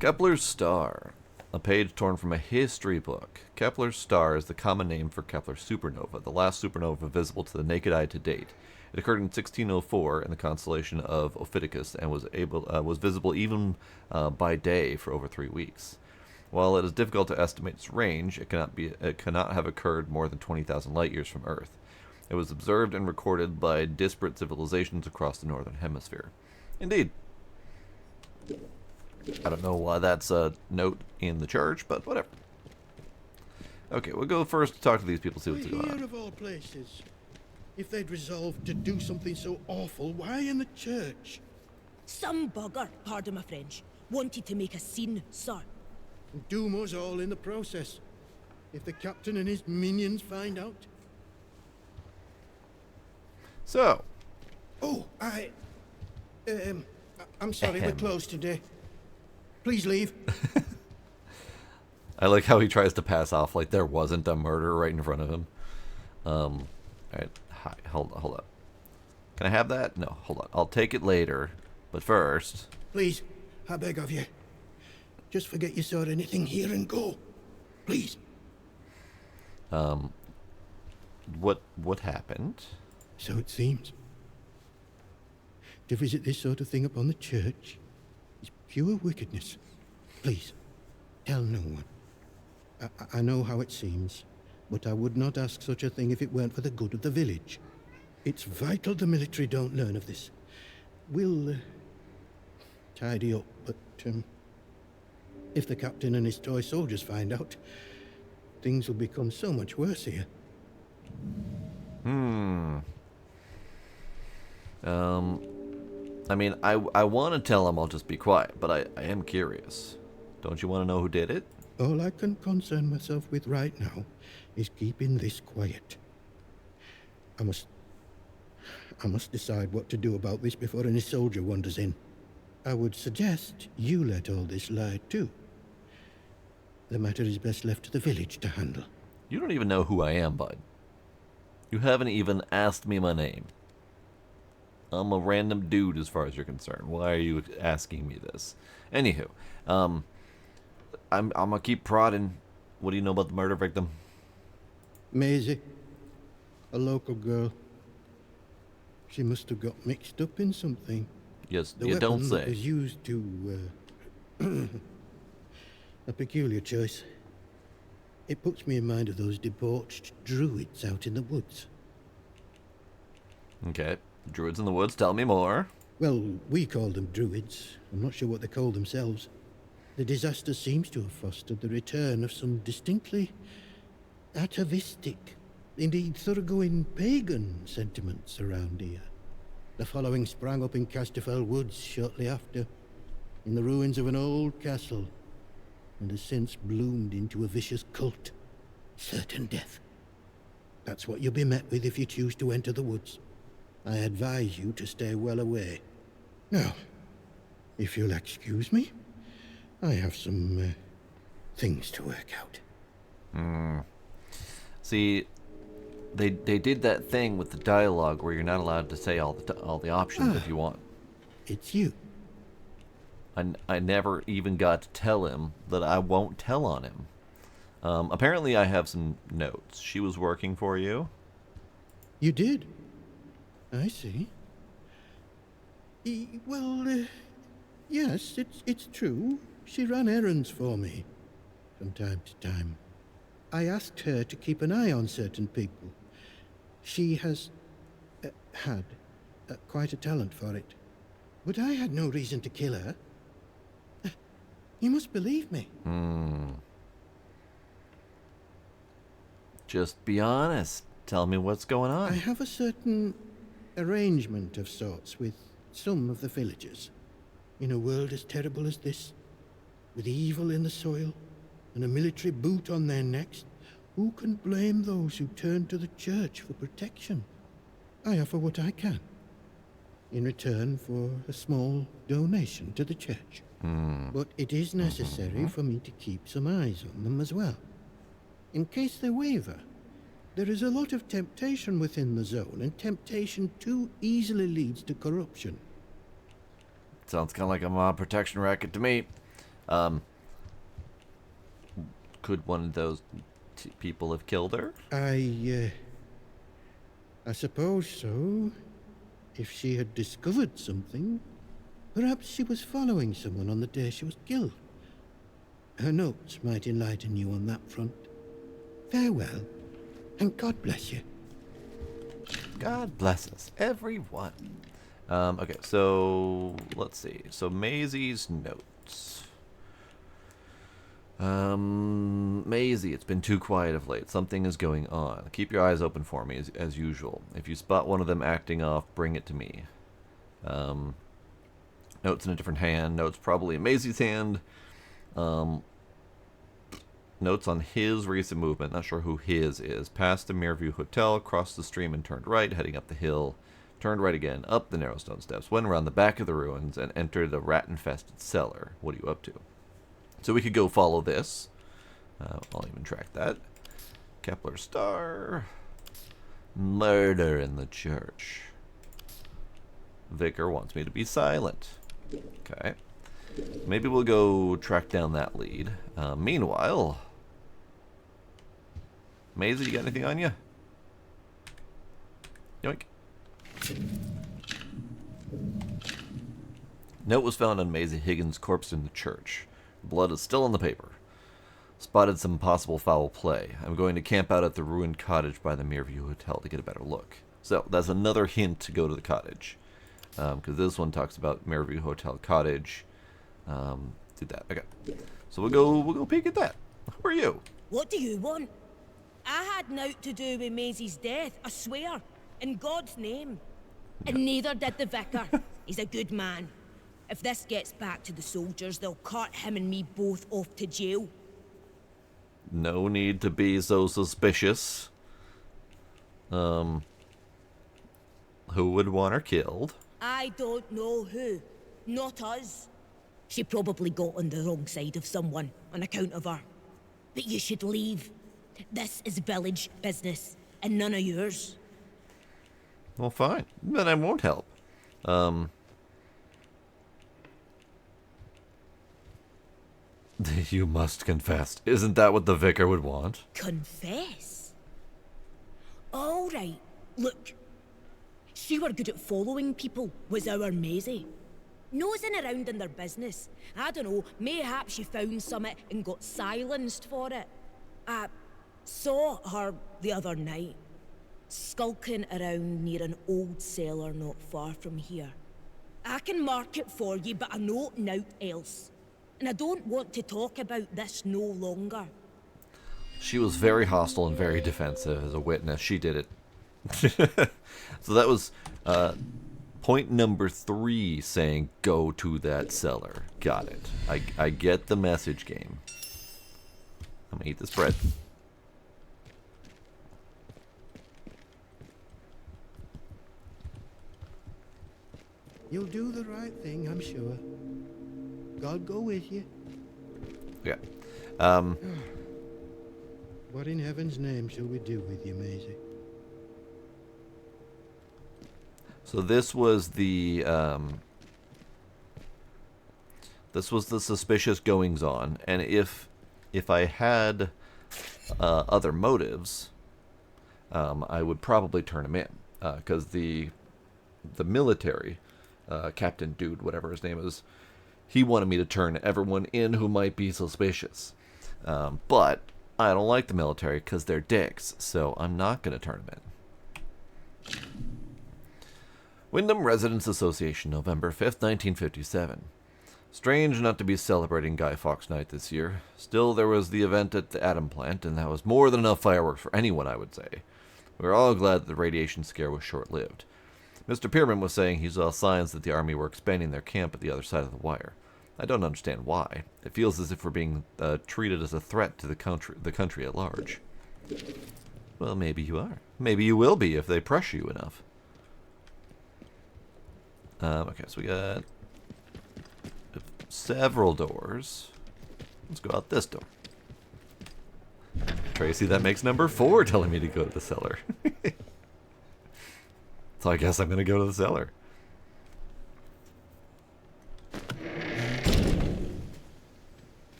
Kepler's Star. A page torn from a history book. Kepler's star is the common name for Kepler's supernova, the last supernova visible to the naked eye to date. It occurred in 1604 in the constellation of Ophiuchus and was visible even by day for over 3 weeks. While it is difficult to estimate its range, it cannot have occurred more than 20,000 light years from Earth. It was observed and recorded by disparate civilizations across the northern hemisphere. Indeed. I don't know why that's a note in the church, but whatever. Okay, we'll go first to talk to these people, see what's going on. Here of all places. If they'd resolved to do something so awful, why in the church? Some bugger, pardon my French, wanted to make a scene, sir. And doom us all in the process. If the captain and his minions find out. So. Oh, I'm sorry, we're closed today. Please leave. I like how he tries to pass off like there wasn't a murder right in front of him. Alright, hi, hold up. Can I have that? No, hold on. I'll take it later. But first... Please, I beg of you. Just forget you saw anything here and go. Please. What happened? So it seems. To visit this sort of thing upon the church is pure wickedness. Please, tell no one. I know how it seems, but I would not ask such a thing if it weren't for the good of the village. It's vital the military don't learn of this. We'll tidy up, but if the captain and his toy soldiers find out, things will become so much worse here. I mean, I want to tell him I'll just be quiet, but I am curious. Don't you want to know who did it? All I can concern myself with right now is keeping this quiet. I must decide what to do about this before any soldier wanders in. I would suggest you let all this lie too. The matter is best left to the village to handle. You don't even know who I am, bud. You haven't even asked me my name. I'm a random dude as far as you're concerned. Why are you asking me this? Anywho, I'm gonna keep prodding. What do you know about the murder victim? Maisie, a local girl. She must have got mixed up in something. Yes, The you don't weapon that say. was used to a peculiar choice. It puts me in mind of those debauched druids out in the woods. Okay, druids in the woods. Tell me more. Well, we call them druids. I'm not sure what they call themselves. The disaster seems to have fostered the return of some distinctly atavistic, indeed thoroughgoing pagan sentiments around here. The following sprang up in Casterfell Woods shortly after, in the ruins of an old castle, and has since bloomed into a vicious cult. Certain death. That's what you'll be met with if you choose to enter the woods. I advise you to stay well away. Now, if you'll excuse me, I have some things to work out. See, they did that thing with the dialogue where you're not allowed to say all the options if you want. It's you. I never even got to tell him that I won't tell on him. Apparently, I have some notes. She was working for you. You did? I see. Yes, it's true. She ran errands for me from time to time. I asked her to keep an eye on certain people. She has had quite a talent for it. But I had no reason to kill her. You must believe me. Just be honest. Tell me what's going on. I have a certain arrangement of sorts with some of the villagers. In a world as terrible as this, with evil in the soil and a military boot on their necks, who can blame those who turn to the church for protection? I offer what I can, in return for a small donation to the church. But it is necessary for me to keep some eyes on them as well. In case they waver, there is a lot of temptation within the zone, and temptation too easily leads to corruption. Sounds kind of like a mob protection racket to me. Could one of those people have killed her? I suppose so. If she had discovered something, perhaps she was following someone on the day she was killed. Her notes might enlighten you on that front. Farewell, and God bless you. God bless us, everyone. Okay, so let's see. So Maisie's notes. Maisie, it's been too quiet of late. Something is going on. Keep your eyes open for me, as usual. If you spot one of them acting off, bring it to me. Notes in a different hand. Notes probably in Maisie's hand. Notes on his recent movement. Not sure who his is. Passed the Mirrorview Hotel, crossed the stream and turned right, heading up the hill. Turned right again, up the narrow stone steps, went around the back of the ruins, and entered a rat-infested cellar. What are you up to? So we could go follow this. I'll even track that. Kepler Star. Murder in the church. Vicar wants me to be silent. Okay. Maybe we'll go track down that lead. Meanwhile... Maisie, you got anything on you? Yoink. Note was found on Maisie Higgins' corpse in the church. Blood is still on the paper. Spotted some possible foul play. I'm going to camp out at the ruined cottage by the Mirrorview Hotel to get a better look. So, that's another hint to go to the cottage. Because this one talks about Mirrorview Hotel Cottage. Do that. Okay. So we'll go peek at that. Who are you? What do you want? I had naught to do with Maisie's death, I swear. In God's name. And neither did the vicar. He's a good man. If this gets back to the soldiers, they'll cart him and me both off to jail. No need to be so suspicious. Who would want her killed? I don't know who. Not us. She probably got on the wrong side of someone on account of her. But you should leave. This is village business, and none of yours. Well, fine. Then I won't help. You must confess. Isn't that what the vicar would want? Confess? All right. Look. She were good at following people, was our Maisie. Nosing around in their business. I don't know, mayhaps she found something and got silenced for it. I saw her the other night, skulking around near an old cellar not far from here. I can mark it for you, but I know naught else. And I don't want to talk about this no longer. She was very hostile and very defensive as a witness. She did it. So that was point number 3, saying go to that cellar. Got it. I get the message, game. I'm gonna eat this bread. You'll do the right thing, I'm sure. God go with you. Yeah. What in heaven's name shall we do with you, Maisie? So this was the suspicious goings on, and if I had other motives, I would probably turn him in, because the military captain dude, whatever his name is, he wanted me to turn everyone in who might be suspicious, but I don't like the military because they're dicks, so I'm not gonna turn them in. Wyndham Residents Association, November 5th, 1957. Strange not to be celebrating Guy Fawkes Night this year. Still, there was the event at the atom plant, and that was more than enough fireworks for anyone, I would say. We were all glad that the radiation scare was short-lived. Mr. Pierman was saying he saw signs that the army were expanding their camp at the other side of the wire. I don't understand why. It feels as if we're being treated as a threat to the country at large. Well, maybe you are. Maybe you will be if they pressure you enough. Okay, so we got several doors. Let's go out this door. Tracy, that makes number 4 telling me to go to the cellar. So I guess I'm going to go to the cellar.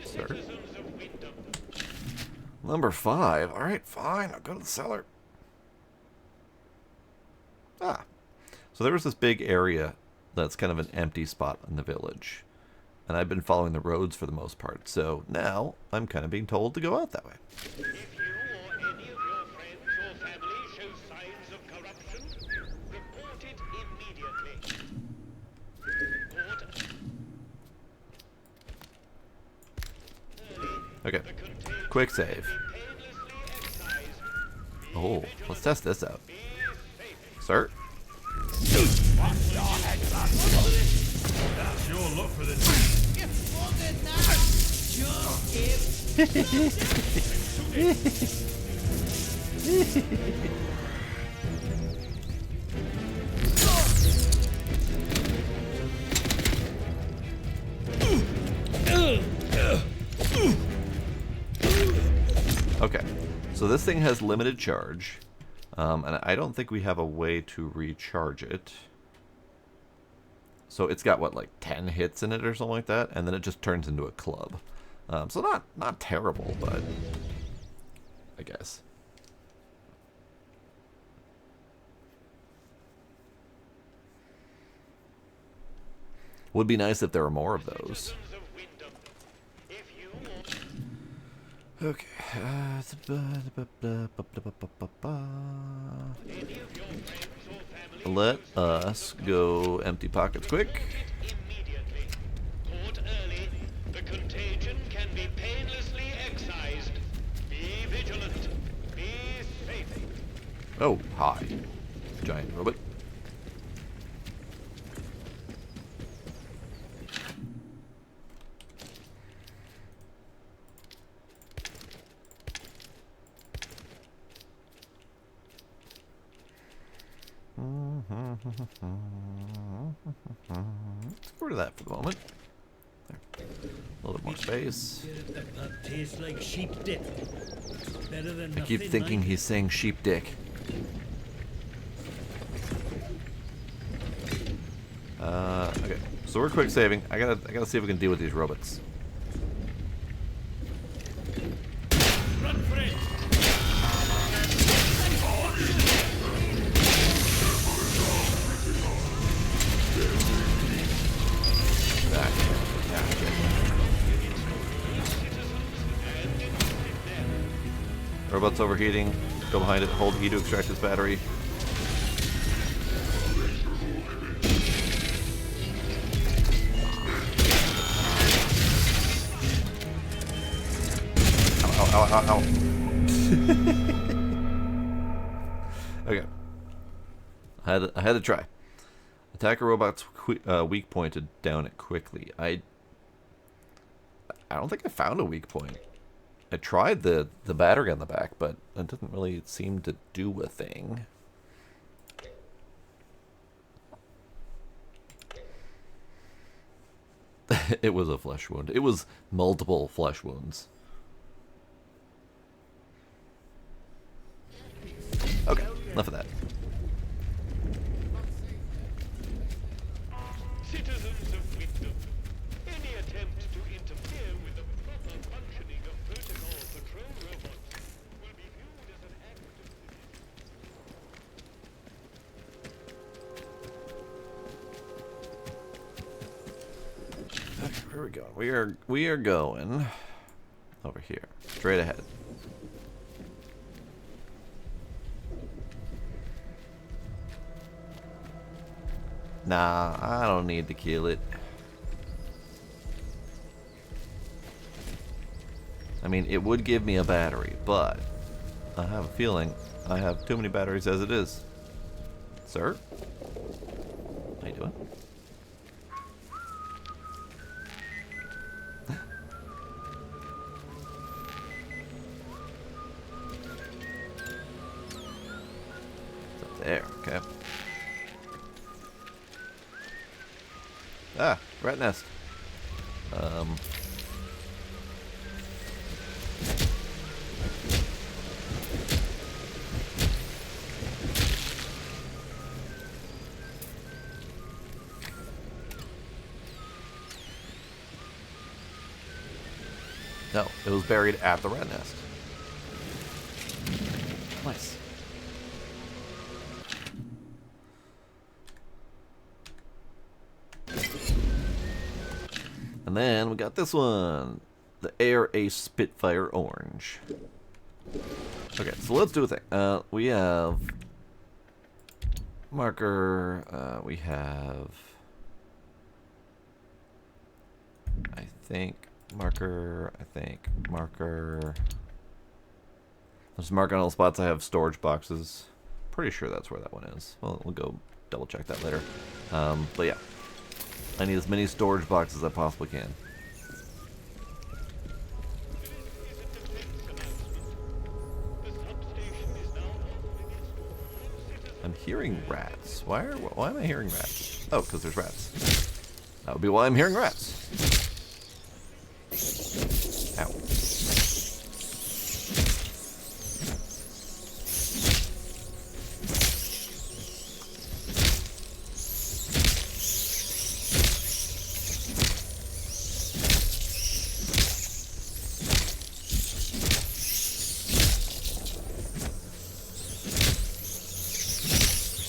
Sir? Number 5. Alright, fine. I'll go to the cellar. Ah. So there was this big area that's kind of an empty spot in the village. And I've been following the roads for the most part, so now I'm kind of being told to go out that way. If you or any of your friends or family show signs of corruption, report it immediately. Okay, quick save. Oh, let's test this out. Sir? That's your luck for the Okay, so this thing has limited charge, and I don't think we have a way to recharge it. So it's got, what, like 10 hits in it or something like that, and then it just turns into a club. So not terrible, but I guess. Would be nice if there were more of those. Okay. Let us go empty pockets quick. Port early. The contagion can be painlessly excised. Be vigilant. Be safe. Oh, hi. Giant robot. Let's go to that for the moment. There. A little bit more space. That tastes like sheep dip. Better than I keep nothing, thinking like. he's saying sheep dick. Okay, so we're quick saving. I gotta see if we can deal with these robots. Run for it! Robot's overheating. Go behind it. Hold E to extract its battery. Ow, ow, ow, ow, ow. Okay. I had to try. Attacker robot's weak pointed down it quickly. I don't think I found a weak point. I tried the battery on the back, but it didn't really seem to do a thing. It was a flesh wound. It was multiple flesh wounds. Okay, enough of that. Citizens of Wyndham, any attempt to interfere with the proper functioning of protocol patrol robots will be viewed as an act of Okay, where are we going? We are going over here, straight ahead. Nah, I don't need to kill it. I mean, it would give me a battery, but I have a feeling I have too many batteries as it is. Sir? How you doing? It's up there, okay. Ah, rat nest. No, it was buried at the rat nest. Nice. And then we got this one. The Air Ace Spitfire Orange. Okay, so let's do a thing. We have marker. We have, I think, marker. I think marker. There's mark on all spots. I have storage boxes. Pretty sure that's where that one is. Well, we'll go double check that later. But yeah, I need as many storage boxes as I possibly can. I'm hearing rats. Why am I hearing rats? Oh, because there's rats. That would be why I'm hearing rats. Ow.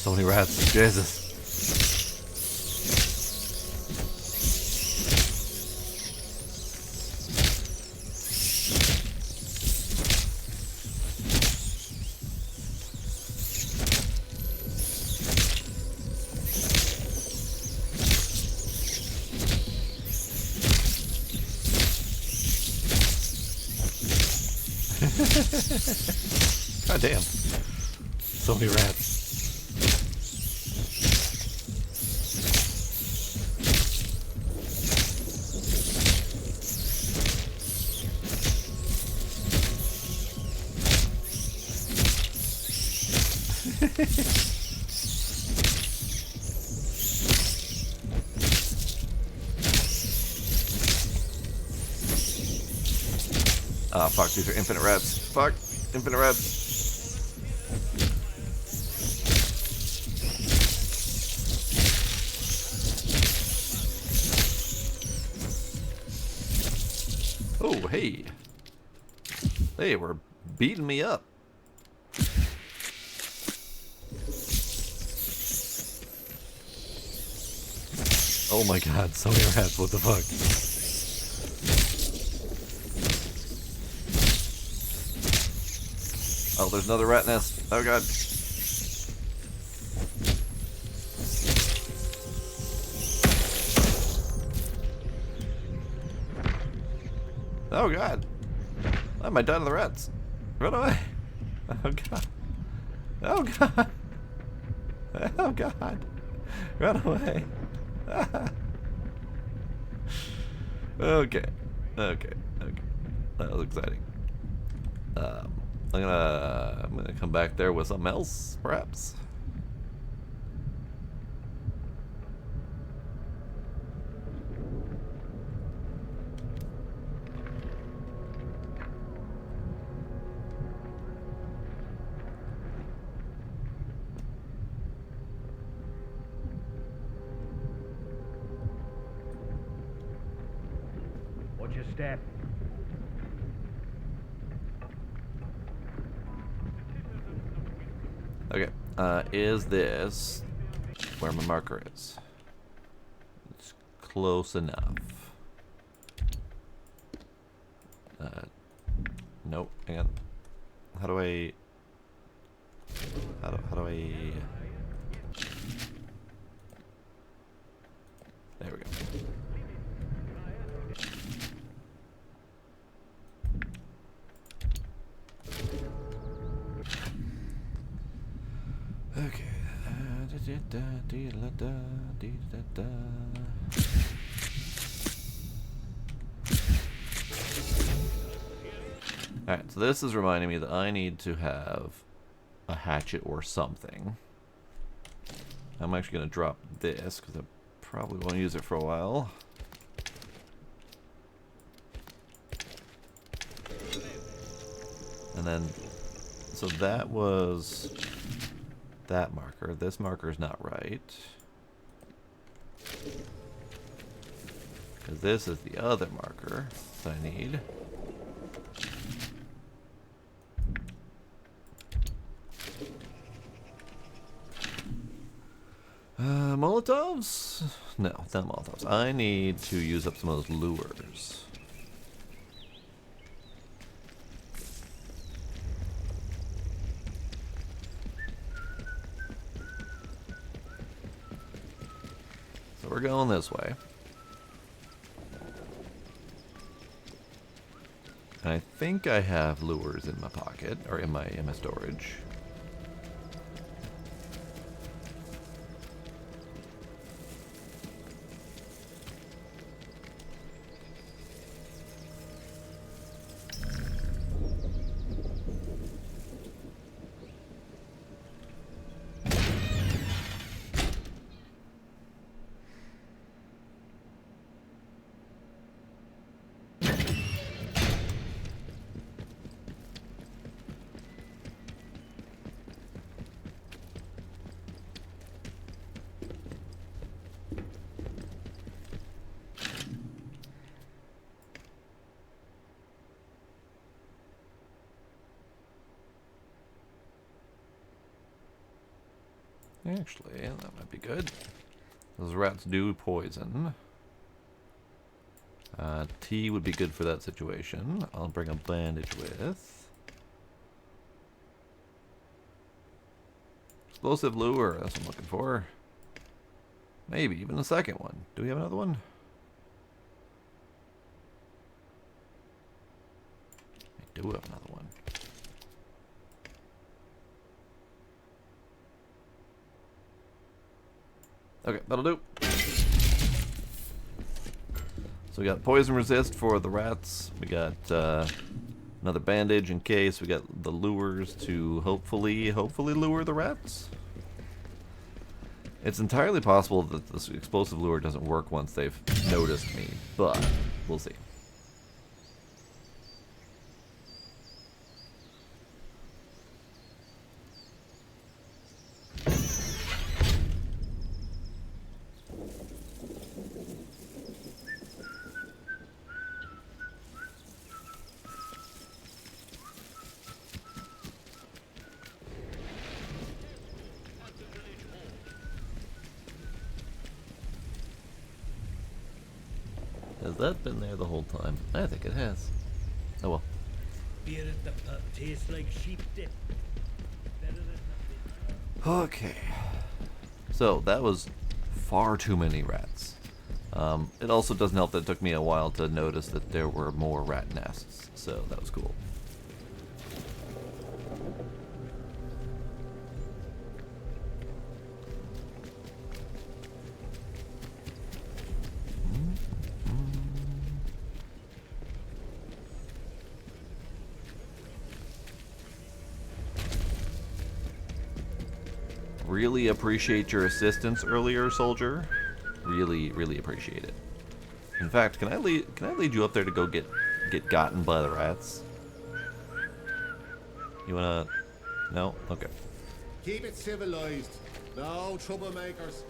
So many rats. Jesus. God damn. So many rats. Ah, fuck, these are infinite rats. Fuck, infinite rats. Oh, hey. They were beating me up. Oh my god, so many rats, what the fuck? Oh, there's another rat nest. Oh god. Oh god. I might die to the rats. Run away. Oh god. Oh god. Oh god. Run away. Okay. Okay. Okay. That was exciting. I'm gonna come back there with something else, perhaps. Watch your step. Okay. Is this where my marker is? It's close enough. Nope. Hang on. How do I? How do I? There we go. Okay. Alright, so this is reminding me that I need to have a hatchet or something. I'm actually going to drop this because I probably won't use it for a while. And then, so that was that marker. This marker is not right. Because this is the other marker that I need. Molotovs? No, it's not Molotovs. I need to use up some of those lures. So we're going this way. And I think I have lures in my pocket, or in my storage. Actually, that might be good. Those rats do poison. Tea would be good for that situation. I'll bring a bandage with. Explosive lure, that's what I'm looking for. Maybe even a second one. Do we have another one? We do have another one. Okay, that'll do. So we got poison resist for the rats. We got another bandage in case. We got the lures to hopefully lure the rats. It's entirely possible that this explosive lure doesn't work once they've noticed me, but we'll see. Has that been there the whole time? I think it has. Oh well. Beer at the pub tastes like sheep dip. Better than nothing. Okay. So that was far too many rats. It also doesn't help that it took me a while to notice that there were more rat nests, so that was cool. Really appreciate your assistance earlier, soldier. Really appreciate it. In fact, can I lead you up there to go get gotten by the rats? You wanna? No? Okay. Keep it civilized. No troublemakers.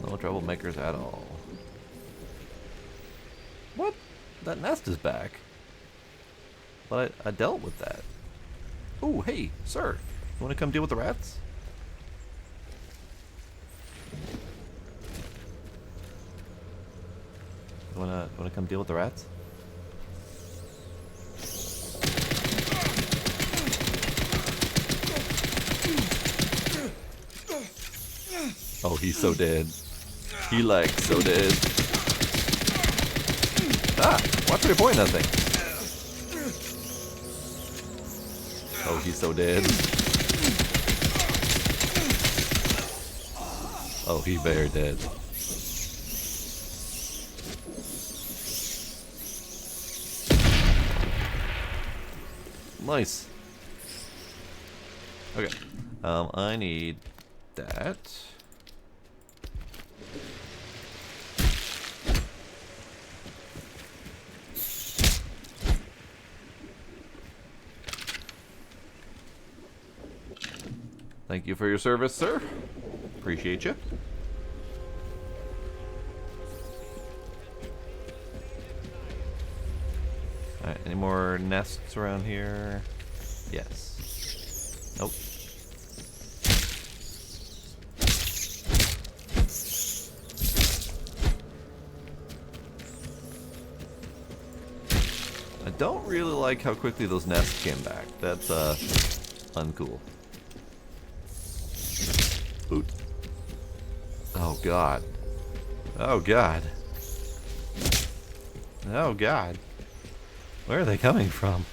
No troublemakers at all. What? That nest is back. But I dealt with that. Oh, hey, sir. You want to come deal with the rats? You wanna come deal with the rats? Oh, he's so dead. He like so dead. Ah, watch where you're pointing that thing. Oh, he's so dead. Oh, he very dead. Nice. Okay. I need that. Thank you for your service, sir. Appreciate you. Alright, any more nests around here? Yes. Nope. I don't really like how quickly those nests came back. That's uncool. Boot. Oh god. Oh god. Oh god. Where are they coming from?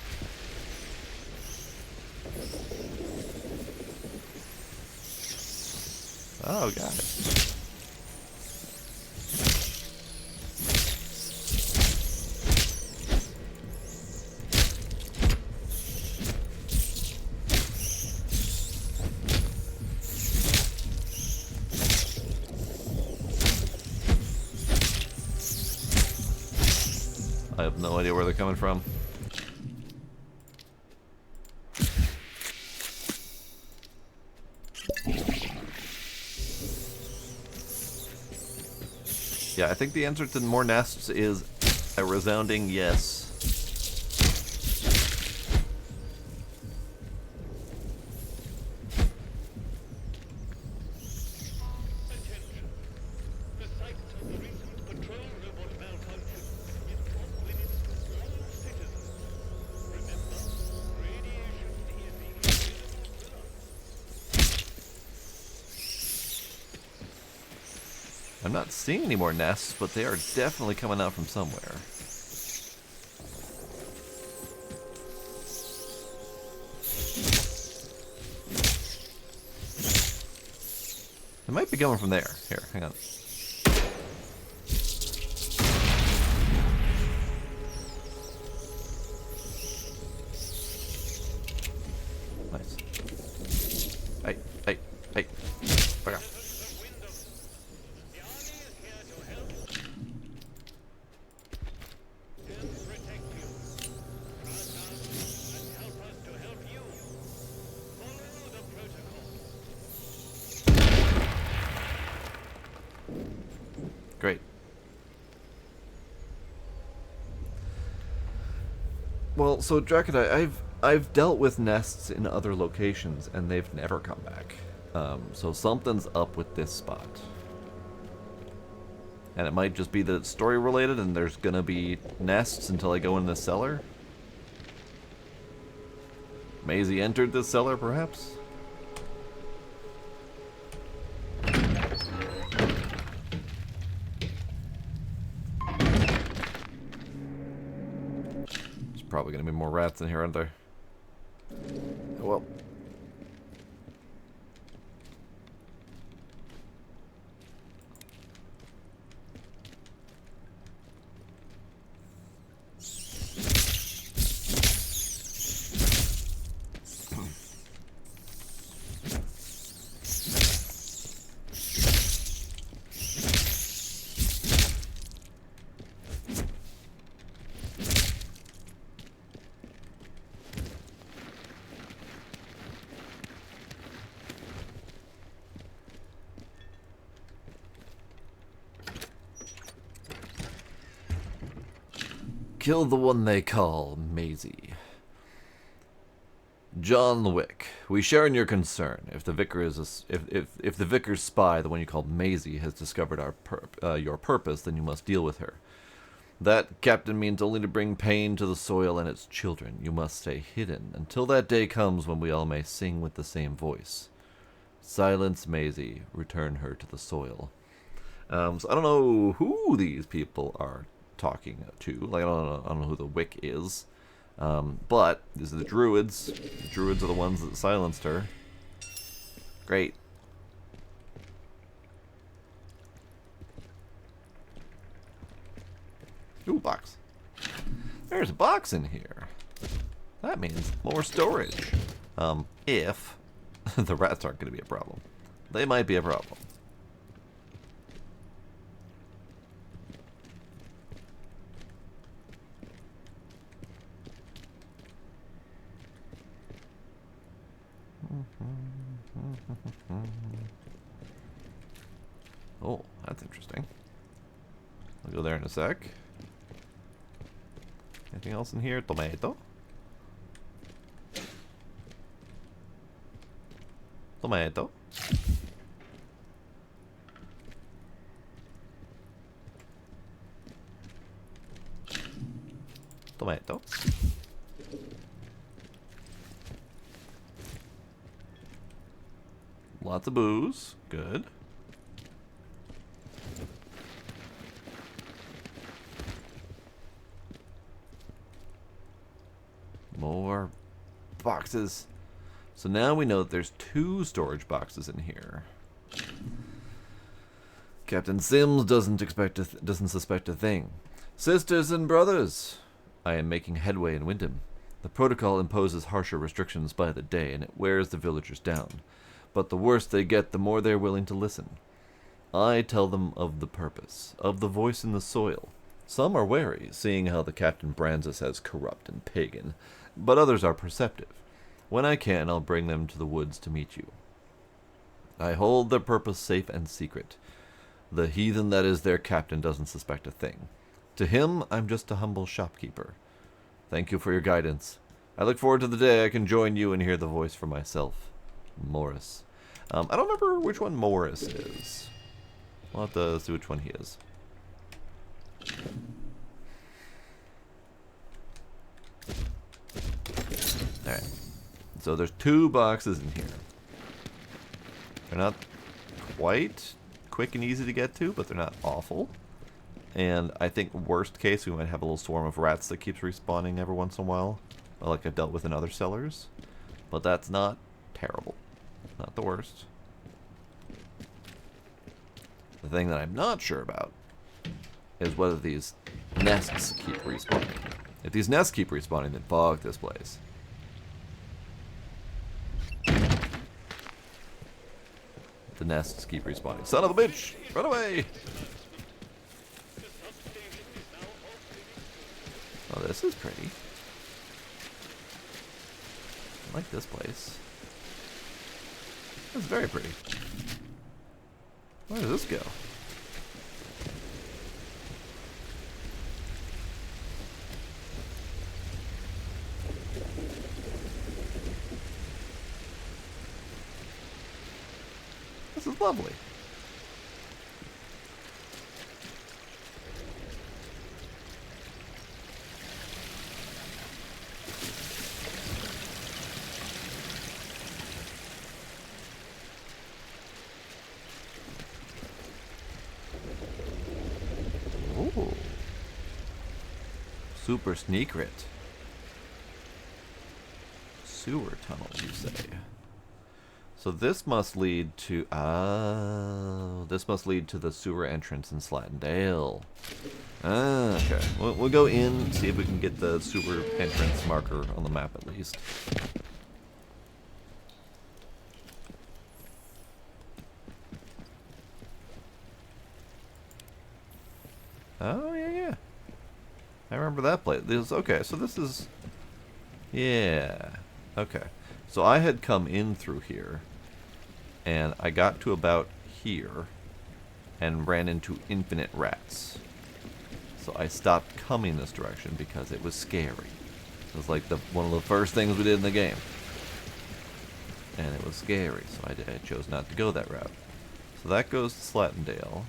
Oh god. I have no idea where they're coming from. Yeah, I think the answer to more nests is a resounding yes. Attention. The site of the recent patrol robot malfunction is off limits to all citizens. Remember, radiation is the invisible killer. I'm not seeing any more nests, but they are definitely coming out from somewhere. They might be coming from there. Here, hang on. Nice. Hey, hey, hey. Back up. The army is here to help and protect you. Trust us and help us to help you. Follow the protocol. Great. Well, so Dracula, I've dealt with nests in other locations and they've never come back. So something's up with this spot. And it might just be that it's story related and there's gonna be nests until I go in the cellar. Maisie entered this cellar, perhaps? There's probably gonna be more rats in here, aren't there? Oh well. Kill the one they call Maisie. John Wick, we share in your concern. If the vicar is if the vicar's spy, the one you called Maisie, has discovered your purpose, then you must deal with her. That, Captain, means only to bring pain to the soil and its children. You must stay hidden until that day comes when we all may sing with the same voice. Silence Maisie, return her to the soil. So I don't know who these people are talking to. Like I don't know who the Wick is. But these are the druids. The druids are the ones that silenced her. Great. Ooh, box. There's a box in here. That means more storage. If the rats aren't going to be a problem. They might be a problem. Oh, that's interesting. I'll go there in a sec. Anything else in here? Tomato. Tomato. Tomato. Lots of booze. Good. More boxes. So now we know that there's 2 storage boxes in here. Captain Sims doesn't suspect a thing. Sisters and brothers, I am making headway in Wyndham. The protocol imposes harsher restrictions by the day, and it wears the villagers down. But the worse they get, the more they're willing to listen. I tell them of the purpose, of the voice in the soil. Some are wary, seeing how the captain brands us as corrupt and pagan, but others are perceptive. When I can, I'll bring them to the woods to meet you. I hold their purpose safe and secret. The heathen that is their captain doesn't suspect a thing. To him, I'm just a humble shopkeeper. Thank you for your guidance. I look forward to the day I can join you and hear the voice for myself. Morris. I don't remember which one Morris is. We'll have to see which one he is. Alright. So there's 2 boxes in here. They're not quite quick and easy to get to, but they're not awful. And I think worst case, we might have a little swarm of rats that keeps respawning every once in a while, like I've dealt with in other cellars. But that's not terrible. Not the worst. The thing that I'm not sure about is whether these nests keep respawning. If these nests keep respawning, then fuck this place. The nests keep respawning. Son of a bitch! Run away! Oh, this is pretty. I like this place. It's very pretty. Where does this go? This is lovely. Ooh. Super secret. Sewer tunnel, you say? So this must lead to this must lead to the sewer entrance in Slatendale. Okay. We'll go in, see if we can get the sewer entrance marker on the map at least. Oh yeah. I remember that place. Okay, so this is yeah. Okay. So I had come in through here, and I got to about here, and ran into infinite rats. So I stopped coming this direction because it was scary. It was like one of the first things we did in the game. And it was scary, so I chose not to go that route. So that goes to Slatendale.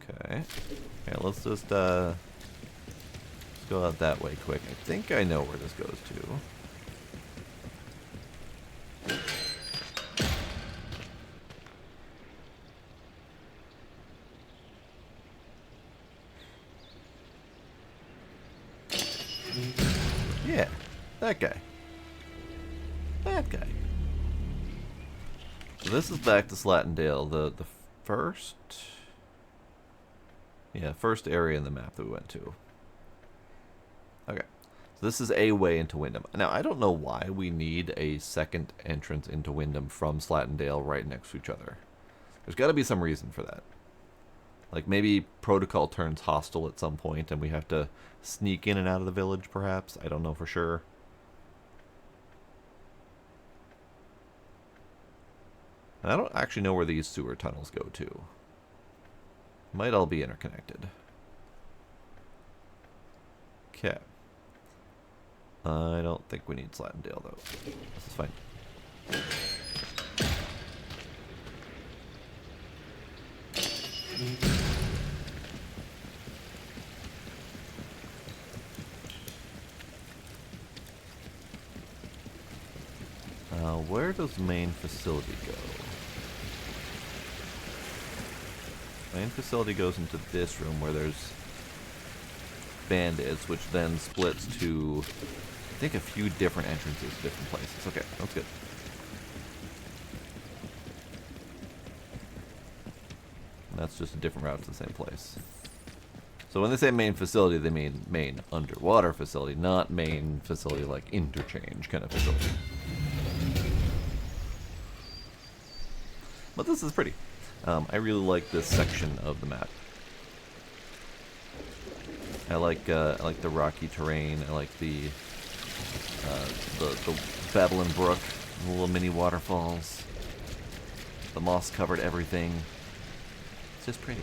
Okay. Okay, let's just go out that way quick. I think I know where this goes to. Yeah, that guy. That guy. So this is back to Slatendale, the first... Yeah, first area in the map that we went to. Okay. So this is a way into Wyndham. Now, I don't know why we need a second entrance into Wyndham from Slatendale right next to each other. There's got to be some reason for that. Like, maybe Protocol turns hostile at some point and we have to sneak in and out of the village, perhaps? I don't know for sure. And I don't actually know where these sewer tunnels go to. Might all be interconnected. Okay. I don't think we need Slatendale, though. This is fine. Where does main facility go? Main facility goes into this room where there's bandits, which then splits to, I think, a few different entrances to different places. Okay, that's good. And that's just a different route to the same place. So when they say main facility, they mean main underwater facility, not main facility like interchange kind of facility. But this is pretty. I really like this section of the map. I like the rocky terrain. I like the Babylon Brook, the little mini waterfalls, the moss-covered everything. It's just pretty.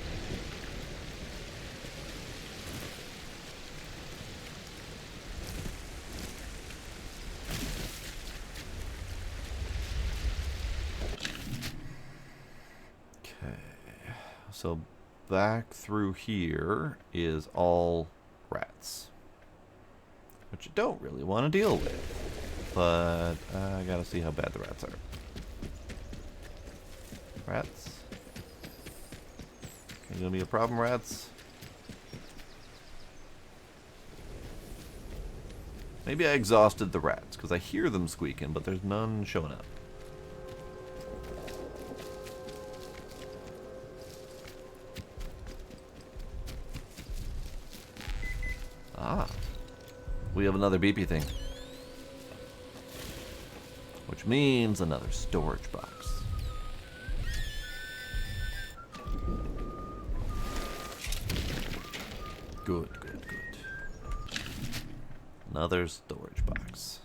So back through here is all rats, which you don't really want to deal with, but I gotta see how bad the rats are. Rats? Are you gonna be a problem, rats? Maybe I exhausted the rats, because I hear them squeaking, but there's none showing up. Ah, we have another beepy thing. Which means another storage box. Good, good, good. Another storage box.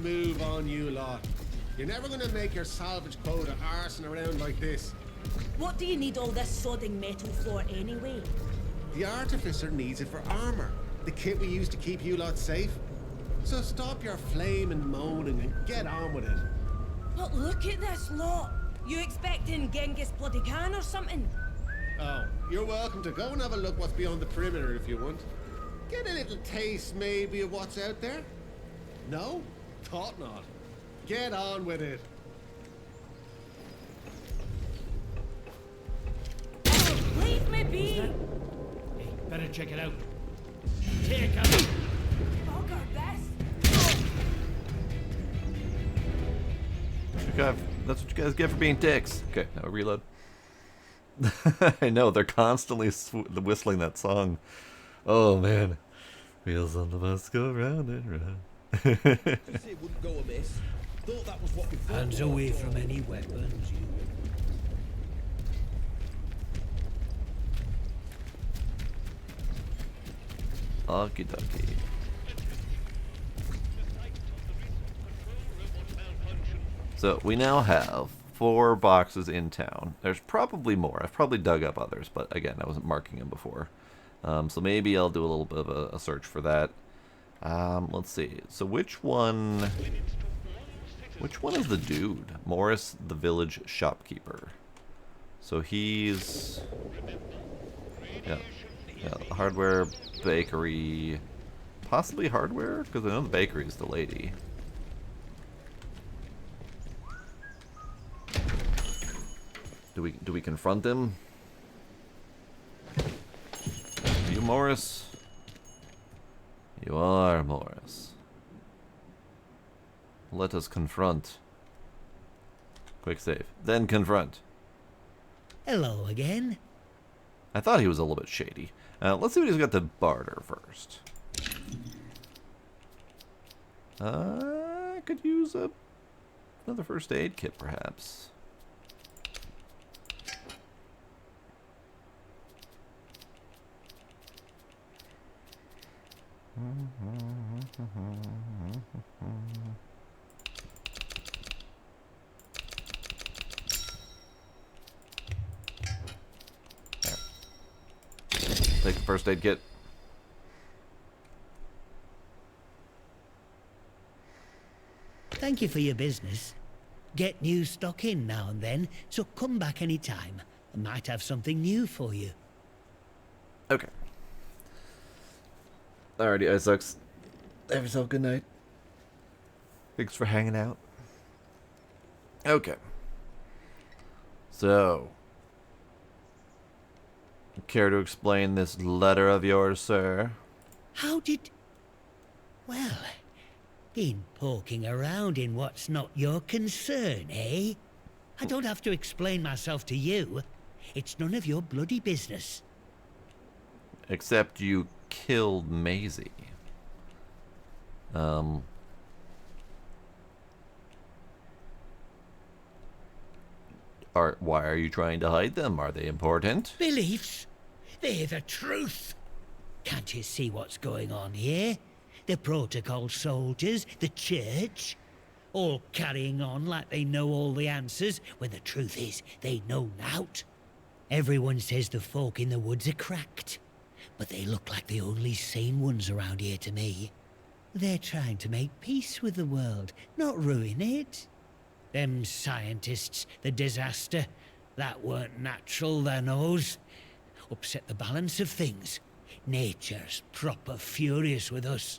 Move on, you lot. You're never gonna make your salvage quota arsing around like this. What do you need all this sodding metal for anyway? The artificer needs it for armor, the kit we use to keep you lot safe. So stop your flame and moaning and get on with it. But look at this lot. You expecting Genghis bloody Khan or something? Oh, you're welcome to go and have a look what's beyond the perimeter if you want. Get a little taste maybe of what's out there. No? Thought not. Get on with it. Leave me be! Hey, better check it out. Take out! Bugger this! That's what you guys get for being dicks. Okay, now reload. I know, they're constantly whistling that song. Oh man. Wheels on the bus go round and round. It wouldn't go amiss. Thought that was what we thought. Hands away from any weapons, you. Okie dokie. So we now have 4 boxes in town. There's probably more. I've probably dug up others, but again, I wasn't marking them before. So maybe I'll do a little bit of a search for that. Let's see. So which one is the dude? Morris, the village shopkeeper. So he's, yeah, hardware, bakery, possibly hardware, because I know the bakery is the lady. Do we confront him? Are you Morris? You are Morris. Let us confront. Quick save. Then confront. Hello again. I thought he was a little bit shady. Let's see what he's got to barter first. I could use another first aid kit, perhaps. Take the first aid kit. Thank you for your business. Get new stock in now and then, so come back any time. I might have something new for you. Okay. Alrighty, Isaacs. Have yourself a good night. Thanks for hanging out. Okay. So, care to explain this letter of yours, sir? How did... Well, been poking around in what's not your concern, eh? I don't have to explain myself to you. It's none of your bloody business. Except you killed Maisie. Why are you trying to hide them? Are they important? Beliefs? They're the truth. Can't you see what's going on here? The protocol soldiers, the church, all carrying on like they know all the answers, when the truth is they know nought. Everyone says the folk in the woods are cracked, but they look like the only sane ones around here to me. They're trying to make peace with the world, not ruin it. Them scientists, the disaster, that weren't natural, their knows. Upset the balance of things. Nature's proper furious with us.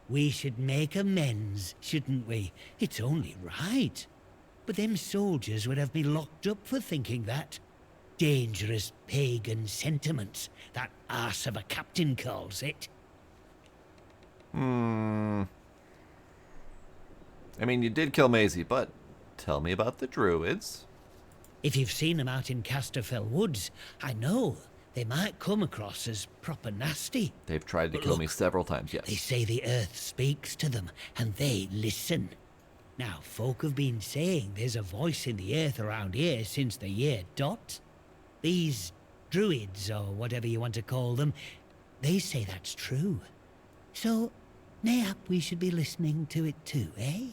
We should make amends, shouldn't we? It's only right. But them soldiers would have me locked up for thinking that. Dangerous pagan sentiments, that arse of a captain calls it. I mean, you did kill Maisie, but tell me about the druids. If you've seen them out in Casterfell Woods, I know they might come across as proper nasty. They've tried to But kill look, me several times, yes. They say the earth speaks to them, and they listen. Now, folk have been saying there's a voice in the earth around here since the year dot. These druids, or whatever you want to call them, they say that's true. So, mayhap we should be listening to it too, eh?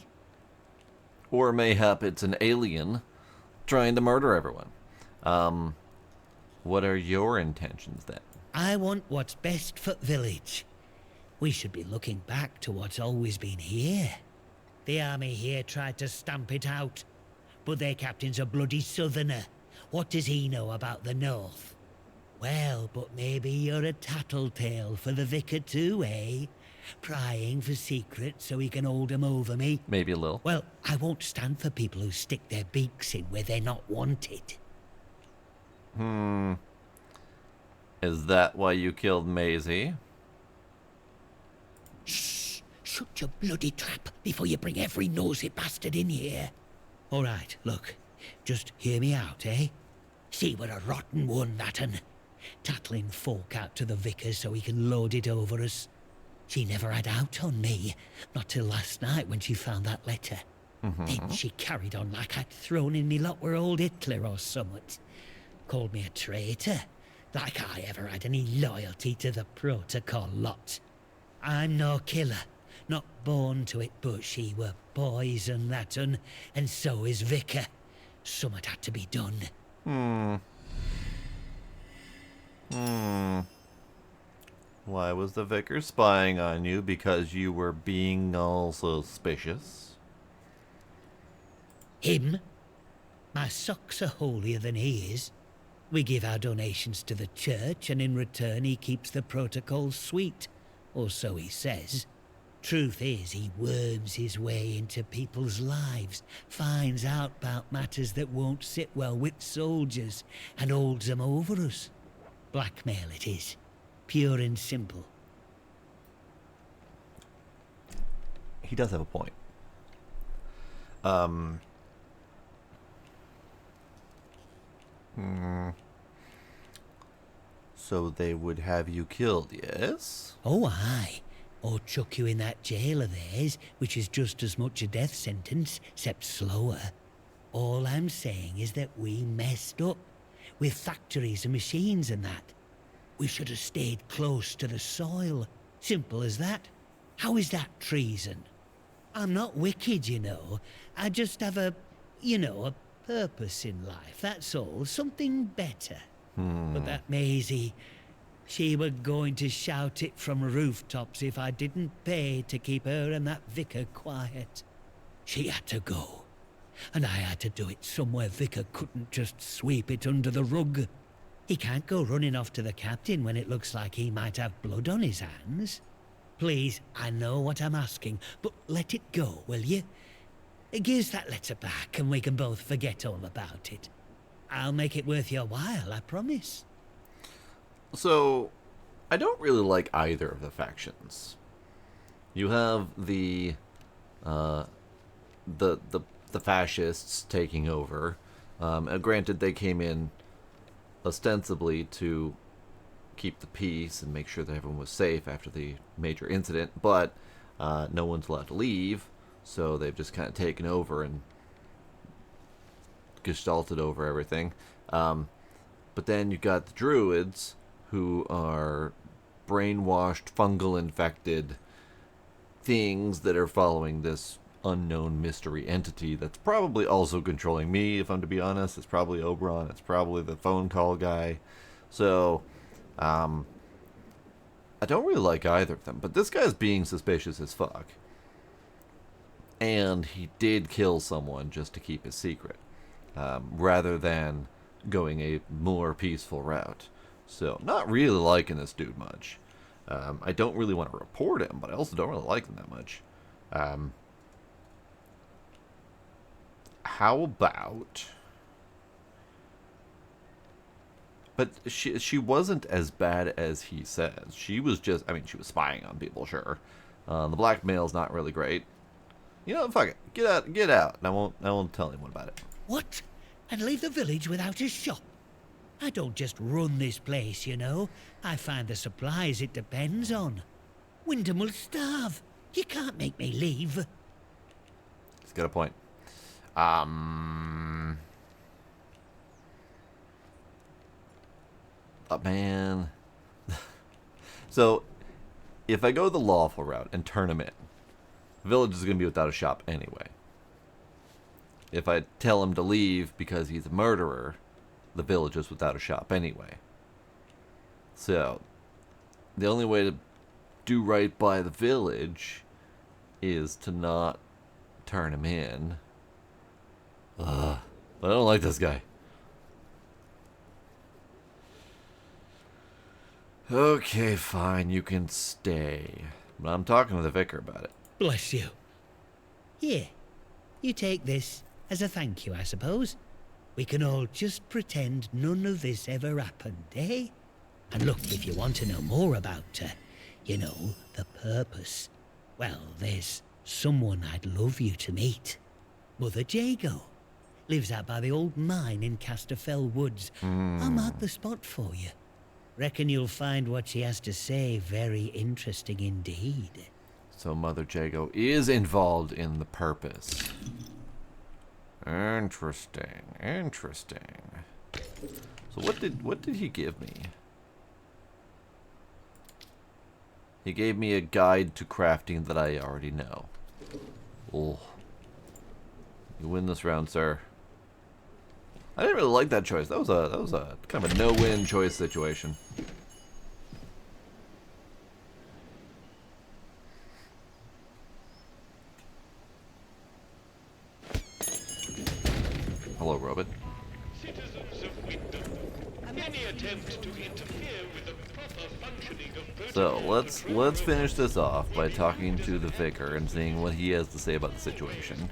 Or mayhap it's an alien trying to murder everyone. What are your intentions then? I want what's best for village. We should be looking back to what's always been here. The army here tried to stamp it out, but their captain's a bloody southerner. What does he know about the north? Well, but maybe you're a tattletale for the vicar too, eh? Prying for secrets so he can hold 'em over me. Maybe a little. Well, I won't stand for people who stick their beaks in where they're not wanted. Is that why you killed Maisie? Shh! Shut your bloody trap before you bring every nosy bastard in here. All right, look. Just hear me out, eh? See, we're a rotten one, that un. Tattling folk out to the vicar so he can load it over us. She never had out on me, not till last night when she found that letter. Then she carried on like I'd thrown in me lot with old Hitler or summat. Called me a traitor, like I ever had any loyalty to the protocol lot. I'm no killer, not born to it, but she were poison, that un, and so is Vicar. Summat had to be done. Why was the vicar spying on you? Because you were being all suspicious? Him? My socks are holier than he is. We give our donations to the church, and in return he keeps the protocols sweet. Or so he says. Truth is, he worms his way into people's lives, finds out about matters that won't sit well with soldiers, and holds them over us. Blackmail it is. Pure and simple. He does have a point. So they would have you killed, yes? Oh, aye. Or chuck you in that jail of theirs, which is just as much a death sentence, except slower. All I'm saying is that we messed up, with factories and machines and that. We should have stayed close to the soil. Simple as that. How is that treason? I'm not wicked, you know. I just have a purpose in life, that's all. Something better. But that Maisie, she were going to shout it from rooftops if I didn't pay to keep her and that vicar quiet. She had to go. And I had to do it somewhere Vicar couldn't just sweep it under the rug. He can't go running off to the captain when it looks like he might have blood on his hands. Please, I know what I'm asking, but let it go, will you? Give us that letter back and we can both forget all about it. I'll make it worth your while, I promise. So, I don't really like either of the factions. You have the fascists taking over. Granted, they came in ostensibly to keep the peace and make sure that everyone was safe after the major incident, but no one's allowed to leave, so they've just kind of taken over and gestalted over everything. But then you've got the druids, who are brainwashed, fungal-infected things that are following this unknown mystery entity that's probably also controlling me, if I'm to be honest. It's probably Oberon. It's probably the phone call guy. So, I don't really like either of them. But this guy's being suspicious as fuck. And he did kill someone just to keep his secret, rather than going a more peaceful route. So, not really liking this dude much. I don't really want to report him, but I also don't really like him that much. How about... But she wasn't as bad as he says. She was just... I mean, she was spying on people, sure. The blackmail's not really great. You know, fuck it. Get out. And I won't tell anyone about it. What? And leave the village without a shop? I don't just run this place, you know. I find the supplies it depends on. Wyndham will starve. You can't make me leave. He's got a point. Oh, man. So, if I go the lawful route and turn him in, the village is going to be without a shop anyway. If I tell him to leave because he's a murderer, the village is without a shop anyway. So, the only way to do right by the village is to not turn him in. But I don't like this guy. Okay, fine, you can stay. But I'm talking to the vicar about it. Bless you. Here, you take this as a thank you, I suppose. We can all just pretend none of this ever happened, eh? And look, if you want to know more about, you know, the purpose, well, there's someone I'd love you to meet. Mother Jago. Lives out by the old mine in Casterfell Woods. I'll mark the spot for you. Reckon you'll find what she has to say very interesting indeed. So Mother Jago is involved in the purpose. Interesting. So what did he give me? He gave me a guide to crafting that I already know. Oh. You win this round, sir. I didn't really like that choice. That was a kind of a no-win choice situation. Hello, Robot. Citizens of Wyndham, any attempt to interfere with the proper functioning of So let's finish this off by talking to the vicar and seeing what he has to say about the situation.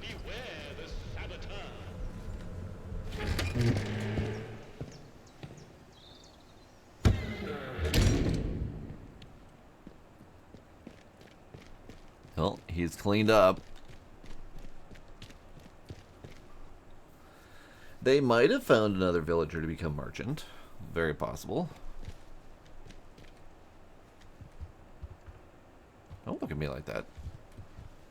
Well, he's cleaned up. They might have found another villager to become merchant. Very possible. Don't look at me like that.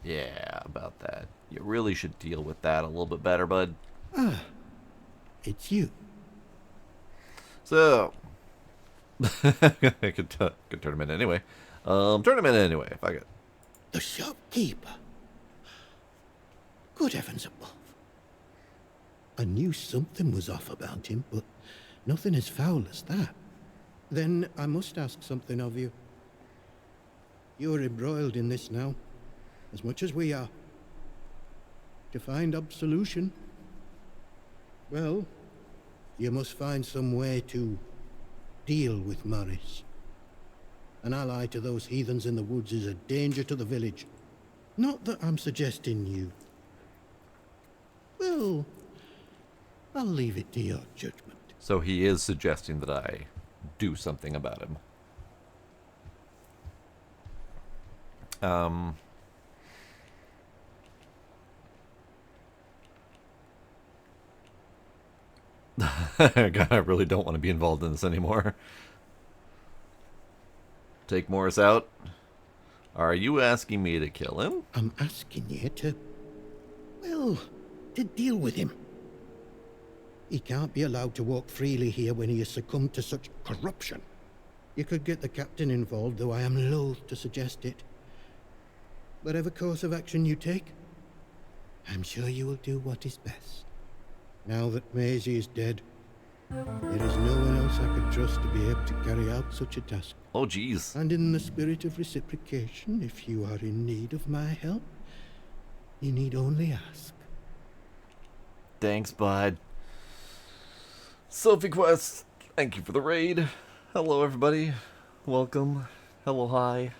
Yeah, about that. You really should deal with that a little bit better, bud. Ah, it's you. So, I could turn him in anyway. Turn him in anyway, if I could. The shopkeeper. Good heavens above. I knew something was off about him, but nothing as foul as that. Then I must ask something of you. You're embroiled in this now, as much as we are. to find absolution. Well, you must find some way to deal with Morris. An ally to those heathens in the woods is a danger to the village. Not that I'm suggesting you. Well, I'll leave it to your judgment. So he is suggesting that I do something about him. God, I really don't want to be involved in this anymore. Take Morris out? Are you asking me to kill him? I'm asking you to, well, to deal with him. He can't be allowed to walk freely here when he has succumbed to such corruption. You could get the captain involved, though I am loath to suggest it. Whatever course of action you take, I'm sure you will do what is best. Now that Maisie is dead, there is no one else I could trust to be able to carry out such a task. Oh, jeez. And in the spirit of reciprocation, if you are in need of my help, you need only ask. Thanks, bud. Sophie Quest, thank you for the raid. Hello, everybody. Welcome. Hello, hi.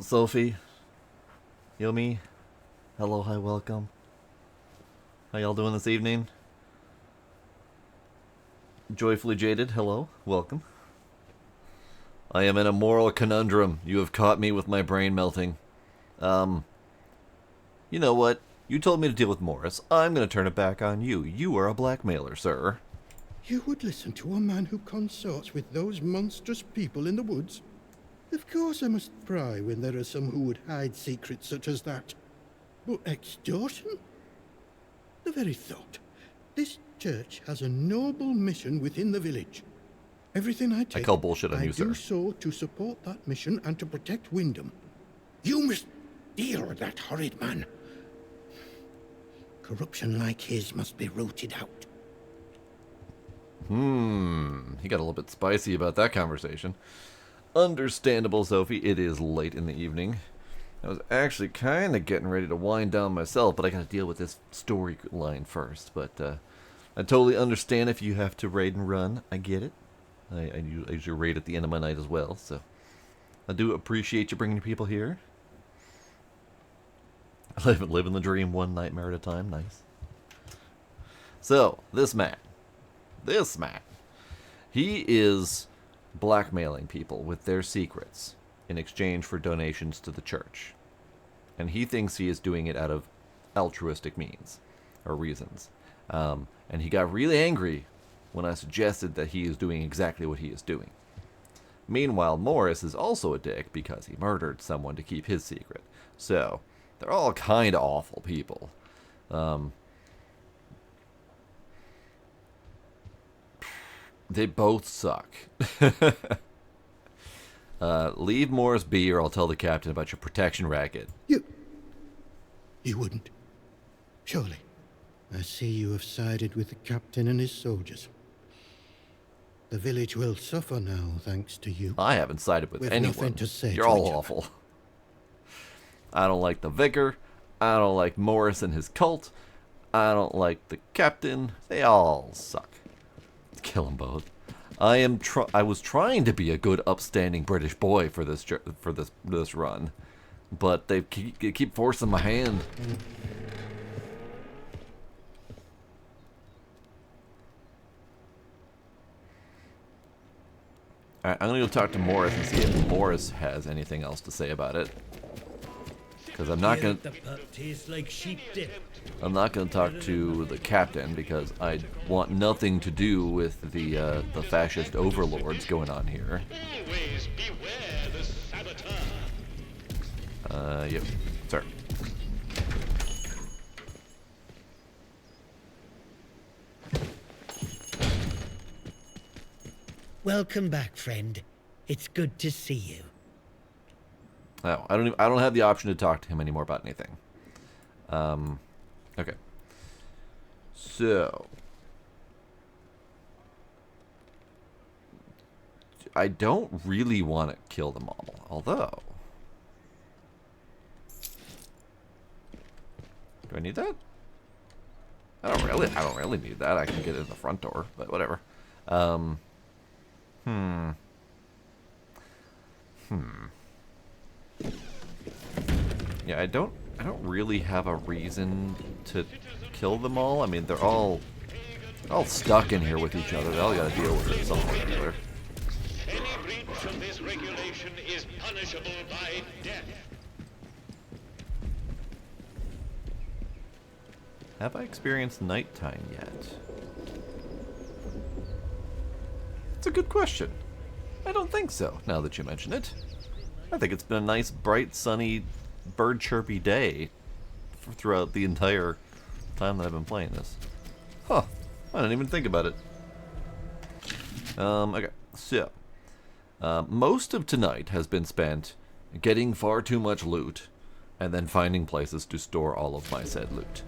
Sophie, Yomi, hello, hi, welcome. How y'all doing this evening? Joyfully Jaded, hello, welcome. I am in a moral conundrum. You have caught me with my brain melting. You know what? You told me to deal with Morris. I'm going to turn it back on you. You are a blackmailer, sir. You would listen to a man who consorts with those monstrous people in the woods? Of course I must pry when there are some who would hide secrets such as that. But extortion? The very thought. This church has a noble mission within the village. Everything I take, I call bullshit on you, sir. I do so to support that mission and to protect Wyndham. You must deal with that horrid man. Corruption like his must be rooted out. He got a little bit spicy about that conversation. Understandable, Sophie. It is late in the evening. I was actually kind of getting ready to wind down myself, but I got to deal with this storyline first. But I totally understand if you have to raid and run. I get it. I usually raid at the end of my night as well, so I do appreciate you bringing people here. Living the dream one nightmare at a time. Nice. So, this man, he is blackmailing people with their secrets in exchange for donations to the church. And he thinks he is doing it out of altruistic means, or reasons. And he got really angry when I suggested that he is doing exactly what he is doing. Meanwhile, Morris is also a dick because he murdered someone to keep his secret. So, they're all kind of awful people. They both suck. Leave Morris be, or I'll tell the captain about your protection racket. You wouldn't. Surely. I see you have sided with the captain and his soldiers. The village will suffer now, thanks to you. I haven't sided with anyone. Nothing to say You're to all each other. awful. I don't like the vicar. I don't like Morris and his cult. I don't like the captain. They all suck. Kill them both. I was trying to be a good, upstanding British boy for this run, but they keep forcing my hand. Alright, I'm gonna go talk to Morris and see if Morris has anything else to say about it. Because I'm not gonna. The pup tastes like sheep dip. I'm not gonna talk to the captain because I want nothing to do with the fascist overlords going on here. Always beware the saboteur. Yep, sir. Welcome back, friend. It's good to see you. No, I don't have the option to talk to him anymore about anything. Okay. So, I don't really want to kill them all, although... Do I need that? I don't really need that. I can get in the front door, but whatever. Yeah, I don't really have a reason to kill them all. I mean, they're all stuck in here with each other. They all got to deal with it somehow or another. Any breach of this regulation is punishable by death. Have I experienced nighttime yet? It's a good question. I don't think so, now that you mention it. I think it's been a nice, bright, sunny, bird chirpy day throughout the entire time that I've been playing this. Huh. I didn't even think about it. Okay, so. Most of tonight has been spent getting far too much loot and then finding places to store all of my said loot.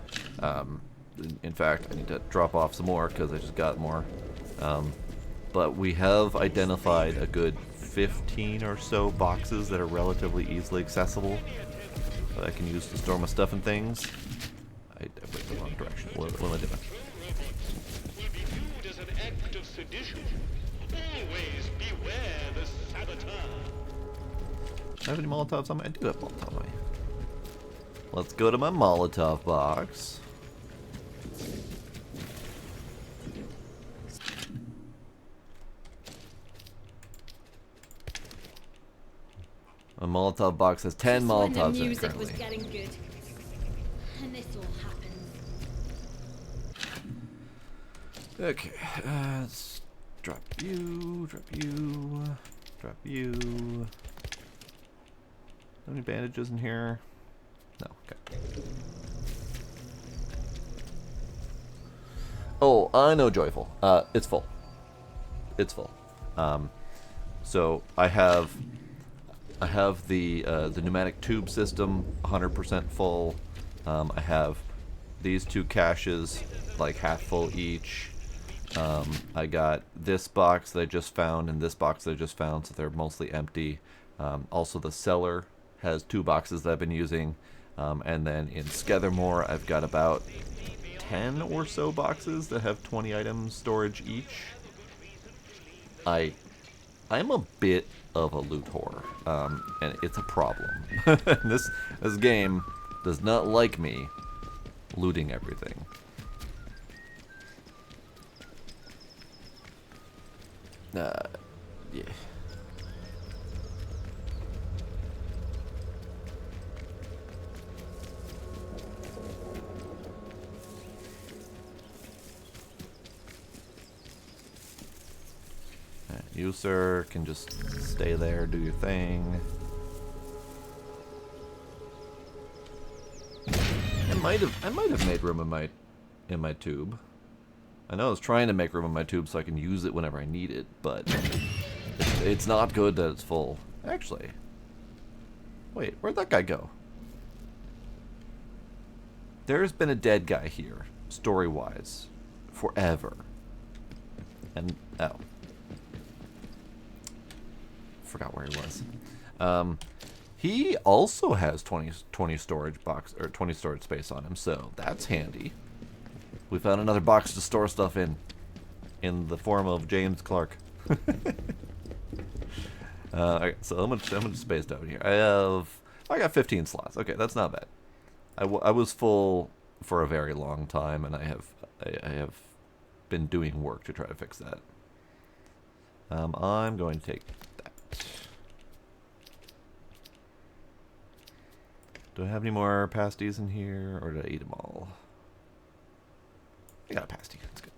In fact, I need to drop off some more because I just got more. But we have identified a good 15 or so boxes that are relatively easily accessible that I can use to store my stuff and things. I went the wrong direction. What am I doing? Will be viewed as an act of sedition. Always beware the saboteur. Do I have any Molotovs on me? I do have Molotov on me. Let's go to my Molotov box. My Molotov box has 10 Just when Molotovs the in it music was currently. getting good. And this all happens. Okay, let's drop you, drop you, drop you. How many bandages in here? No, okay. Oh, I know, Joyful. It's full. It's full. So I have the pneumatic tube system 100% full. I have these two caches like half full each. I got this box that I just found and this box that I just found, so they're mostly empty. Also, the cellar has 2 boxes that I've been using. And then in Skethermore, I've got about 10 or so boxes that have 20 items storage each. I'm a bit of a loot whore, and it's a problem. this game does not like me looting everything. Yeah. You, sir, can just stay there, do your thing. I might have made room in my tube. I know I was trying to make room in my tube so I can use it whenever I need it, but it's not good that it's full. Actually, wait, where'd that guy go? There's been a dead guy here, story-wise, forever. And oh. Forgot where he was. He also has 20 storage box or 20 storage space on him, so that's handy. We found another box to store stuff in the form of James Clark. Alright, so I'm gonna space out here. I got 15 slots. Okay, that's not bad. I was full for a very long time, and I have been doing work to try to fix that. I'm going to take that. Do I have any more pasties in here, or did I eat them all? I got a pasty. That's good.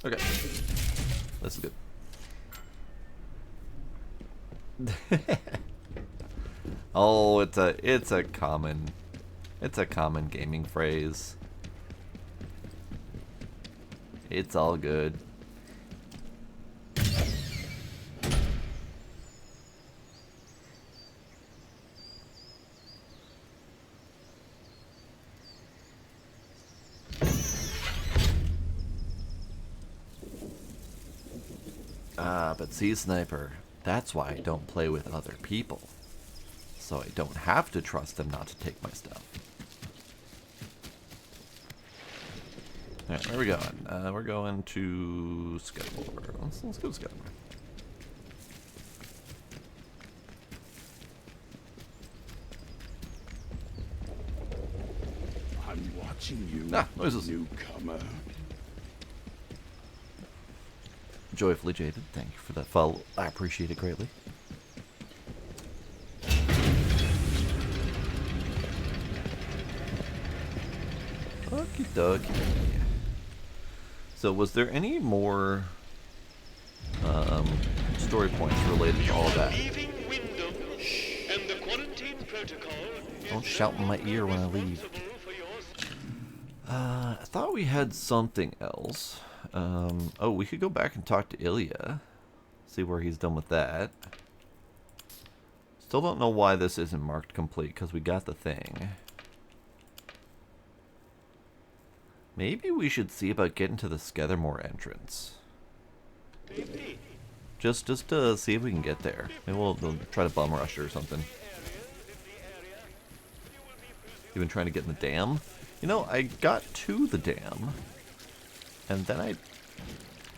Okay, this is good. Oh, it's a common gaming phrase. It's all good. Ah, but see, Sniper, that's why I don't play with other people. So I don't have to trust them not to take my stuff. Alright, where are we going? We're going to Scuttlebore. Let's go to Scuttlebore. I'm watching you, noises. newcomer. Joyfully Jaded, thank you for that follow. I appreciate it greatly. Okie dokie. So, was there any more story points related to all that? Don't shout in my ear when I leave. I thought we had something else. Oh, we could go back and talk to Ilya. See where he's done with that. Still don't know why this isn't marked complete, because we got the thing. Maybe we should see about getting to the Skethermore entrance. Just to see if we can get there. Maybe we'll try to bum rush or something. You've been trying to get in the dam? You know, I got to the dam, and then I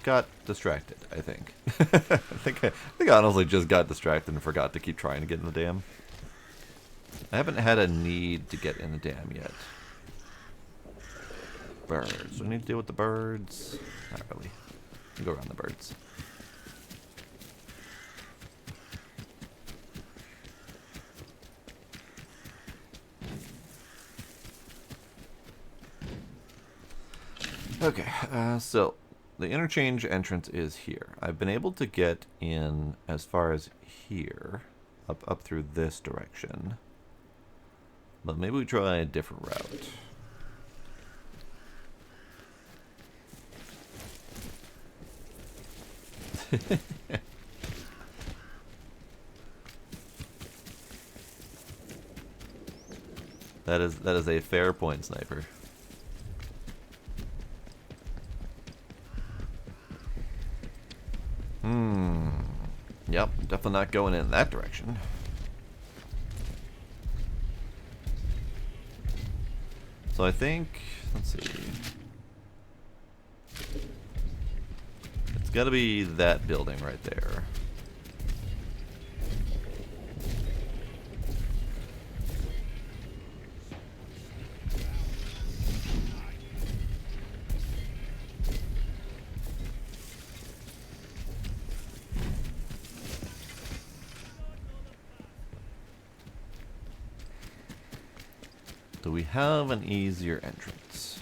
got distracted, I think. I think I honestly just got distracted and forgot to keep trying to get in the dam. I haven't had a need to get in the dam yet. Birds. Do I need to deal with the birds? Not really. I'll go around the birds. Okay, so the interchange entrance is here. I've been able to get in as far as here, up through this direction. But maybe we try a different route. That is a fair point, Sniper. Yep, definitely not going in that direction. So I think, let's see. It's got to be that building right there. Do we have an easier entrance?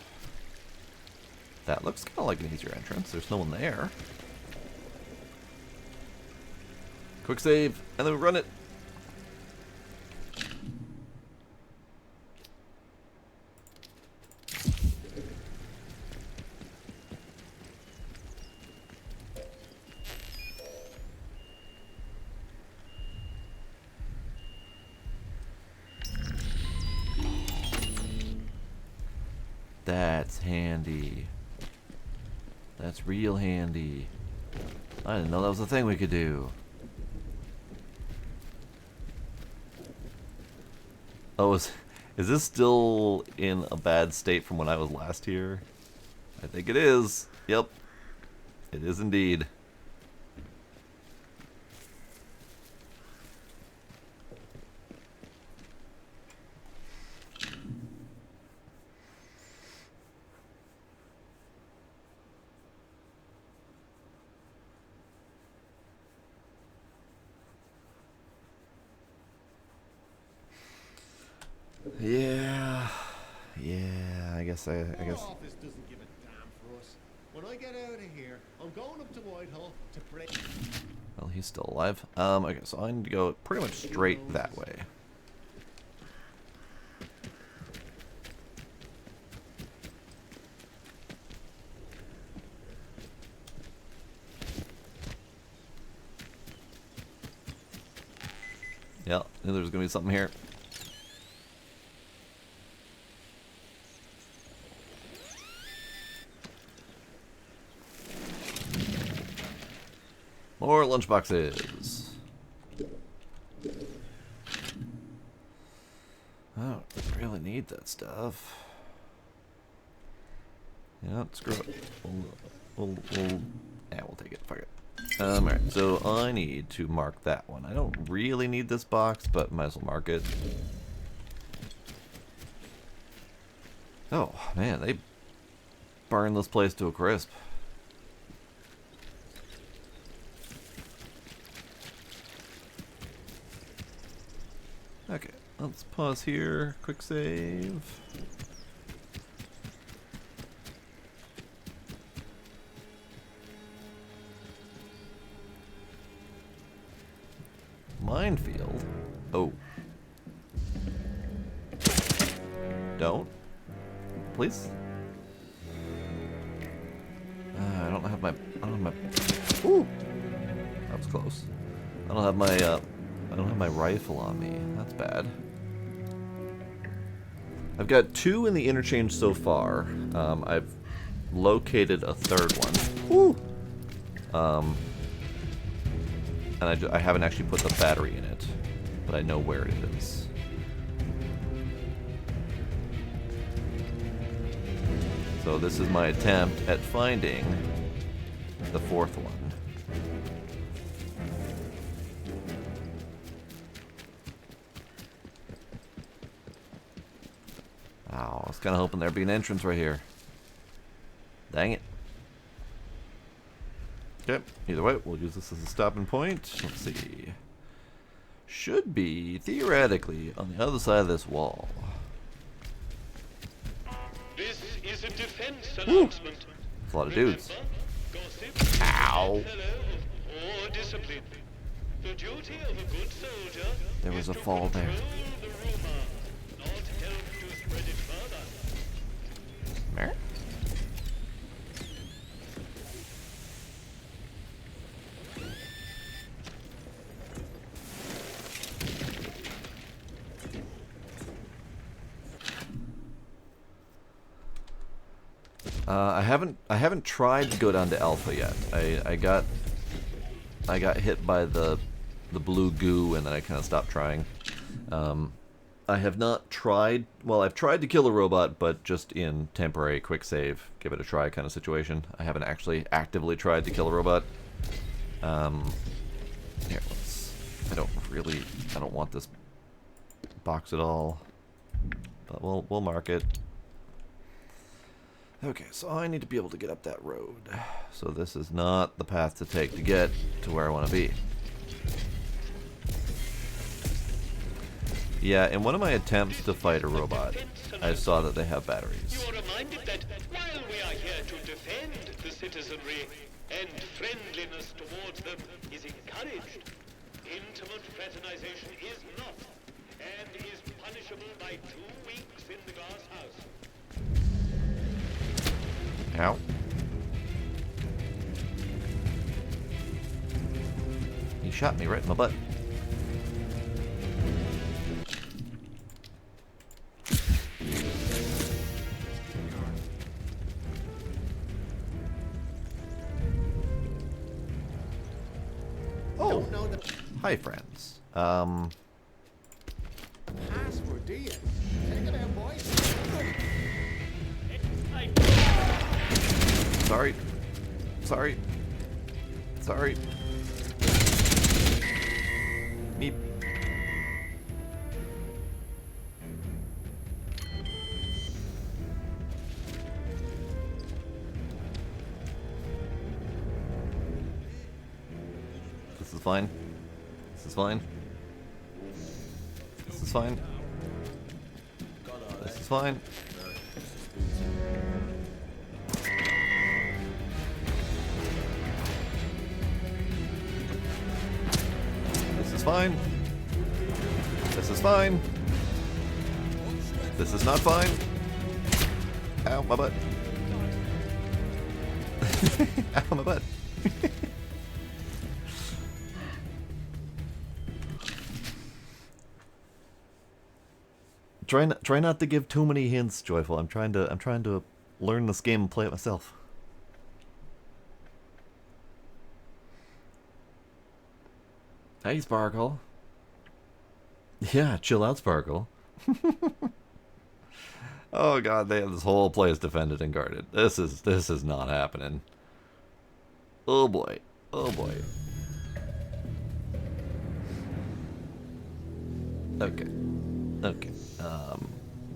That looks kind of like an easier entrance. There's no one there. Quick save, and then we run it. That's handy. That's real handy. I didn't know that was a thing we could do. Oh, is this still in a bad state from when I was last here? I think it is. Yep. It is indeed. Yeah, I guess. Office doesn't give a damn for us. When I get out of here, I'm going up to Whitehall to break. Well, he's still alive. Okay, so I need to go pretty much straight that way. Yeah, knew there was gonna be something here. More lunchboxes. I don't really need that stuff. Yeah, screw it. We'll take it. Fuck it. Alright, so I need to mark that one. I don't really need this box, but might as well mark it. Oh, man, they burned this place to a crisp. Okay, let's pause here. Quick save. Minefield? Oh. Don't. Please? I don't have my... Ooh! That was close. I don't have my rifle on me. That's bad. I've got 2 in the interchange so far. I've located a third one. Woo! And I haven't actually put the battery in it, but I know where it is. So this is my attempt at finding the 4th one. Oh, I was kind of hoping there'd be an entrance right here. Dang it. Okay, either way, we'll use this as a stopping point. Let's see. Should be, theoretically, on the other side of this wall. This is a defense announcement. That's a lot of dudes. Gossip Ow. is a fellow of poor discipline. The duty of a good soldier There was is a to fall there. control the rumor, not help to spread it further. Mer? I haven't tried to go down to alpha yet. I got hit by the blue goo and then I kind of stopped trying. I have not tried. Well, I've tried to kill a robot, but just in temporary quick save, give it a try kind of situation. I haven't actually actively tried to kill a robot. Here, let's. I don't want this box at all. But we'll mark it. Okay, so I need to be able to get up that road. So this is not the path to take to get to where I want to be. Yeah, in one of my attempts to fight a robot, I saw that they have batteries. You are reminded that while we are here to defend the citizenry, and friendliness towards them is encouraged, intimate fraternization is not, and is punishable by 2 weeks in the glass house. Ow. He shot me right in the butt. Oh, hi friends. Password, do you? Take it out, boys. Sorry. Sorry. Sorry. Meep. This is fine. This is fine. This is fine. This is fine. This is fine. This is fine. This is not fine. Ow, my butt. Ow, my butt. Try not to give too many hints, Joyful. I'm trying to learn this game and play it myself. Hey, Sparkle. Yeah, chill out, Sparkle. Oh god, they have this whole place defended and guarded. This is not happening. Oh boy. Oh boy. Okay. Okay.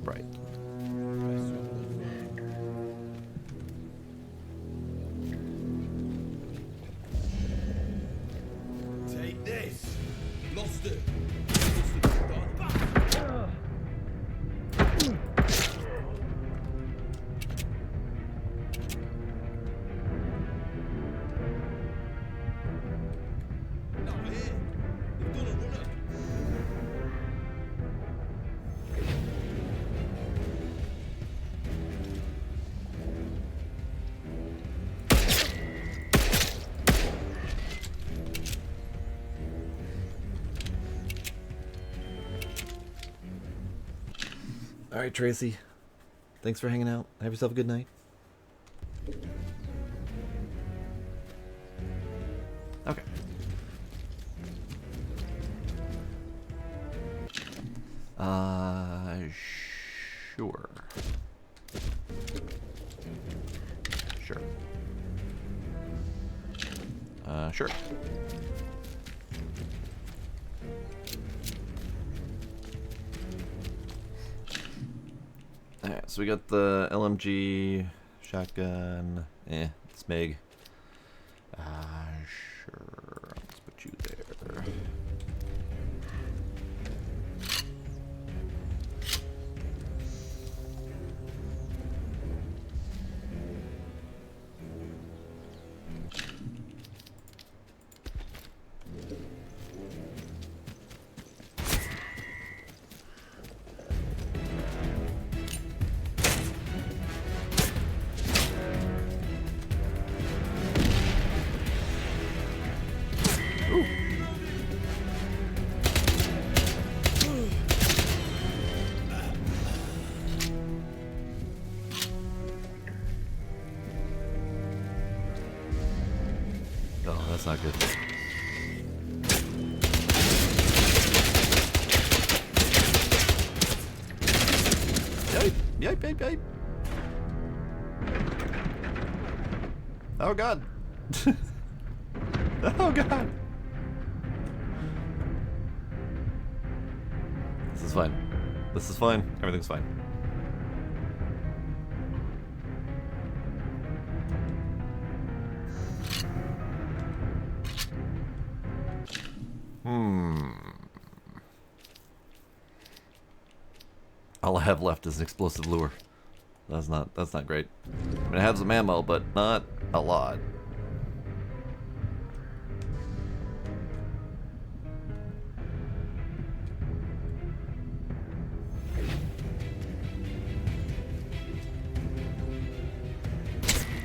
Right. Take this. Lost it. Not here. They've done a runner. Alright, Tracy. Thanks for hanging out. Have yourself a good night. Okay. Sure. Sure. Sure. Alright, so we got the LMG, shotgun, Smeg. Sure, let's put you there. Oh, that's not good. Yipe, yipe, yipe, yipe. Oh god. Oh god. This is fine. This is fine. Everything's fine. All I have left is an explosive lure. That's not great. I mean, I have some ammo, but not a lot.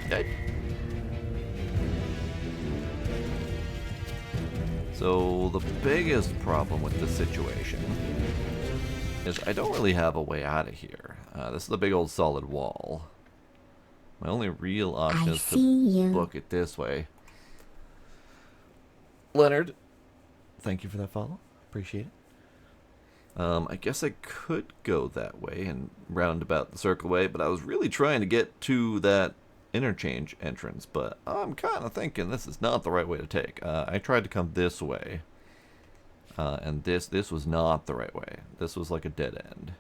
Okay. So the biggest problem with this situation is I don't really have a way out of here. This is a big old solid wall. My only real option is to book it this way. Leonard, thank you for that follow. Appreciate it. I guess I could go that way and round about the circle way, but I was really trying to get to that interchange entrance, but I'm kind of thinking this is not the right way to take. I tried to come this way. And this was not the right way. This was like a dead end.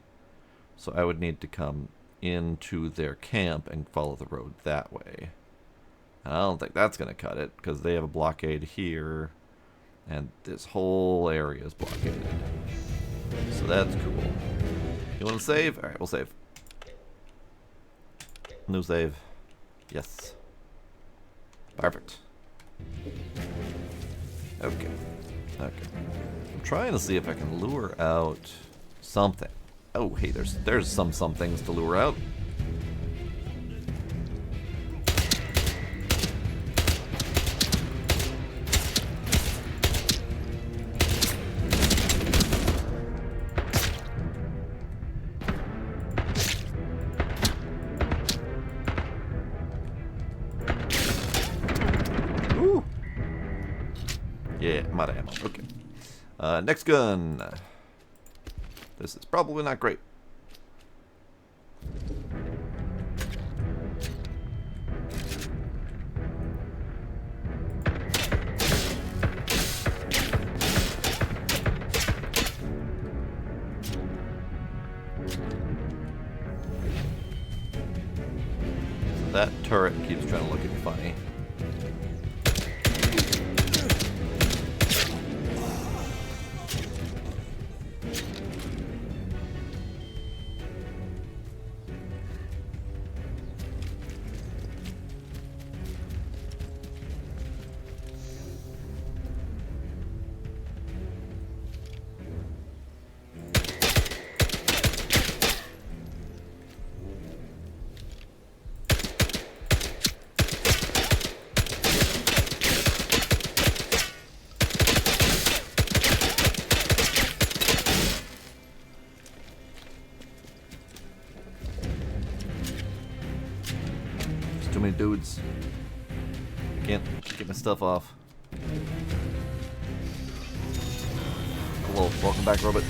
So I would need to come into their camp and follow the road that way. And I don't think that's going to cut it, because they have a blockade here, and this whole area is blockaded. So that's cool. You want to save? Alright, we'll save. New save. Yes. Perfect. Okay. Okay. I'm trying to see if I can lure out something. Oh, hey, there's some things to lure out. Ooh. Yeah, I'm out of ammo. Okay. Next gun. This is probably not great. That turret keeps trying to look at me funny. Too many dudes. Can't get my stuff off. Hello, welcome back, robot.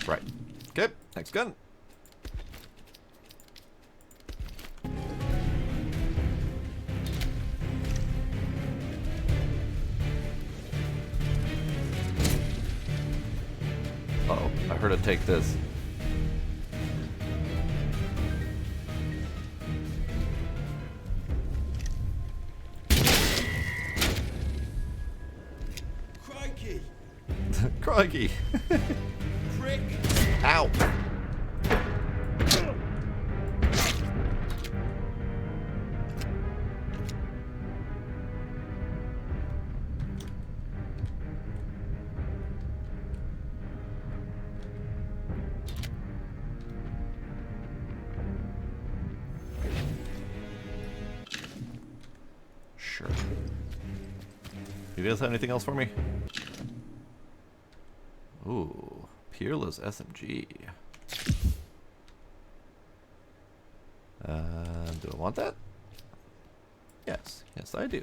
Right. Okay, next gun. Uh-oh, I heard it take this. Crikey! Crikey! Prick! Ow! Sure. You guys have anything else for me? Ooh, Peerless SMG. Do I want that? Yes, yes I do.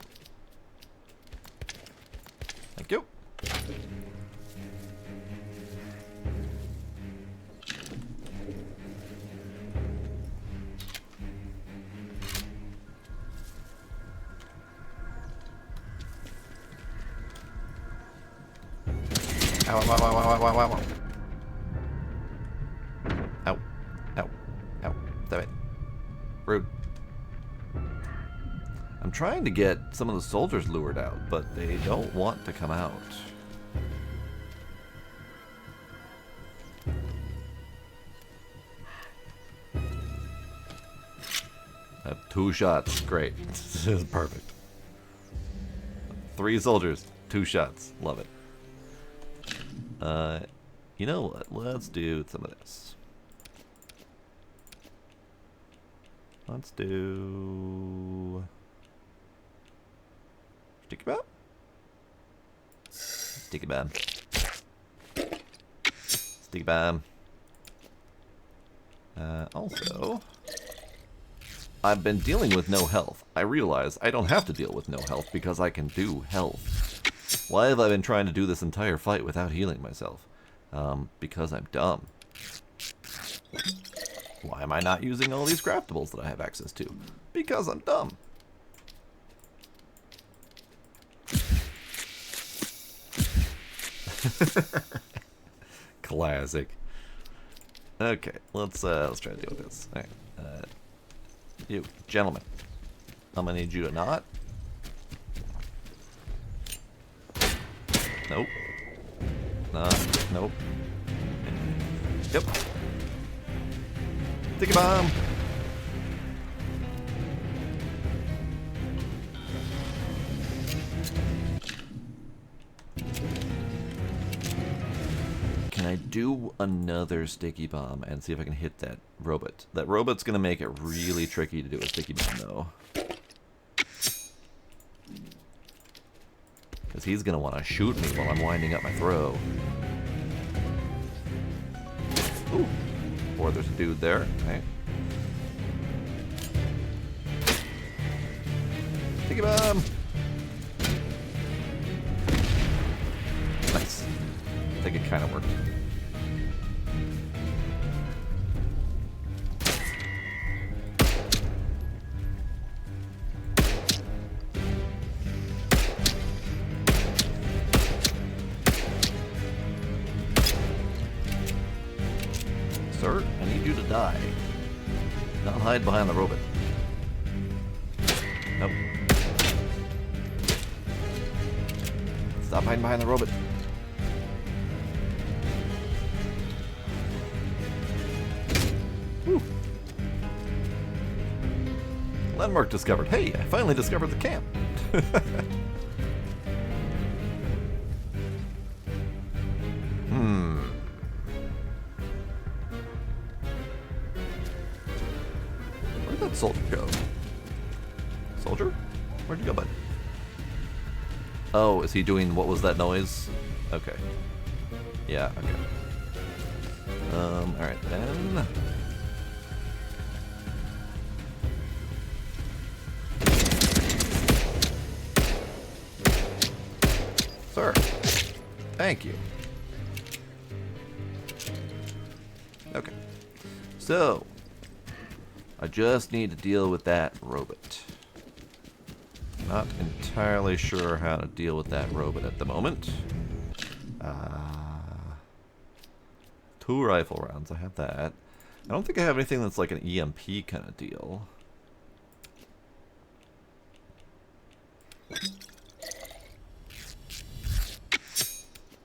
Thank you. Ow, ow, ow, ow, ow, ow, ow, ow. Ow. Ow. Ow. Damn it. Rude. I'm trying to get some of the soldiers lured out, but they don't want to come out. I have 2 shots. Great. This is perfect. 3 soldiers, 2 shots. Love it. You know what? Let's do some of this. Let's do sticky bomb. Sticky bomb. Sticky bomb. Also, I've been dealing with no health. I realize I don't have to deal with no health because I can do health. Why have I been trying to do this entire fight without healing myself? Because I'm dumb. Why am I not using all these craftables that I have access to? Because I'm dumb. Classic. Okay, let's try to deal with this. All right, you gentlemen, I'm gonna need you to not. Nope. Nope. Yep. Sticky bomb. Can I do another sticky bomb and see if I can hit that robot? That robot's gonna make it really tricky to do a sticky bomb though. Because he's gonna want to shoot me while I'm winding up my throw. Ooh. Or there's a dude there. Okay. Sticky bomb! Nice. I think it kind of worked. Sir, I need you to die. Not hide behind the robot. Nope. Stop hiding behind the robot. Whew. Landmark discovered. Hey, I finally discovered the camp. Where'd that soldier go? Soldier? Where'd you go, bud? Oh, is he doing what was that noise? Okay. Yeah, okay. Alright then. Sir, thank you. Okay. So, I just need to deal with that robot. Not entirely sure how to deal with that robot at the moment. 2 rifle rounds, I have that. I don't think I have anything that's like an EMP kind of deal.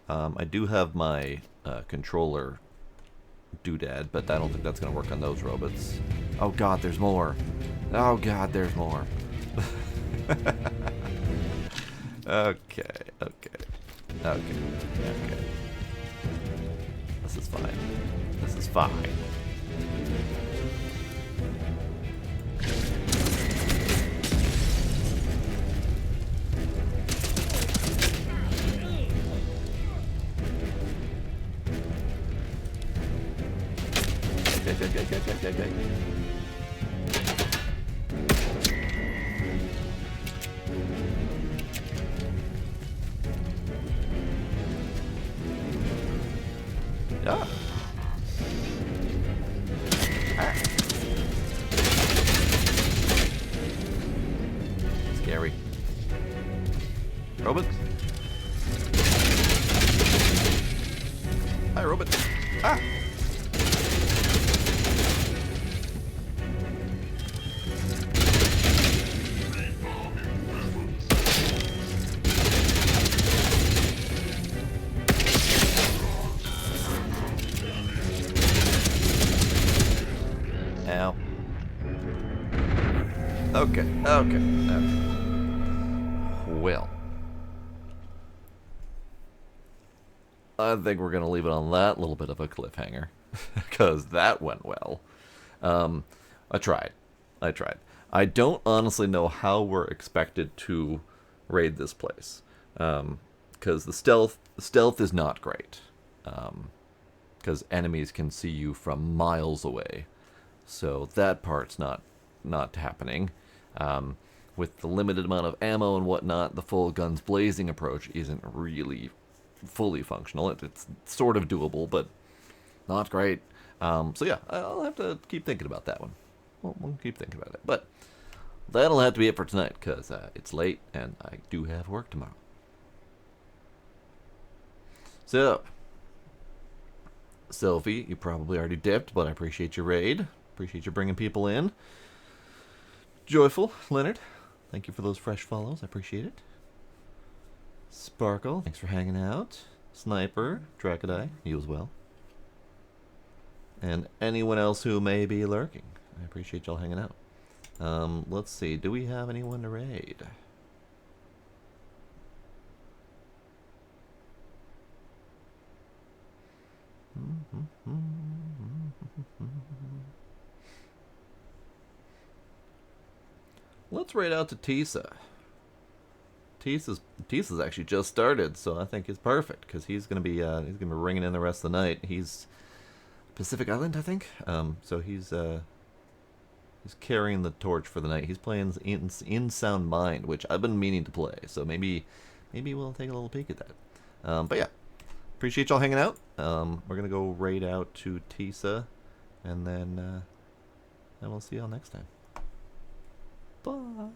I do have my controller doodad, but I don't think that's going to work on those robots. Oh god, there's more. Oh god, there's more. Okay. This is fine. This is fine. Okay. Yeah. Ah. Scary. Robot. Hi, robot. Ah. Ow. Okay. Well. I think we're going to leave it on that little bit of a cliffhanger. Because that went well. I tried. I don't honestly know how we're expected to raid this place. Because the stealth is not great. Because enemies can see you from miles away. So that part's not happening. With the limited amount of ammo and whatnot, the full guns blazing approach isn't really fully functional. It's sort of doable, but not great. So yeah, I'll have to keep thinking about that one. We'll keep thinking about it. But that'll have to be it for tonight, because it's late and I do have work tomorrow. So, Sylvie, you probably already dipped, but I appreciate your raid. Appreciate you bringing people in. Joyful, Leonard, thank you for those fresh follows. I appreciate it. Sparkle, thanks for hanging out. Sniper, Dracodai, you as well. And anyone else who may be lurking. I appreciate y'all hanging out. Let's see, do we have anyone to raid? Let's raid out to Tisa. Tisa's actually just started, so I think it's perfect because he's gonna be ringing in the rest of the night. He's Pacific Island, I think. So he's He's carrying the torch for the night. He's playing in Sound Mind, which I've been meaning to play. So maybe we'll take a little peek at that. But yeah, appreciate y'all hanging out. We're gonna go raid out to Tisa, and then we'll see y'all next time. Bye.